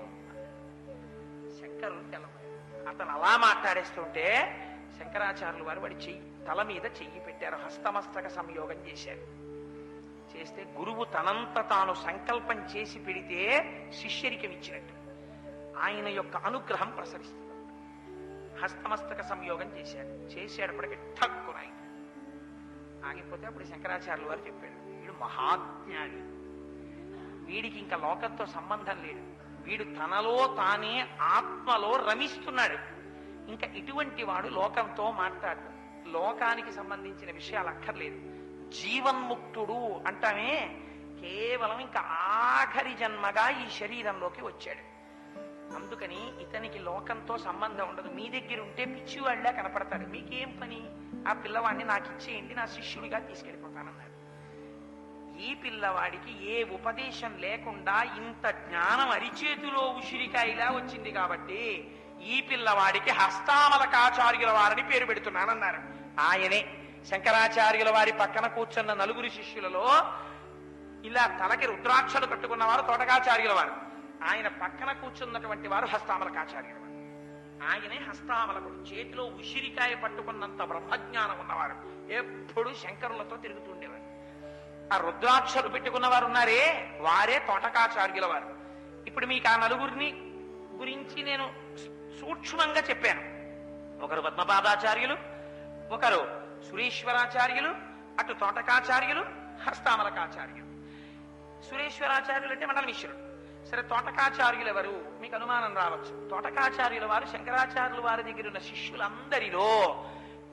శంకరులు తెలవాలి. అతను అలా మాట్లాడేస్తుంటే శంకరాచార్యులు వారు వాడి చెయ్యి తల మీద చెయ్యి పెట్టారు, హస్తమస్తక సంయోగం చేశారు. చేస్తే గురువు తనంత తాను సంకల్పం చేసి పెడితే శిష్యరికం ఇచ్చినట్టు ఆయన యొక్క అనుగ్రహం ప్రసరిస్తుంది. హస్తమస్తక సంయోగం చేశాడు. చేసేటప్పటికి ఠక్కునాయి ఆగిపోతే అప్పుడు శంకరాచార్యులు వారు చెప్పాడు, వీడు మహాజ్ఞాని, వీడికి ఇంకా లోకంతో సంబంధం లేదు, వీడు తనలో తానే ఆత్మలో రమిస్తున్నాడు. ఇంకా ఇటువంటి వాడు లోకంతో మాట్లాడు, లోకానికి సంబంధించిన విషయాలు అక్కర్లేదు. జీవన్ముక్తుడు అంటామే, కేవలం ఇంకా ఆఖరి జన్మగా ఈ శరీరంలోకి వచ్చాడు. అందుకని ఇతనికి లోకంతో సంబంధం ఉండదు. మీ దగ్గర ఉంటే పిచ్చివాళ్ళ కనపడతాడు. మీకేం పని, ఆ పిల్లవాడిని నాకు ఇచ్చేయండి, నా శిష్యుడిగా తీసుకెళ్ళిపోతానన్నాడు. ఈ పిల్లవాడికి ఏ ఉపదేశం లేకుండా ఇంత జ్ఞానం అరిచేతిలో ఉసిరికాయలా వచ్చింది కాబట్టి ఈ పిల్లవాడికి హస్తామలకాచార్యుల వారిని పేరు పెడుతున్నానన్నారు. ఆయనే శంకరాచార్యుల వారి పక్కన కూర్చున్న నలుగురు శిష్యులలో ఇలా తలకి రుద్రాక్షలు కట్టుకున్నవారు తోటకాచార్యుల వారు. ఆయన పక్కన కూర్చున్నటువంటి వారు హస్తామలకాచార్యుల వారు. ఆయనే హస్తామలకుడు, చేతిలో ఉసిరికాయ పట్టుకున్నంత బ్రహ్మజ్ఞానం ఉన్నవారు, ఎప్పుడు శంకరులతో తిరుగుతూ ఉండేవారు. ఆ రుద్రాక్షలు పెట్టుకున్నవారు ఉన్నారే వారే తోటకాచార్యుల వారు. ఇప్పుడు మీకు ఆ నలుగురిని గురించి నేను సూక్ష్మంగా చెప్పాను. ఒకరు పద్మపాదాచార్యులు, ఒకరు సురేశ్వరాచార్యులు, అటు తోటకాచార్యులు, హస్తామలకాచార్యులు. సురేశ్వరాచార్యులు అంటే మండల మిశ్రుడు. సరే, తోటకాచార్యులు ఎవరు? మీకు అనుమానం రావచ్చు. తోటకాచార్యుల వారు శంకరాచార్యుల వారి దగ్గర ఉన్న శిష్యులందరిలో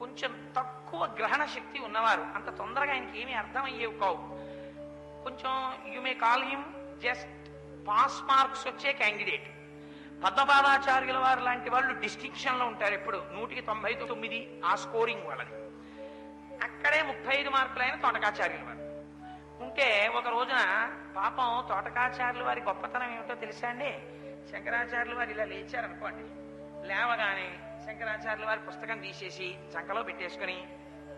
కొంచెం తక్కువ గ్రహణ శక్తి ఉన్నవారు. అంత తొందరగా ఆయనకి ఏమీ అర్థమయ్యేవి కావు. కొంచెం you may call him just pass marks వచ్చే క్యాండిడేట్. పద్మపాదాచార్యుల వారు లాంటి వాళ్ళు డిస్టింక్షన్ లో ఉంటారు ఎప్పుడు. 199 ఆ స్కోరింగ్ వాళ్ళని. అక్కడే 35 మార్కులైన తోటకాచార్యుల వారు ఉంటే, ఒక రోజున పాపం తోటకాచార్యుల వారి గొప్పతనం ఏమిటో తెలుసా అండి? శంకరాచార్యుల వారు ఇలా లేచారనుకోండి, లేవగానే శంకరాచార్యుల వారి పుస్తకం తీసేసి చంకలో పెట్టేసుకుని,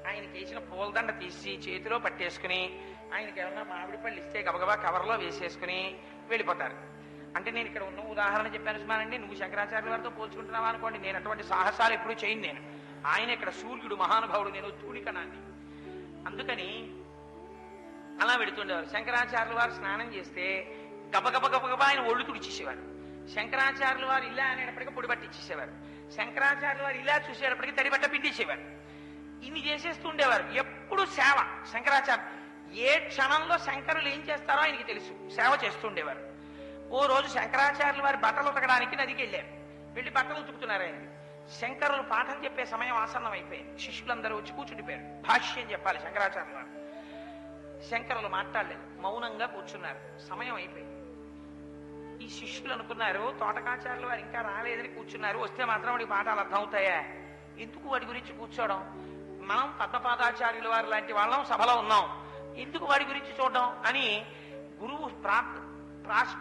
ఆయనకి వేసిన పూలదండ తీసి చేతిలో పట్టేసుకుని, ఆయనకి ఏమన్నా మామిడి పళ్ళు ఇస్తే గబగబా కవర్లో వేసేసుకుని వెళ్ళిపోతారు. అంటే నేను ఇక్కడ ఉన్న ఉదాహరణ చెప్పాను సుమానండి. నువ్వు శంకరాచార్యుల వారితో పోల్చుకుంటున్నావా అనుకోండి, నేను అటువంటి సాహసాలు ఎప్పుడూ చేయను. నేను ఆయన ఇక్కడ సూర్యుడు, మహానుభావుడు, నేను ధూళికణాన్ని. అందుకని అలా పెడుతుండేవారు. శంకరాచార్యుల వారు స్నానం చేస్తే గబగబా ఆయన ఒళ్ళు తుడిచేసేవారు. శంకరాచార్యుల వారు ఇలా అనేటప్పటికీ పొడి పట్టించేసేవారు. శంకరాచార్యుల వారు ఇలా చూసేటప్పటికీ తడిబట్ట పిండిచేవారు. ఇన్ని చేసేస్తూ ఉండేవారు. ఎప్పుడు సేవ. శంకరాచార్య ఏ క్షణంలో శంకరులు ఏం చేస్తారో ఆయనకి తెలుసు. సేవ చేస్తుండేవారు. ఓ రోజు శంకరాచార్యుల వారి బట్టలు ఉతకడానికి నదికి వెళ్ళారు. వెళ్ళి బట్టలు ఉతుకుతున్నారు. ఆయన శంకరులు పాఠం చెప్పే సమయం ఆసన్నం అయిపోయింది. శిష్యులందరూ వచ్చి కూర్చుండిపోయారు. భాష్యం చెప్పాలి శంకరాచార్యుల వారు. శంకరులు మాట్లాడలేదు, మౌనంగా కూర్చున్నారు. సమయం అయిపోయింది. ఈ శిష్యులు అనుకున్నారు తోటకాచార్యుల వారు ఇంకా రాలేదని కూర్చున్నారు, వస్తే మాత్రం వాడికి పాఠాలు అర్థం అవుతాయా, ఎందుకు వాడి గురించి కూర్చోవడం, మనం పద్మపాదాచార్యుల వారు లాంటి వాళ్ళం సభలో ఉన్నాం, ఎందుకు వాడి గురించి చూడడం అని గురువు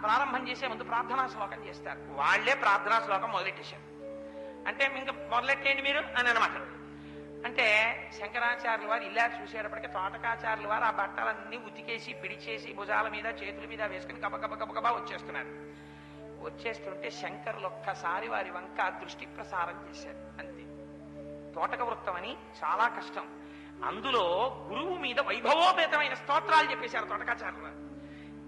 ప్రారంభం చేసే ముందు ప్రార్థనా శ్లోకం చేస్తారు. వాళ్లే ప్రార్థనా శ్లోకం మొదలెట్టేశారు. అంటే ఇంకా మొదలెట్టేయండి మీరు అని అనమాట. అంటే శంకరాచార్యుల వారు ఇలా చూసేటప్పటికీ తోటకాచార్యుల వారు ఆ బట్టలన్నీ ఉతికేసి పిడిచేసి భుజాల మీద చేతుల మీద వేసుకుని గబగబా వచ్చేస్తున్నారు. వచ్చేస్తుంటే శంకరులు ఒక్కసారి వారి వంక దృష్టి ప్రసారం చేశారు. అంతే. తోటక వృత్తం అని చాలా కష్టం. అందులో గురువు మీద వైభవోపేతమైన స్తోత్రాలు చెప్పేశారు తోటకాచార్యుల వారు.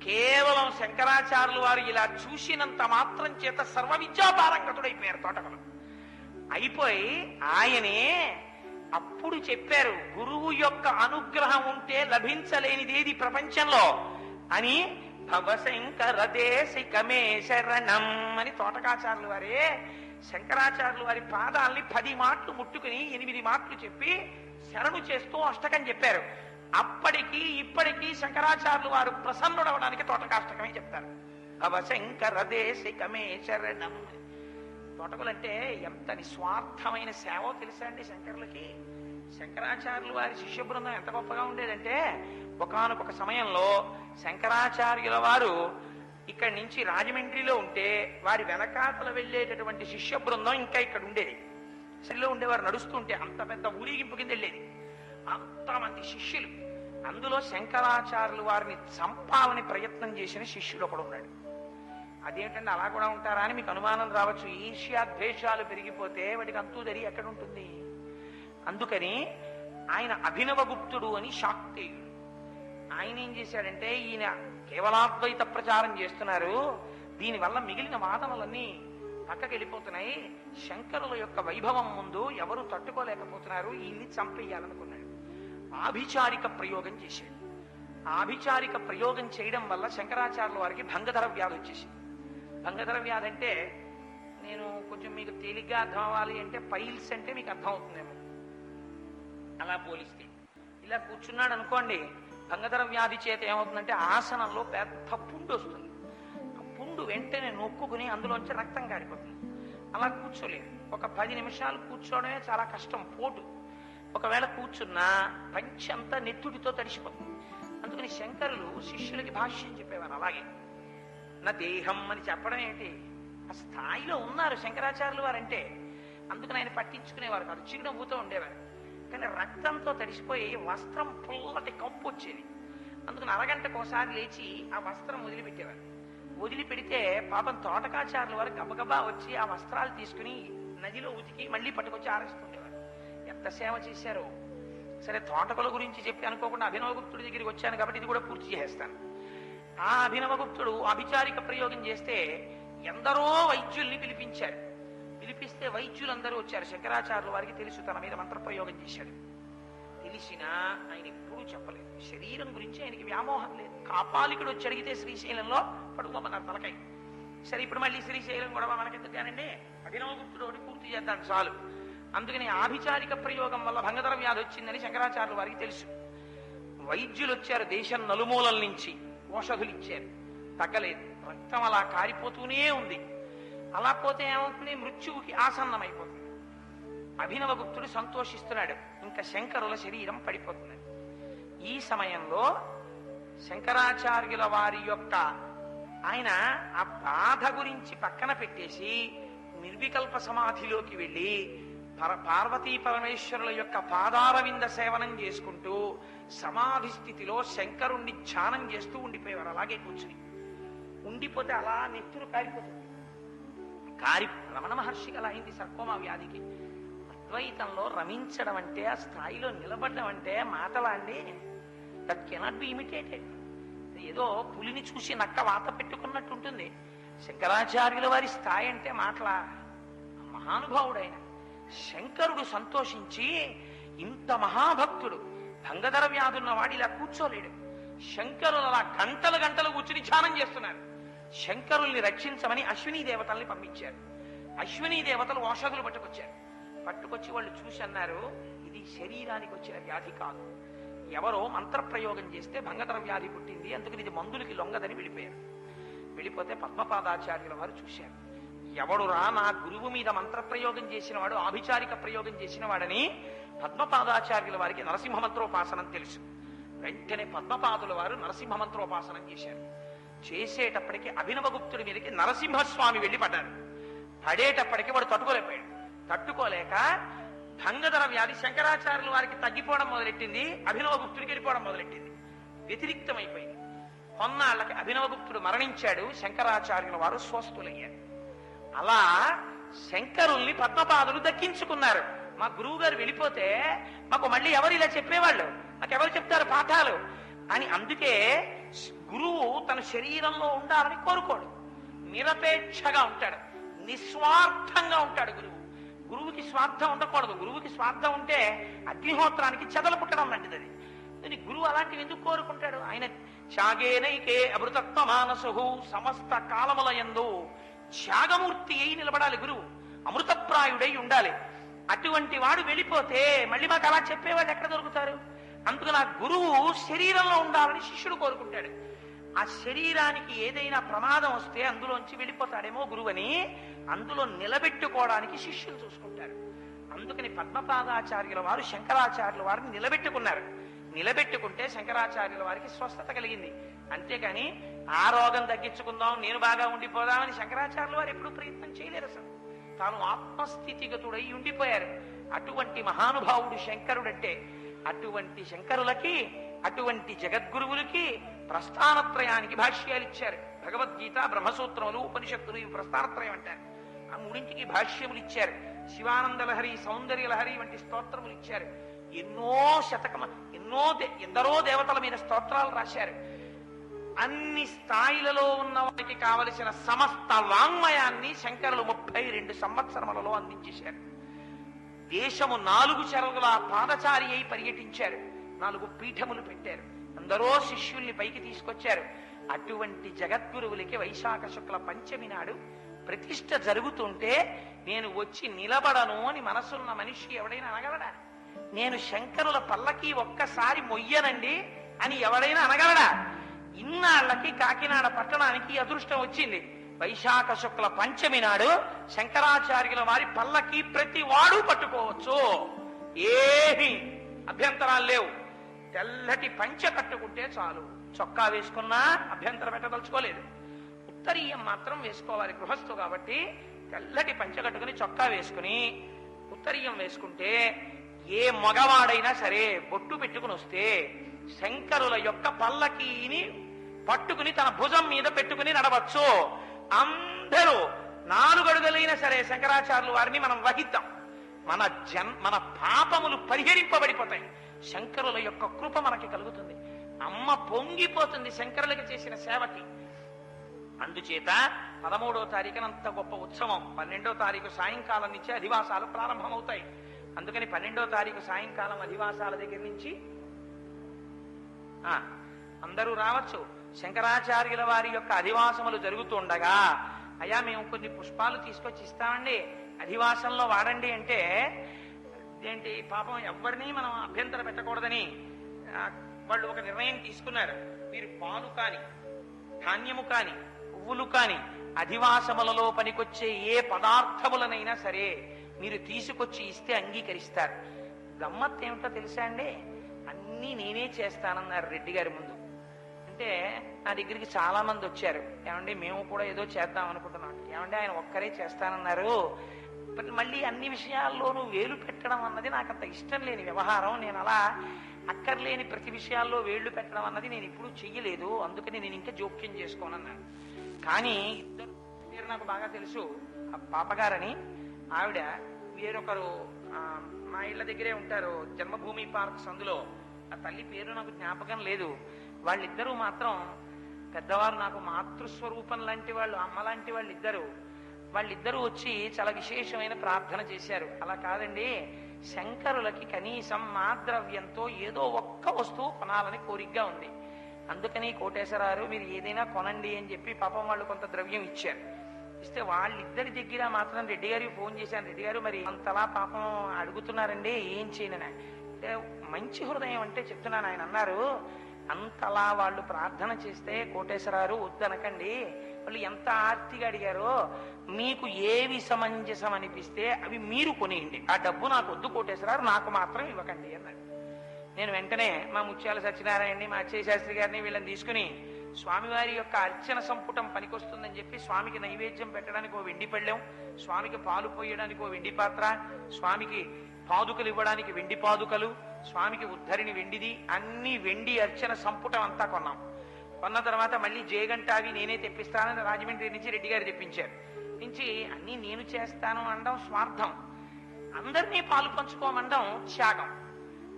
కేవలం శంకరాచార్యుల వారు ఇలా చూసినంత మాత్రం చేత సర్వ విద్యాపారంగతుడైపోయారు తోటకలు. అయిపోయి ఆయనే అప్పుడు చెప్పారు, గురువు యొక్క అనుగ్రహం ఉంటే లభించలేనిదేది ప్రపంచంలో అని. భవశంకర దేశికమే శరణం అని తోటకాచార్యుల వారే శంకరాచార్యుల వారి పాదాల్ని 10 మాటలు ముట్టుకుని 8 మాటలు చెప్పి శరణు చేస్తూ అష్టకం చెప్పారు. అప్పటికి ఇప్పటికీ శంకరాచార్యుల వారు ప్రసన్నుడవడానికి తోటకాష్టకమే చెప్తారు. భవశంకర దేశికమే శరణం. తోటకులంటే ఎంత నిస్వార్థమైన సేవో తెలుసా అండి శంకరులకి. శంకరాచార్యుల వారి శిష్య బృందం ఎంత గొప్పగా ఉండేదంటే, ఒకానొక సమయంలో శంకరాచార్యుల వారు ఇక్కడి నుంచి రాజమండ్రిలో ఉంటే వారి వెనకాతల వెళ్ళేటటువంటి శిష్య బృందం ఇంకా ఇక్కడ ఉండేది. సరిలో ఉండేవారు. నడుస్తుంటే అంత పెద్ద ఊరేగింపు కింద వెళ్ళేది. అంతమంది శిష్యులు. అందులో శంకరాచార్యుల వారిని చంపాలని ప్రయత్నం చేసిన శిష్యుడు ఒకడు ఉన్నాడు. అదేంటంటే అలా కూడా ఉంటారా అని మీకు అనుమానం రావచ్చు. ఈర్ష్యా ద్వేషాలు పెరిగిపోతే వాటికి అంతూ దరి ఎక్కడ ఉంటుంది. అందుకని ఆయన అభినవగుప్తుడు అని శాక్తేయుడు. ఆయన ఏం చేశాడంటే, ఈయన కేవలాద్వైత ప్రచారం చేస్తున్నారు, దీనివల్ల మిగిలిన వాదనలన్నీ పక్కకి వెళ్ళిపోతున్నాయి, శంకరుల యొక్క వైభవం ముందు ఎవరు తట్టుకోలేకపోతున్నారు, ఈయన్ని చంపేయాలనుకున్నాడు. ఆభిచారిక ప్రయోగం చేశాడు. ఆభిచారిక ప్రయోగం చేయడం వల్ల శంకరాచార్యుల వారికి భంగధర వ్యాధి వచ్చేసింది. భంగధర వ్యాధి అంటే నేను కొంచెం మీకు తేలిగ్గా అర్థం అవ్వాలి అంటే, పైల్స్ అంటే మీకు అర్థం అవుతుందేమో. అలా పోలిస్తే ఇలా కూర్చున్నాడు అనుకోండి, భంగధర వ్యాధి చేత ఏమవుతుందంటే ఆసనంలో పెద్ద పుండు వస్తుంది. ఆ పుండు వెంటనే నొక్కుని అందులోంచి రక్తం కారిపోతుంది. అలా కూర్చోలేదు. ఒక 10 నిమిషాలు కూర్చోవడమే చాలా కష్టం, పోటు. ఒకవేళ కూర్చున్నా పంచి అంతా నెత్తుడితో తడిసిపోతుంది. అందుకని శంకరులు శిష్యులకి భాష్యం చెప్పేవారు. అలాగే నా దేహం అని చెప్పడం ఏంటి, ఆ స్థాయిలో ఉన్నారు శంకరాచార్యుల వారు అంటే. అందుకని ఆయన పట్టించుకునేవారు కాదు, చిరునవ్వుతో ఉండేవారు. కానీ రక్తంతో తడిసిపోయి వస్త్రం పుల్లటి కంపు వచ్చేది. అందుకని అరగంటకోసారి లేచి ఆ వస్త్రం వదిలిపెట్టేవారు. వదిలిపెడితే పాపం తోటకాచారుల వారు గబగబా వచ్చి ఆ వస్త్రాలు తీసుకుని నదిలో ఉతికి మళ్ళీ పట్టుకొచ్చి ఆరేస్తుండేవారు. ఎంత సేవ చేశారో. సరే, తోటకుల గురించి చెప్పి అనుకోకుండా అభినవగుప్తుడి దగ్గరికి వచ్చాను కాబట్టి ఇది కూడా పూర్తి చేస్తాను. ఆ అభినవగుప్తుడు అభిచారిక ప్రయోగం చేస్తే ఎందరో వైద్యుల్ని పిలిపించారు. పిలిపిస్తే వైద్యులందరూ వచ్చారు. శంకరాచార్యుల వారికి తెలుసు తన మీద మంత్రప్రయోగం చేశాడు. తెలిసినా ఆయన ఎప్పుడూ చెప్పలేదు. శరీరం గురించి ఆయనకి వ్యామోహం లేదు. కాపాలికుడు వచ్చి అడిగితే శ్రీశైలంలో పడుకోమన్నారు తలకై. సరే, ఇప్పుడు మళ్ళీ శ్రీశైలం గొడవ మనకెందుకానండి, అభినవగుప్తుడు ఒకటి పూర్తి చేద్దాం చాలు. అందుకని ఆభిచారిక ప్రయోగం వల్ల భంగధర వ్యాధి వచ్చిందని శంకరాచార్యుల వారికి తెలుసు. వైద్యులు వచ్చారు దేశం నలుమూలల నుంచి, ఔషధులు ఇచ్చారు, తగ్గలేదు. రక్తం అలా కారిపోతూనే ఉంది. అలా పోతే ఏమవుతుంది, మృత్యువుకి ఆసన్నమైపోతుంది. అభినవగుప్తుడు సంతోషిస్తున్నాడు, ఇంకా శంకరుల శరీరం పడిపోతుంది. ఈ సమయంలో శంకరాచార్యుల వారి యొక్క ఆయన ఆ బాధ గురించి పక్కన పెట్టేసి నిర్వికల్ప సమాధిలోకి వెళ్ళి పార్వతీ పరమేశ్వరుల యొక్క పాదారవింద సేవనం చేసుకుంటూ సమాధి స్థితిలో శంకరుణ్ణి ధ్యానం చేస్తూ ఉండిపోయేవారు. అలాగే కూర్చుని ఉండిపోతే అలా నెత్తురు కారిపోతుంది. రమణ మహర్షికి అలా అయింది సర్కోమా వ్యాధికి. అద్వైతంలో రమించడం అంటే, ఆ స్థాయిలో నిలబడడం అంటే మాటలా అండి? That cannot be imitated. ఏదో పులిని చూసి నక్క వాత పెట్టుకున్నట్టు ఉంటుంది. శంకరాచార్యుల వారి స్థాయి అంటే మాటలా? మహానుభావుడైన శంకరుడు సంతోషించి, ఇంత మహాభక్తుడు భంగధర వ్యాధున్న వాడు ఇలా కూర్చోలేడు. శంకరులు అలా గంటలు గంటలు కూర్చుని ధ్యానం చేస్తున్నారు. శంకరుల్ని రక్షించమని అశ్వినీ దేవతల్ని పంపించారు. అశ్వినీ దేవతలు ఔషధులు పట్టుకొచ్చి వాళ్ళు చూసి అన్నారు, ఇది శరీరానికి వచ్చిన వ్యాధి కాదు, ఎవరో మంత్రప్రయోగం చేస్తే భంగధర వ్యాధి పుట్టింది, అందుకని ఇది మందులకి లొంగదని వెళ్ళిపోయారు. వెళ్ళిపోతే పద్మపాదాచార్యుల వారు చూశారు, ఎవడురా నా గురువు మీద మంత్రప్రయోగం చేసిన వాడు, ఆభిచారిక ప్రయోగం చేసిన వాడని పద్మపాదాచార్యుల వారికి నరసింహ మంత్రోపాసనం తెలుసు. వెంటనే పద్మపాదుల వారు నరసింహ మంత్రోపాసనం చేశారు. చేసేటప్పటికి అభినవగుప్తుడి మీదకి నరసింహస్వామి వెళ్ళి పడ్డారు. పడేటప్పటికి వాడు తట్టుకోలేక భంగధర వ్యాధి శంకరాచార్యుల వారికి తగ్గిపోవడం మొదలెట్టింది, అభినవగుప్తుడికి వెళ్ళిపోవడం మొదలెట్టింది. వ్యతిరిక్తమైపోయింది. కొన్నాళ్ళకి అభినవగుప్తుడు మరణించాడు, శంకరాచార్యుల వారు స్వస్థులయ్యారు. అలా శంకరుల్ని పద్మపాదులు దక్కించుకున్నారు. మా గురువు గారు వెళ్ళిపోతే మాకు మళ్ళీ ఎవరు ఇలా చెప్పేవాళ్ళు, మాకెవరు చెప్తారు పాఠాలు అని. అందుకే గురువు తన శరీరంలో ఉండాలని కోరుకోడు, నిరపేక్షగా ఉంటాడు, నిస్వార్థంగా ఉంటాడు. గురువుకి స్వార్థం ఉండకూడదు. గురువుకి స్వార్థం ఉంటే అగ్నిహోత్రానికి చెదలు పుట్టడం లాంటిది అది. గురువు అలాంటివి ఎందుకు కోరుకుంటాడు? ఆయన త్యాగేనైకే అమృతత్వ మానసు, సమస్త కాలముల యందు త్యాగమూర్తి అయి నిలబడాలి గురువు, అమృతప్రాయుడై ఉండాలి. అటువంటి వాడు వెళ్ళిపోతే మళ్ళీ మాకు అలా చెప్పేవాళ్ళు ఎక్కడ దొరుకుతారు? అందుకని ఆ గురువు శరీరంలో ఉండాలని శిష్యుడు కోరుకుంటాడు. ఆ శరీరానికి ఏదైనా ప్రమాదం వస్తే అందులోంచి వెళ్ళిపోతాడేమో గురువని, అందులో నిలబెట్టుకోవడానికి శిష్యులు చూసుకుంటారు. అందుకని పద్మపాదాచార్యుల వారు శంకరాచార్యుల వారిని నిలబెట్టుకున్నారు. నిలబెట్టుకుంటే శంకరాచార్యుల వారికి స్వస్థత కలిగింది. అంతేకాని ఆ రోగం తగ్గించుకుందాం, నేను బాగా ఉండిపోదామని శంకరాచార్యుల వారు ఎప్పుడూ ప్రయత్నం చేయలేరు. అసలు తాను ఆత్మస్థితిగతుడై ఉండిపోయారు. అటువంటి మహానుభావుడు శంకరుడంటే. అటువంటి శంకరులకి, అటువంటి జగద్గురువులకి ప్రస్థానత్రయానికి భాష్యాలు ఇచ్చారు. భగవద్గీత, బ్రహ్మసూత్రములు, ఉపనిషత్తులు ఇవి ప్రస్థానత్రయం అంటారు. ఆ మూడింటికి భాష్యములు ఇచ్చారు. శివానంద లహరి, సౌందర్య లహరి వంటి స్తోత్రములు ఇచ్చారు. ఎందరో దేవతల మీద స్తోత్రాలు రాశారు. అన్ని స్థాయిలలో ఉన్న వారికి కావలసిన సమస్త వాంగ్మయాన్ని శంకరులు 32 సంవత్సరములలో అందించేశారు. దేశము 4 చెరగుల పాదచారి అయి పర్యటించారు. 4 పీఠములు పెట్టారు. అందరో శిష్యుల్ని పైకి తీసుకొచ్చారు. అటువంటి జగద్గురువులకి వైశాఖ శుక్ల పంచమి నాడు ప్రతిష్ఠ జరుగుతుంటే నేను వచ్చి నిలబడను అని మనసున్న మనిషి ఎవడైనా అనగలడా? నేను శంకరుల పల్లకి ఒక్కసారి మొయ్యనండి అని ఎవడైనా అనగలడా? ఇన్నాళ్లకి కాకినాడ పట్టణానికి అదృష్టం వచ్చింది. వైశాఖ శుక్ల పంచమి నాడు శంకరాచార్యుల వారి పల్లకి ప్రతి వాడు పట్టుకోవచ్చు, ఏమి అభ్యంతరాలు లేవు. తెల్లటి పంచ కట్టుకుంటే చాలు. చొక్కా వేసుకున్నా అభ్యంతరం పెట్టదలుచుకోలేదు. ఉత్తరీయం మాత్రం వేసుకోవాలి, గృహస్థు కాబట్టి. తెల్లటి పంచ కట్టుకుని చొక్కా వేసుకుని ఉత్తరీయం వేసుకుంటే ఏ మగవాడైనా సరే బొట్టు పెట్టుకుని వస్తే శంకరుల యొక్క పల్లకీని పట్టుకుని తన భుజం మీద పెట్టుకుని నడవచ్చు. అందరూ 4 అడుగులైనా సరే శంకరాచార్యులు వారిని మనం వహిద్దాం. మన పాపములు పరిహరింపబడిపోతాయి. శంకరుల యొక్క కృప మనకి కలుగుతుంది. అమ్మ పొంగిపోతుంది శంకరులకి చేసిన సేవకి. అందుచేత 13వ తారీఖున అంత గొప్ప ఉత్సవం. 12వ తారీఖు సాయంకాలం నుంచి అధివాసాలు ప్రారంభమవుతాయి. అందుకని 12వ తారీఖు సాయంకాలం అధివాసాల దగ్గర నుంచి అందరూ రావచ్చు. శంకరాచార్యుల వారి యొక్క అధివాసములు జరుగుతుండగా, అయ్యా మేము కొన్ని పుష్పాలు తీసుకొచ్చి ఇస్తామండి, అధివాసంలో వాడండి అంటే, ఏంటి పాపం ఎవరిని మనం అభ్యంతర పెట్టకూడదని వాళ్ళు ఒక నిర్ణయం తీసుకున్నారు. మీరు పాలు కాని, ధాన్యము కాని, పువ్వులు కాని, అధివాసములలో పనికొచ్చే ఏ పదార్థములనైనా సరే మీరు తీసుకొచ్చి ఇస్తే అంగీకరిస్తారు. గమ్మత్ ఏమిటో తెలుసా అండి, అన్నీ నేనే చేస్తానన్నారు రెడ్డి గారి ముందు. అంటే నా దగ్గరికి చాలా మంది వచ్చారు, ఏమండి మేము కూడా ఏదో చేద్దాం అనుకుంటున్నాం. ఏమండి ఆయన ఒక్కరే చేస్తానన్నారు, మళ్ళీ అన్ని విషయాల్లోనూ వేలు పెట్టడం అన్నది నాకు అంత ఇష్టం లేని వ్యవహారం. నేను అలా అక్కర్లేని ప్రతి విషయాల్లో వేళ్లు పెట్టడం అన్నది నేను ఎప్పుడూ చెయ్యలేదు, అందుకని నేను ఇంకా జోక్యం చేసుకోనన్నాను. కానీ ఇద్దరు పేరు నాకు బాగా తెలుసు. ఆ పాపగారని ఆవిడ, వేరొకరు మా ఇళ్ల దగ్గరే ఉంటారు, జన్మభూమి పార్క్ సందులో. ఆ తల్లి పేరు నాకు జ్ఞాపకం లేదు. వాళ్ళిద్దరూ మాత్రం పెద్దవారు, నాకు మాతృస్వరూపం లాంటి వాళ్ళు, అమ్మ లాంటి వాళ్ళిద్దరూ వచ్చి చాలా విశేషమైన ప్రార్థన చేశారు. అలా కాదండి, శంకరులకి కనీసం మాద్రవ్యంతో ఏదో ఒక్క వస్తువు కొనాలని కోరికగా ఉంది, అందుకని కోటేశ్వరారు మీరు ఏదైనా కొనండి అని చెప్పి పాపం వాళ్ళు కొంత ద్రవ్యం ఇచ్చారు. ఇస్తే వాళ్ళిద్దరి దగ్గర మాత్రం రెడ్డి గారికి ఫోన్ చేశాను. రెడ్డి గారు మరి అంతలా పాపం అడుగుతున్నారండి, ఏం చేయనని. అంటే మంచి హృదయం అంటే చెప్తున్నాను. ఆయన అన్నారు, అంతలా వాళ్ళు ప్రార్థన చేస్తే కోటేశ్వరారు వద్దనకండి, వాళ్ళు ఎంత ఆర్తిగా అడిగారో, మీకు ఏవి సమంజసం అనిపిస్తే అవి మీరు కొనియండి, ఆ డబ్బు నాకు వద్దు కోటేశ్వరారు, నాకు మాత్రం ఇవ్వకండి అన్నాడు. నేను వెంటనే మా ముత్యాల సత్యనారాయణని, మా అచ్చయ్య శాస్త్రి గారిని వీళ్ళని తీసుకుని స్వామివారి యొక్క అర్చన సంపుటం పనికొస్తుందని చెప్పి స్వామికి నైవేద్యం పెట్టడానికి ఓ వెండి పళ్ళెం, స్వామికి పాలు పోయడానికి ఓ వెండి పాత్ర, స్వామికి పాదుకలు ఇవ్వడానికి వెండి పాదుకలు, స్వామికి ఉద్ధరిని వెండిది, అన్ని వెండి అర్చన సంపుటం అంతా కొన్నాం. కొన్న తర్వాత మళ్ళీ జయగంట అవి నేనే తెప్పిస్తానని రాజమండ్రి నుంచి రెడ్డి గారు తెప్పించారు. నుంచి అన్ని నేను చేస్తాను అనడం స్వార్థం, అందరినీ పాలు పంచుకోమండం త్యాగం.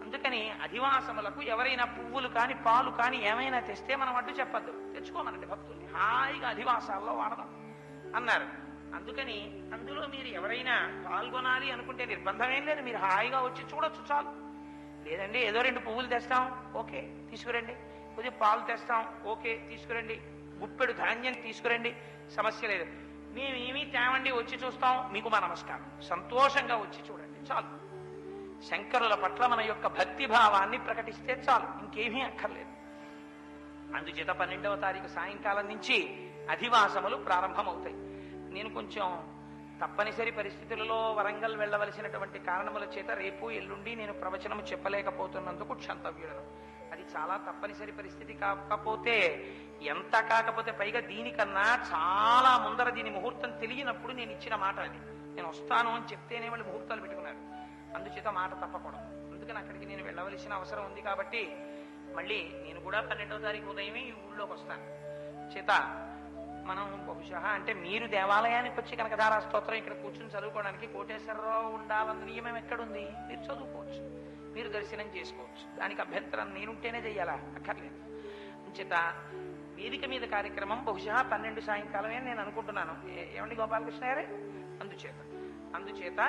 అందుకని అధివాసములకు ఎవరైనా పువ్వులు కాని పాలు కాని ఏమైనా తెస్తే మనం అడ్డు చెప్పద్దు, తెచ్చుకోమనండి భక్తుల్ని, హాయిగా అధివాసాల్లో వాడదాం అన్నారు. అందుకని అందులో మీరు ఎవరైనా పాల్గొనాలి అనుకుంటే నిర్బంధం ఏం లేదు, మీరు హాయిగా వచ్చి చూడొచ్చు చాలు. లేదండి ఏదో 2 పువ్వులు తెస్తాం, ఓకే తీసుకురండి, కొద్దిగా పాలు తెస్తాం, ఓకే తీసుకురండి, గుప్పెడు ధాన్యం తీసుకురండి, సమస్య లేదు. మేమేమీ తేవండి, వచ్చి చూస్తాం, మీకు మా నమస్కారం, సంతోషంగా వచ్చి చూడండి చాలు. శంకరుల పట్ల మన యొక్క భక్తి భావాన్ని ప్రకటిస్తే చాలు, ఇంకేమీ అక్కర్లేదు. అందుచేత 12వ తారీఖు సాయంకాలం నుంచి అధివాసములు ప్రారంభమవుతాయి. నేను కొంచెం తప్పనిసరి పరిస్థితులలో వరంగల్ వెళ్ళవలసినటువంటి కారణముల చేత రేపు ఎల్లుండి నేను ప్రవచనము చెప్పలేకపోతున్నందుకు క్షంతవ్యుడను. అది చాలా తప్పనిసరి పరిస్థితి కాకపోతే ఎంత కాకపోతే, పైగా దీనికన్నా చాలా ముందర దీని ముహూర్తం తెలియనప్పుడు నేను ఇచ్చిన మాట అది. నేను వస్తాను అని చెప్తేనే వాళ్ళు ముహూర్తాలు పెట్టుకున్నారు, అందుచేత మాట తప్పకూడదు. అందుకని అక్కడికి నేను వెళ్ళవలసిన అవసరం ఉంది కాబట్టి మళ్ళీ నేను కూడా 12వ తారీఖు ఉదయమే ఈ ఊళ్ళోకి వస్తాను. చేత మనం బహుశా అంటే మీరు దేవాలయానికి వచ్చి కనకధారా స్తోత్రం ఇక్కడ కూర్చుని చదువుకోవడానికి కోటేశ్వరరావు ఉండాలన్న నియమం ఎక్కడుంది? మీరు చదువుకోవచ్చు, మీరు దర్శనం చేసుకోవచ్చు, దానికి అభ్యంతరం నేనుంటేనే చెయ్యాలా? అక్కర్లేదు. చేత వేదిక మీద కార్యక్రమం బహుశా 12 సాయంకాలమే నేను అనుకుంటున్నాను. ఏమండి గోపాలకృష్ణ గారే? అందుచేత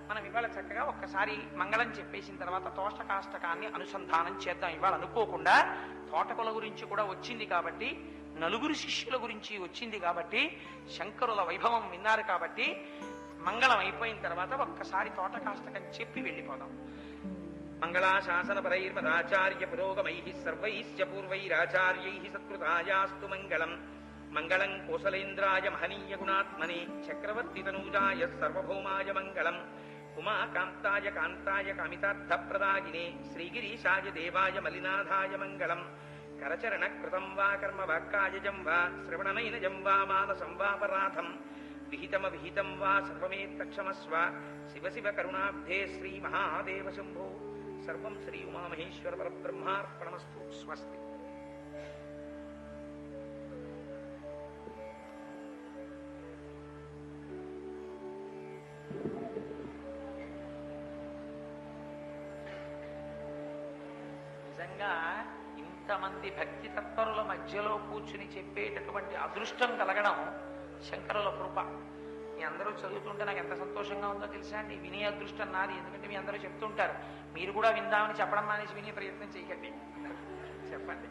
మనం ఇవాళ చక్కగా ఒక్కసారి మంగళం చెప్పేసిన తర్వాత తోటకాష్టకాన్ని అనుసంధానం చేద్దాం. ఇవాళ అనుకోకుండా తోటకుల గురించి కూడా వచ్చింది కాబట్టి, నలుగురు శిష్యుల గురించి వచ్చింది కాబట్టి, శంకరుల వైభవం విన్నారు కాబట్టి, మంగళం అయిపోయిన తర్వాత ఒక్కసారి తోటకాష్టకం చెప్పి వెళ్ళిపోదాం. మంగళాశాసన పరైర్మదాచార్య పురోగమైః సర్వైశ్చ పూర్వైరాచార్యైః సత్కృతాయాస్తు మంగళం. మంగళం కోసలేంద్రాయ మహనీయ గుణాత్మనే చక్రవర్తి తనూజాయ సర్వభౌమాయ మంగళం. ఉమాకాంతాయ కాంతాయ కామితార్థప్రదాయినే శ్రీగిరీశాయ దేవాయ మలినాథాయ మంగళం. కరచరణ కృతం వా కర్మ వాక్కాయజం వా శ్రవణనైనజం వా మానసం వాపరాధం విహితమ విహితం వా సర్వమేత్తక్షమస్వ శివ శివ కరుణాబ్ధే శ్రీ మహాదేవ శంభో సర్వం శ్రీ ఉమామహేశ్వర పరబ్రహ్మార్పణమస్తు. స్వస్తి. నిజంగా ఇంతమంది భక్తి తత్పరుల మధ్యలో కూర్చుని చెప్పేటటువంటి అదృష్టం కలగడం శంకరుల కృప. మీ అందరూ చదువుతుంటే నాకు ఎంత సంతోషంగా ఉందో తెలుసా అండి. వినే అదృష్టం నాది. ఎందుకంటే మీ అందరూ చెప్తుంటారు, మీరు కూడా విందామని చెప్పడం మానేసి వినే ప్రయత్నం చేయకండి. చెప్పండి.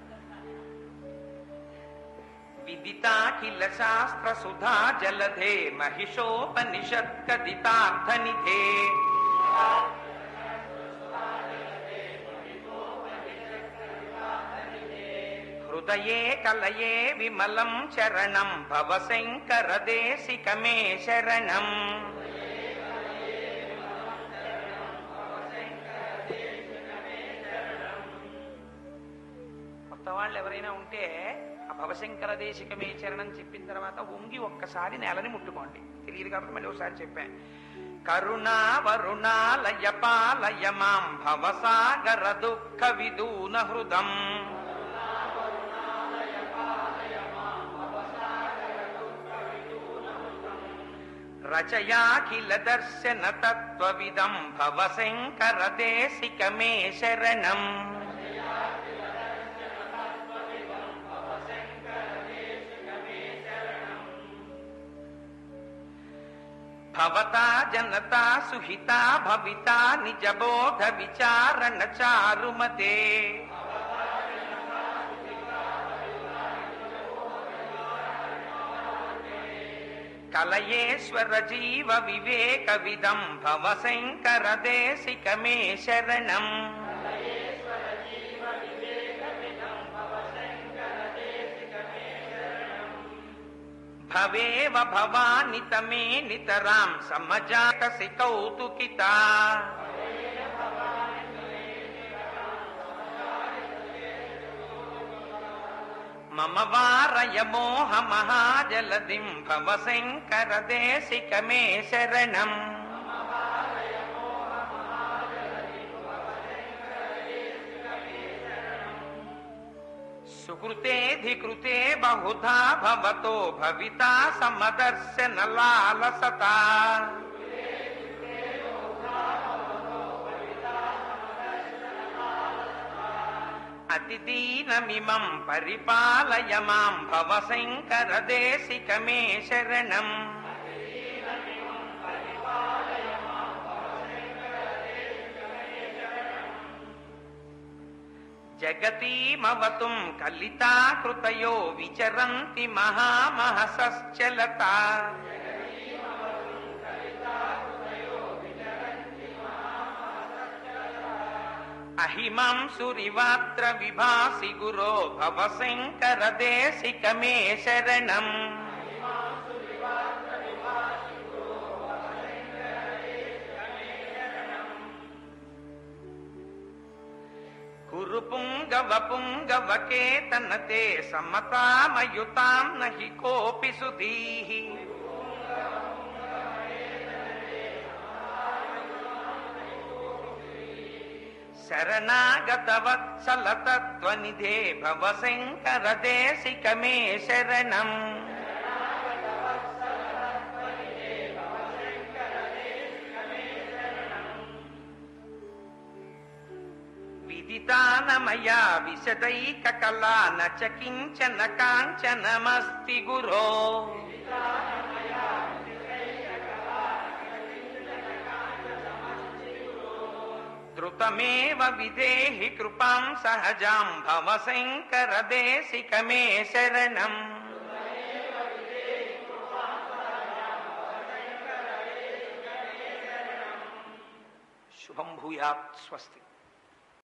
విదితాఖిల శాస్త్ర సుధా జలధే మహిషోపనిషత్కదితార్థనిధే హృదయే కలయే విమలం చరణం భవశంకర దేశికమే శరణం. కొత్త వాళ్ళు ఎవరైనా ఉంటే ఆ భవశంకర దేశికమే చరణం చెప్పిన తర్వాత వంగి ఒక్కసారి నేలని ముట్టుకోండి. తెలియదు కాబట్టి మళ్ళీ ఒకసారి చెప్పాను. కరుణా వరుణాలయ పాలయ మాం భవసాగర దుఃఖ విదూన హృదం. రచయాఖిల దర్శన తత్వవిదం భవశంకర దేశికమే శరణం. భవతా జనతా సుహితా భవితా నిజబోధ విచారణ చారుమతే. కలయేశ్వర జీవ వివేక విదం భవశంకర దేశికమే శరణం. భవేవ భవాని తమే నితరాం సమజాతసి కౌతుకితా. మమ వారయ మోహ మహాజలదిం భవశంకర దేశికమే శరణం. సుకృతేధికృతే బహుధా భవతో భవితా సమదర్శన లాలసతా. అతిదీనమిమం పరిపాలయ మాం భవశంకర దేశికమే శరణం. జగతీమవతుం కలితాకృతయో విచరంతి మహామహసశ్చలతా. అహిమాం సురివాత్ర విభాసి గురో భవశంకర దేశికమే శరణం. కురు పుంగవ పుంగవకేతనతే సమతామయుతాం నహి కోపి సుధీః. శరణాగత వత్సల తత్వనిధే భవశంకర దేశికమే శరణం. విదితానమయా విశదైక కళా నచ కించన కాంచనమస్తి గురో. ధృతమేవ విదేహి కృపాం సహజాం భవశంకర దేశికమే శరణం. శుభం భూయాత్. స్వస్తి.